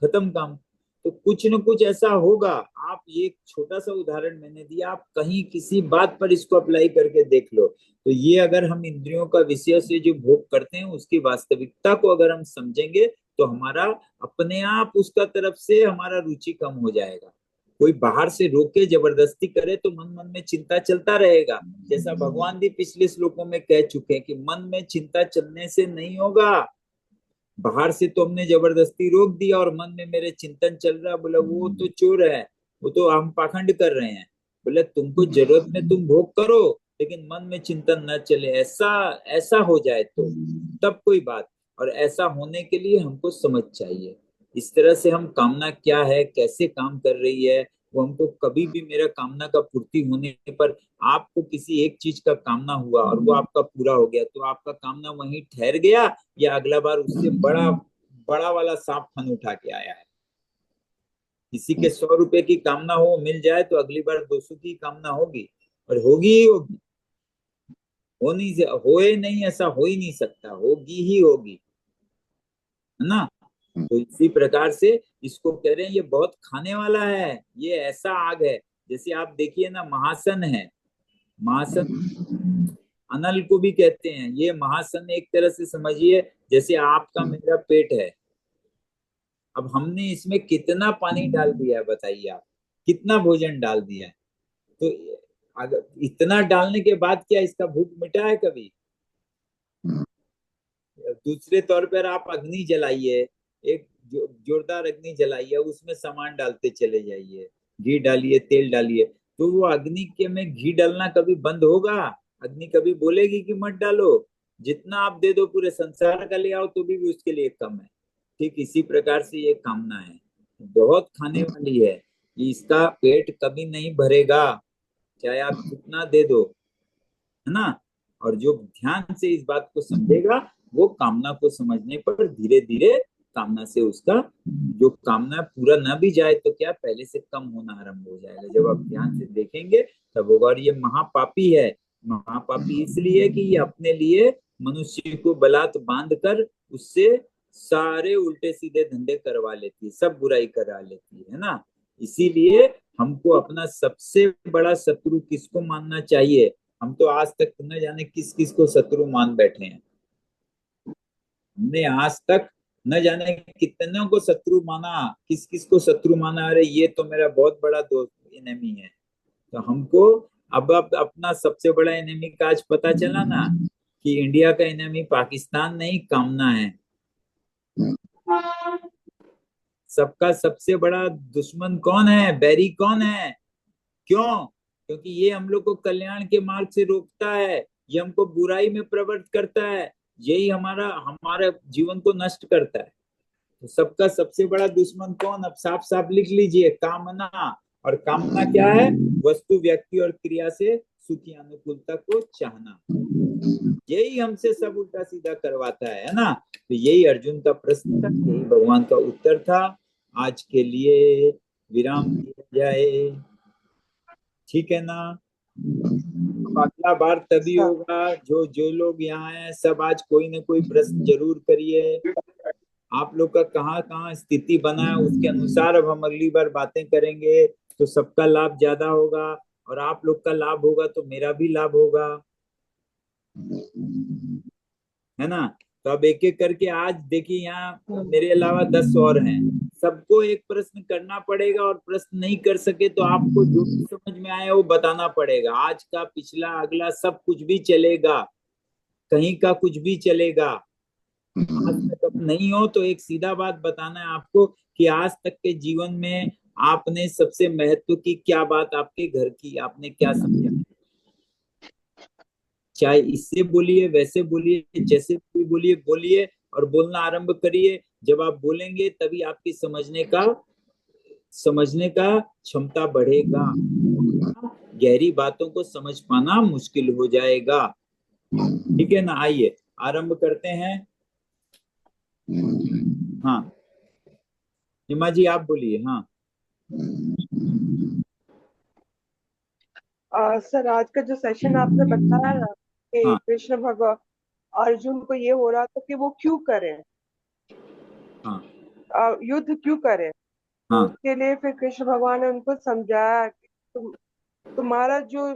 खत्म काम। तो कुछ न कुछ ऐसा होगा। आप ये एक छोटा सा उदाहरण मैंने दिया, आप कहीं किसी बात पर इसको अप्लाई करके देख लो। तो ये अगर हम इंद्रियों का विषय से जो भोग करते हैं उसकी वास्तविकता को अगर हम समझेंगे, तो हमारा अपने आप उसका तरफ से हमारा रुचि कम हो जाएगा। कोई बाहर से रोके जबरदस्ती करे तो मन मन में चिंता चलता रहेगा। जैसा भगवान भी पिछले श्लोकों में कह चुके हैं कि मन में चिंता चलने से नहीं होगा। बाहर से तो हमने जबरदस्ती रोक दिया और मन में मेरे चिंतन चल रहा, बोला वो तो चोर है, वो तो हम पाखंड कर रहे हैं। बोले तुमको जरूरत में तुम भोग करो, लेकिन मन में चिंतन न चले। ऐसा ऐसा हो जाए तो तब कोई बात। और ऐसा होने के लिए हमको समझ चाहिए। इस तरह से हम कामना क्या है, कैसे काम कर रही है, वो हमको कभी भी मेरा कामना का पूर्ति होने पर, आपको किसी एक चीज का कामना हुआ और वो आपका पूरा हो गया, तो आपका कामना वहीं ठहर गया या अगला बार उससे बड़ा बड़ा वाला सांप फन उठा के आया है। किसी के 100 रुपए की कामना हो, मिल जाए तो अगली बार 200 की कामना होगी, और होगी ही होगी। हो नहीं, होए नहीं, ऐसा हो ही नहीं सकता, होगी ही होगी, है ना। तो इसी प्रकार से इसको कह रहे हैं ये बहुत खाने वाला है, ये ऐसा आग है। जैसे आप देखिए ना, महासन है, महासन अनल को भी कहते हैं। ये महासन एक तरह से समझिए जैसे आपका मेरा पेट है। अब हमने इसमें कितना पानी डाल दिया है बताइए आप, कितना भोजन डाल दिया है। तो अगर इतना डालने के बाद क्या इसका भूख मिटा है कभी? दूसरे तौर पर आप अग्नि जलाइए, एक जोरदार अग्नि जलाइए, उसमें सामान डालते चले जाइए, घी डालिए, तेल डालिए, तो वो अग्नि के में घी डालना कभी बंद होगा? अग्नि कभी बोलेगी कि मत डालो? जितना आप दे दो पूरे संसार का ले आओ तो भी उसके लिए कम है। ठीक इसी प्रकार से ये कामना है, बहुत खाने वाली है। इसका पेट कभी नहीं भरेगा, चाहे आप कितना दे दो, है ना। और जो ध्यान से इस बात को समझेगा, वो कामना को समझने पर धीरे धीरे कामना से उसका जो कामना पूरा न भी जाए तो क्या पहले से कम होना आरंभ हो जाएगा। जब आप ध्यान से देखेंगे तब होगा। और ये महापापी है। महापापी इसलिए कि ये अपने लिए मनुष्य को बलात् बांध कर उससे सारे उल्टे सीधे धंधे करवा लेती है, सब बुराई करा लेती है ना। इसीलिए हमको अपना सबसे बड़ा शत्रु किसको मानना चाहिए? हम तो आज तक न जाने किस किस को शत्रु मान बैठे हैं। हमने आज तक न जाने कितनों को शत्रु माना, किस किस को शत्रु माना, अरे ये तो मेरा बहुत बड़ा दोस्त एनिमी है। तो हमको अब अपना सबसे बड़ा एनिमी का आज पता चला ना, कि इंडिया का एनिमी पाकिस्तान नहीं, कामना है। सबका सबसे बड़ा दुश्मन कौन है, बैरी कौन है? क्यों? क्योंकि ये हम लोग को कल्याण के मार्ग से रोकता है, ये हमको बुराई में प्रवृत्त करता है, यही हमारा हमारे जीवन को नष्ट करता है। तो सबका सबसे बड़ा दुश्मन कौन? अब साफ साफ लिख लीजिए, कामना। और कामना क्या है? वस्तु, व्यक्ति और क्रिया से सुखी अनुकूलता को चाहना। यही हमसे सब उल्टा सीधा करवाता है ना। तो यही अर्जुन का प्रश्न था, यही भगवान का उत्तर था। आज के लिए विराम दिया जाए, ठीक है ना। अब अगला बार तभी अच्छा। होगा, जो जो लोग यहाँ हैं सब आज कोई ना कोई प्रश्न जरूर करिए। आप लोग का कहाँ कहाँ स्थिति बना है उसके अनुसार अब हम अगली बार बातें करेंगे, तो सबका लाभ ज्यादा होगा। और आप लोग का लाभ होगा तो मेरा भी लाभ होगा, है ना। तो अब एक एक करके आज देखिए, यहाँ मेरे अलावा 10 और हैं, सबको एक प्रश्न करना पड़ेगा। और प्रश्न नहीं कर सके तो आपको जो भी समझ में आए वो बताना पड़ेगा। आज का, पिछला, अगला सब कुछ भी चलेगा, कहीं का कुछ भी चलेगा। आज तक अब नहीं हो तो एक सीधा बात बताना है आपको, कि आज तक के जीवन में आपने सबसे महत्व की क्या बात आपके घर की आपने क्या समझा। चाहे इससे बोलिए, वैसे बोलिए, जैसे भी बोलिए, बोलिए और बोलना आरंभ करिए। जब आप बोलेंगे तभी आपकी समझने का क्षमता बढ़ेगा, गहरी बातों को समझ पाना मुश्किल हो जाएगा। ठीक है ना, आइए आरंभ करते हैं। हाँ, हिमा जी आप बोलिए। हाँ। सर, आज का जो सेशन आपने बताया ना कि हाँ। कृष्ण भगवान अर्जुन को ये हो रहा था कि वो क्यों करें, हाँ। युद्ध क्यों करें, तो हाँ। उसके लिए फिर कृष्ण भगवान ने उनको समझाया कि तुम्हारा जो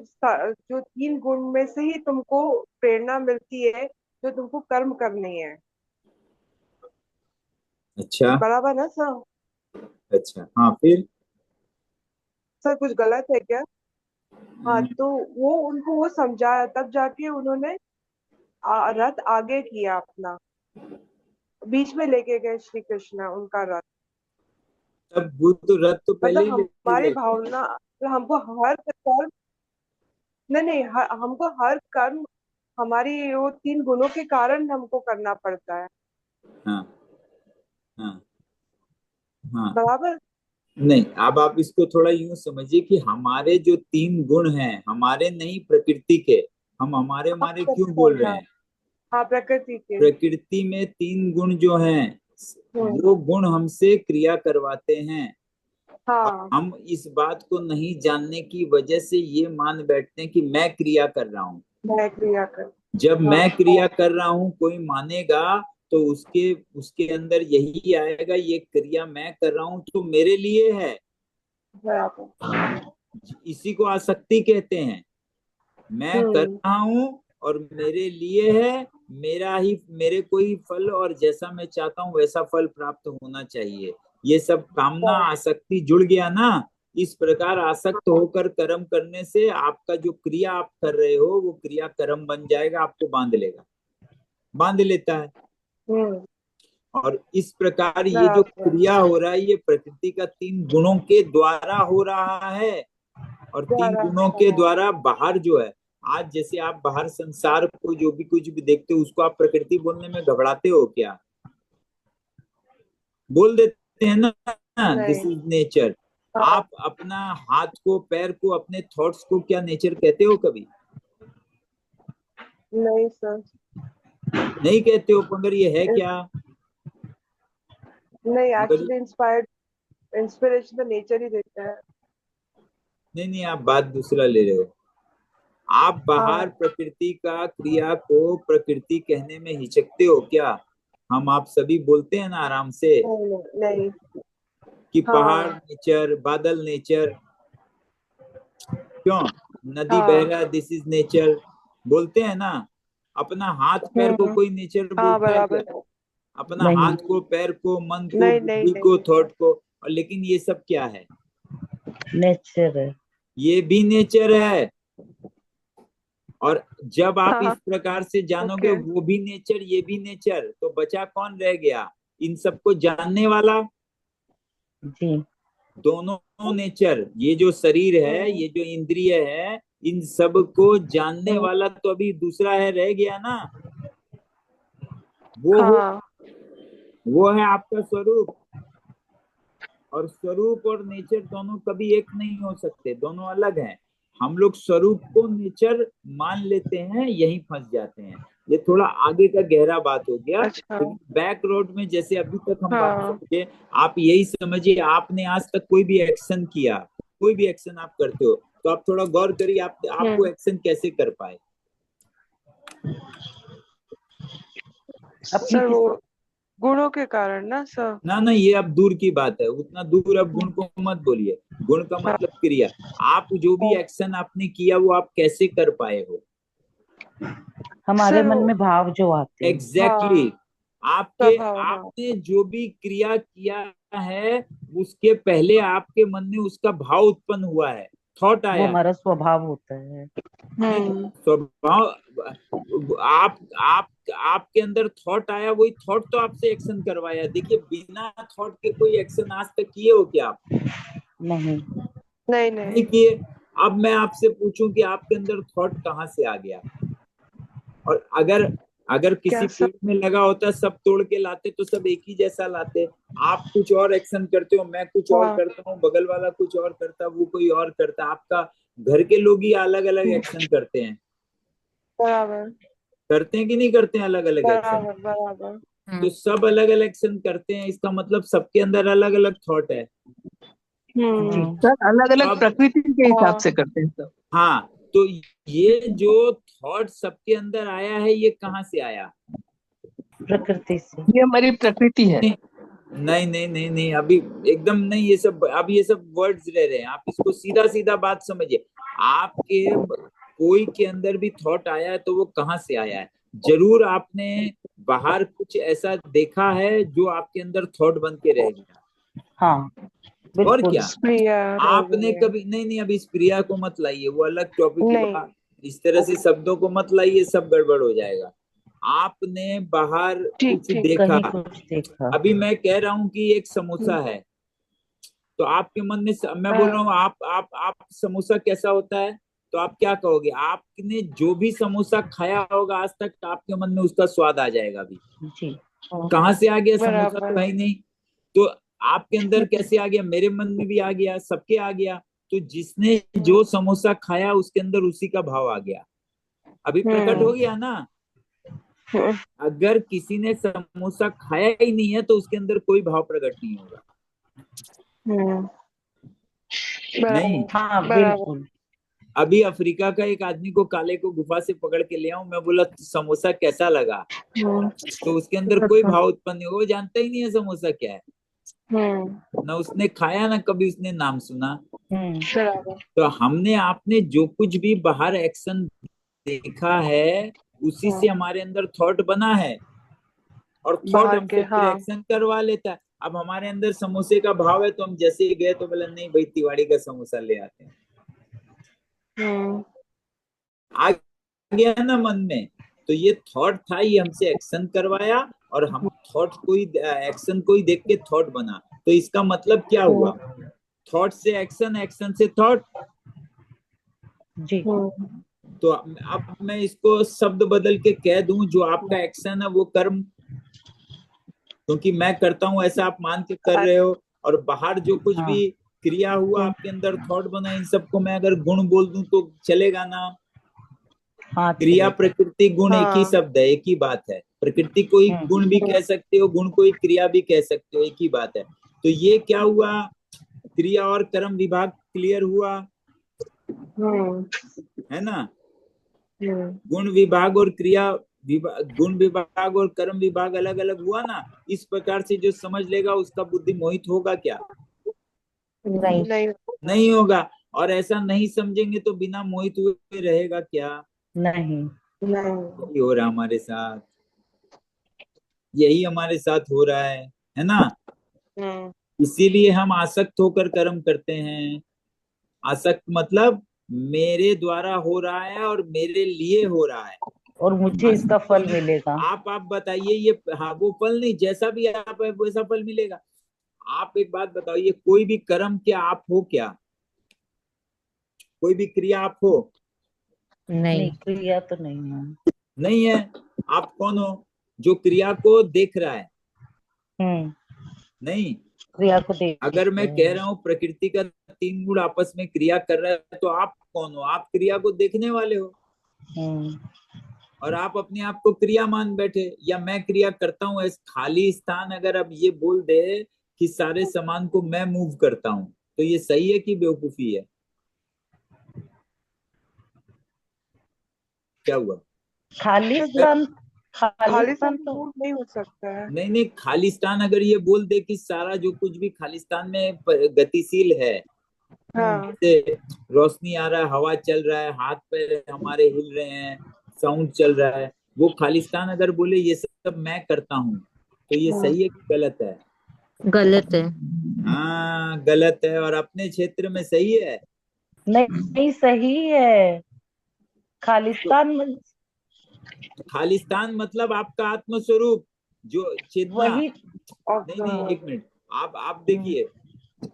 3 गुण में से ही तुमको प्रेरणा मिलती है, जो तुमको कर्म करनी है। अच्छा बराबर ना सर? अच्छा, हाँ फिर? सर कुछ गलत है क्या? हाँ, तो वो उनको वो समझाया, तब जाके उन्होंने रथ आगे किया अपना, बीच में लेके गए श्री कृष्ण उनका रथ। तब वो तो रथ तो पहले मतलब ही ले हमारी गए थे। भावना, तो हमको हर कर्म, नहीं नहीं, हमको हर कर्म हमारी वो तीन गुणों के कारण हमको करना पड़ता है। हाँ हाँ हाँ। बराबर। नहीं, अब आप इसको थोड़ा यूं समझिए कि हमारे जो तीन गुण हैं, हमारे नहीं प्रकृति के। हम हमारे हाँ हमारे क्यों बोल सही, रहे हाँ। हैं? हाँ, प्रकृति के। प्रकृति में तीन गुण जो हैं, हम्म। वो गुण हमसे क्रिया करवाते हैं। और हाँ, हम इस बात को नहीं जानने की वजह से ये मान बैठते हैं कि मैं क्रिया कर रहा हूँ। मैं क्रिया कर। जब हाँ, मैं क्रिया कर रहा हूँ कोई मानेगा, तो उसके उसके अंदर यही आएगा, ये क्रिया मैं कर रहा हूँ तो मेरे लिए है। बराबर। इसी को आसक्ति कहते हैं। मैं कर हम्म। रहा हूँ और मेरे लिए है, मेरा ही, मेरे को ही फल, और जैसा मैं चाहता हूँ वैसा फल प्राप्त होना चाहिए। ये सब कामना आसक्ति जुड़ गया ना। इस प्रकार आसक्त होकर कर्म करने से आपका जो क्रिया आप कर रहे हो वो क्रिया कर्म बन जाएगा, आपको बांध लेगा, बांध लेता है। हम्म। और इस प्रकार ये जो बराबर। क्रिया हो रहा है ये प्रकृति का तीन गुणों के द्वारा हो रहा है। और तीन द्वारा गुणों हो के रहा द्वारा बाहर जो है, आज जैसे आप बाहर संसार को जो भी कुछ भी देखते हो उसको आप प्रकृति बोलने में घबराते हो क्या? बोल देते हैं ना, है। दिस नहीं। Is nature. हाँ। आप अपना हाथ को, पैर को, अपने थॉट्स को क्या नेचर कहते हो कभी? नहीं सर। नहीं कहते हो, मगर ये है क्या? नहीं, मगर एक्चुअली इंस्पिरेशन तो नेचर ही देता है। नहीं नहीं, आप बात दूसरा ले रहे हो। आप बाहर हाँ। प्रकृति का क्रिया को प्रकृति कहने में हिचकते हो क्या? हम आप सभी बोलते हैं ना आराम से नहीं नहीं नहीं। कि पहाड़ हाँ। नेचर, बादल नेचर, क्यों, नदी बह हाँ। रहा है, दिस इज नेचर, बोलते हैं ना। अपना हाथ पैर को कोई नेचर हाँ, बोलता है क्या? बराबर। अपना नहीं, हाथ को, पैर को, मन को, नहीं नहीं बुद्धि नहीं को, नहीं सर। थॉट को। और लेकिन ये सब क्या है? नेचर है। ये भी नेचर है। और जब आप इस हाँ। प्रकार से जानोगे ओके। वो भी नेचर ये भी नेचर, तो बचा कौन रह गया? इन सबको जानने वाला। जी। दोनों नेचर, ये जो शरीर है, हम्म। ये जो इंद्रिय है, इन सब को जानने हम्म। वाला तो अभी दूसरा है, रह गया ना। वो हो, हाँ। वो है आपका स्वरूप। और स्वरूप और नेचर दोनों कभी एक नहीं हो सकते, दोनों अलग हैं। हम लोग स्वरूप को नेचर मान लेते हैं, यही फंस जाते हैं। ये थोड़ा आगे का गहरा बात हो गया, अच्छा। लेकिन बैक रोड में जैसे अभी तक हम बात हाँ। समझे। आप यही समझिए, आपने आज तक कोई भी एक्शन किया, कोई भी एक्शन आप करते हो, तो आप थोड़ा गौर करिए, आपको हम्म। एक्शन कैसे कर पाए? अपनी सर वो किस्मत। गुणों के कारण ना सर। ना ना, ये अब दूर की बात है, उतना दूर अब गुण को मत बोलिए। गुण का हाँ। मतलब क्रिया। आप जो भी एक्शन आपने किया वो आप कैसे कर पाए हो? हमारे सर मन वो, में भाव जो आते हैं। एग्जैक्टली हाँ, exactly। आपके स्वभाव, हाँ। आपने जो भी क्रिया किया है, उसके पहले आपके मन में उसका भाव उत्पन्न हुआ है, थॉट वो आया है। हमारा स्वभाव होता है। नहीं, हम्म। स्वभाव, आप आपके अंदर थॉट आया, वही थॉट तो आपसे एक्शन करवाया। देखिए, बिना थॉट के कोई एक्शन आज तक किए हो क्या आप? नहीं। नहीं नहीं नहीं। किए। अब मैं आपसे पूछूं कि आपके अंदर थॉट कहाँ से आ गया? और अगर अगर क्या किसी सर? पेड़ में लगा होता, सब तोड़ के लाते तो सब एक ही जैसा लाते। आप कुछ और एक्शन करते हो, मैं कुछ और हाँ, करता हूँ, बगल वाला कुछ और करता, वो कोई और करता, आपका घर के लोग ही अलग अलग एक्शन करते हैं। बराबर करते हैं कि नहीं करते हैं अलग अलग एक्शन? बराबर बराबर। तो सब अलग अलग एक्शन करते हैं, इसका मतलब सबके अंदर अलग अलग थॉट है। जी। हम्म। सर अलग तो अलग अब, प्रकृति के हिसाब हाँ। से करते हैं सब। हाँ, तो ये जो थॉट सबके अंदर आया है, ये कहाँ से आया? प्रकृति से। ये हमारी प्रकृति है। नहीं नहीं नहीं नहीं, अभी एकदम नहीं, ये सब अब ये सब वर्ड्स रह रहे हैं। आप इसको सीधा सीधा बात समझिए। आपके कोई के अंदर भी थॉट आया है तो वो कहाँ से आया है? जरूर आपने बाहर कुछ ऐसा देखा है जो आपके अंदर थॉट बन के रह गया। हाँ और बिल्कुल। क्या, प्रिया रह आपने गई है। कभी नहीं नहीं, अभी इस प्रिया को मत लाइए, वो अलग टॉपिक नहीं। हुआ। इस तरह से शब्दों को मत लाइए, सब गड़बड़ हो जाएगा। आपने बाहर ठीक कुछ ठीक। देखा। कहीं कुछ देखा। अभी मैं कह रहा हूँ कि एक समोसा है, तो आपके मन में मैं बोल रहा हूँ आप समोसा कैसा होता है, तो आप क्या कहोगे? आपने जो भी समोसा खाया होगा आज तक, आपके मन में उसका स्वाद आ जाएगा अभी। जी। कहाँ से आ गया? समोसा बराबर। तो है ही नहीं। तो आपके अंदर कैसे आ गया? मेरे मन में भी आ गया, सबके आ गया। तो जिसने जो समोसा खाया उसके अंदर उसी का भाव आ गया, अभी प्रकट हो गया ना। अगर किसी ने समोसा खाया ही नहीं है तो उसके अंदर कोई भाव प्रकट नहीं होगा। नहीं, बराबर हाँ बराबर। बिल्कुल। अभी अफ्रीका का एक आदमी को, काले को गुफा से पकड़ के ले आऊं, मैं बोला समोसा कैसा लगा, तो उसके अंदर कोई भाव उत्पन्न नहीं होगा, वो जानता ही नहीं है समोसा क्या है। ना उसने खाया, ना कभी उसने नाम सुना। बराबर। तो हमने आपने जो कुछ भी बाहर एक्शन देखा है, उसी से हमारे अंदर थॉट बना है, और थॉट बाहर के, हमसे फिर हाँ। एक्शन करवा लेता है। अब हमारे अंदर समोसे का भाव है, तो हम जैसे ही गए तो बोला नहीं भाई तिवाड़ी का समोसा ले आते हैं, आ गया ना मन में। तो ये थॉट था, ये हमसे एक्शन करवाया, और हम थॉट को ही, एक्शन को ही देख के थॉट बना। तो इसका मतलब क्या हुआ? थॉट से एक्शन, एक्शन से थॉट। जी। तो अब मैं इसको शब्द बदल के कह दूं, जो आपका एक्शन है वो कर्म, क्योंकि मैं करता हूं ऐसा आप मान के कर रहे हो, और बाहर जो कुछ हाँ भी क्रिया हुआ आपके अंदर, थॉट बना, इन सबको मैं अगर गुण बोल दूं तो चलेगा ना? हाँ क्रिया चलेगा। प्रकृति गुण एक ही हाँ। शब्द है, एक ही बात है। प्रकृति को ही गुण भी कह सकते हो, गुण को ही क्रिया भी कह सकते हो, एक ही बात है। तो ये क्या हुआ? क्रिया और कर्म विभाग क्लियर हुआ, है ना? गुण विभाग और क्रिया विभाग, गुण विभाग और कर्म विभाग अलग अलग हुआ ना। इस प्रकार से जो समझ लेगा उसका बुद्धि मोहित होगा क्या? नहीं। नहीं। नहीं होगा। और ऐसा नहीं समझेंगे तो बिना मोहित हुए रहेगा क्या? नहीं। नहीं। यही हो रहा हमारे साथ, यही हमारे साथ हो रहा है ना? इसीलिए हम आसक्त होकर कर्म करते हैं। आसक्त मतलब मेरे द्वारा हो रहा है और मेरे लिए हो रहा है। और मुझे इसका आसक्त फल होने, मिलेगा। आप बताइए, ये हाँ वो फल नहीं, जैसा भी आप है वैसा फल मिलेगा। आप एक बात बताइए, कोई भी कर्म क्या आप हो क्या? कोई भी क्रिया आप हो? नहीं क्रिया तो नहीं है। नहीं है। आप कौन हो? जो क्रिया को देख रहा है। हम्म। नहीं, क्रिया को अगर देखते मैं कह हैं। रहा हूँ प्रकृति का तीन गुण आपस में क्रिया कर रहा है, तो आप कौन हो? आप क्रिया को देखने वाले हो, हम्म। और आप अपने आप को क्रिया मान बैठे, या मैं क्रिया करता हूँ। इस खाली स्थान अगर अब ये बोल दे कि सारे सामान को मैं मूव करता हूँ, तो ये सही है कि बेवकूफी है? क्या हुआ? खालिस्तान। खालिस्तान खालिस्तान तो मूव नहीं हो सकता है। नहीं नहीं, खालिस्तान अगर ये बोल दे कि सारा जो कुछ भी खालिस्तान में गतिशील है, हाँ। जैसे रोशनी आ रहा है, हवा चल रहा है, हाथ पैर हमारे हिल रहे हैं, साउंड चल रहा है, वो खालिस्तान अगर बोले ये सब मैं करता हूँ, तो ये सही है कि गलत है? गलत है। हाँ गलत है। और अपने क्षेत्र में सही है। नहीं, नहीं सही है। तो खालिस्तान खालिस्तान मतलब आपका आत्म स्वरूप, जो चेतना। वही। नहीं नहीं, एक मिनट, आप हम्म, देखिए,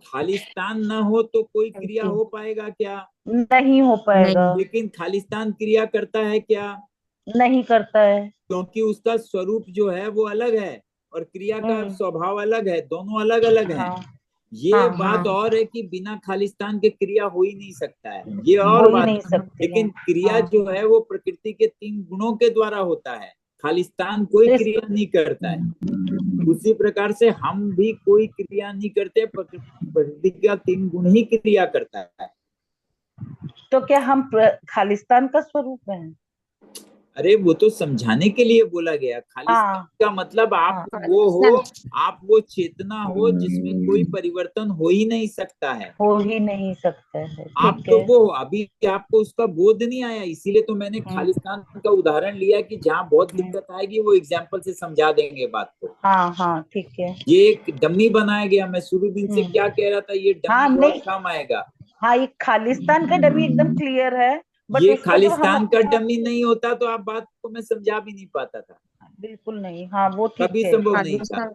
खालिस्तान ना हो तो कोई क्रिया हो पाएगा क्या? नहीं हो पाएगा। नहीं। लेकिन खालिस्तान क्रिया करता है क्या? नहीं करता है। क्योंकि उसका स्वरूप जो है वो अलग है, और क्रिया का हम्म। स्वभाव अलग है, दोनों अलग अलग हैं। हाँ ये हाँ बात हाँ। और है कि बिना खालिस्तान के क्रिया हो ही नहीं सकता है, ये हो और ही बात नहीं है। सकती है। लेकिन क्रिया हाँ जो है वो प्रकृति के तीन गुणों के द्वारा होता है, खालिस्तान कोई तो क्रिया नहीं करता है। उसी प्रकार से हम भी कोई क्रिया नहीं करते, प्रकृति का तीन गुण ही क्रिया करता है। तो क्या हम खालिस्तान का स्वरूप है? अरे वो तो समझाने के लिए बोला गया। खालिस्तान हाँ का मतलब आप हाँ वो हो, आप वो चेतना हो जिसमें कोई परिवर्तन हो ही नहीं सकता है। हो ही नहीं सकता है, आप ठीक तो है। वो हो, अभी आपको उसका बोध नहीं आया, इसीलिए तो मैंने खालिस्तान का उदाहरण लिया कि जहाँ बहुत दिक्कत आएगी वो एग्जाम्पल से समझा देंगे बात को। हाँ हाँ ठीक है। ये एक डमी बनाया गया। मैं शुरू दिन से क्या कह रहा था, ये हाँ डमी बहुत नहीं, काम आएगा। हाँ ये खालिस्तान का डमी एकदम क्लियर है, बट ये उसको जो हम खालिस्तान का डमी नहीं होता तो आप बात को मैं समझा भी नहीं पाता था, बिल्कुल नहीं, हाँ वो ठीक कभी है। संभव नहीं था।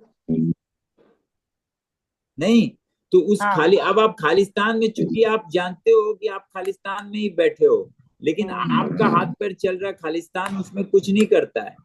नहीं तो उस हाँ खाली, अब आप खालिस्तान में, चूंकि आप जानते हो कि आप खालिस्तान में ही बैठे हो, लेकिन आपका हाथ पैर चल रहा है, खालिस्तान उसमें कुछ नहीं करता है।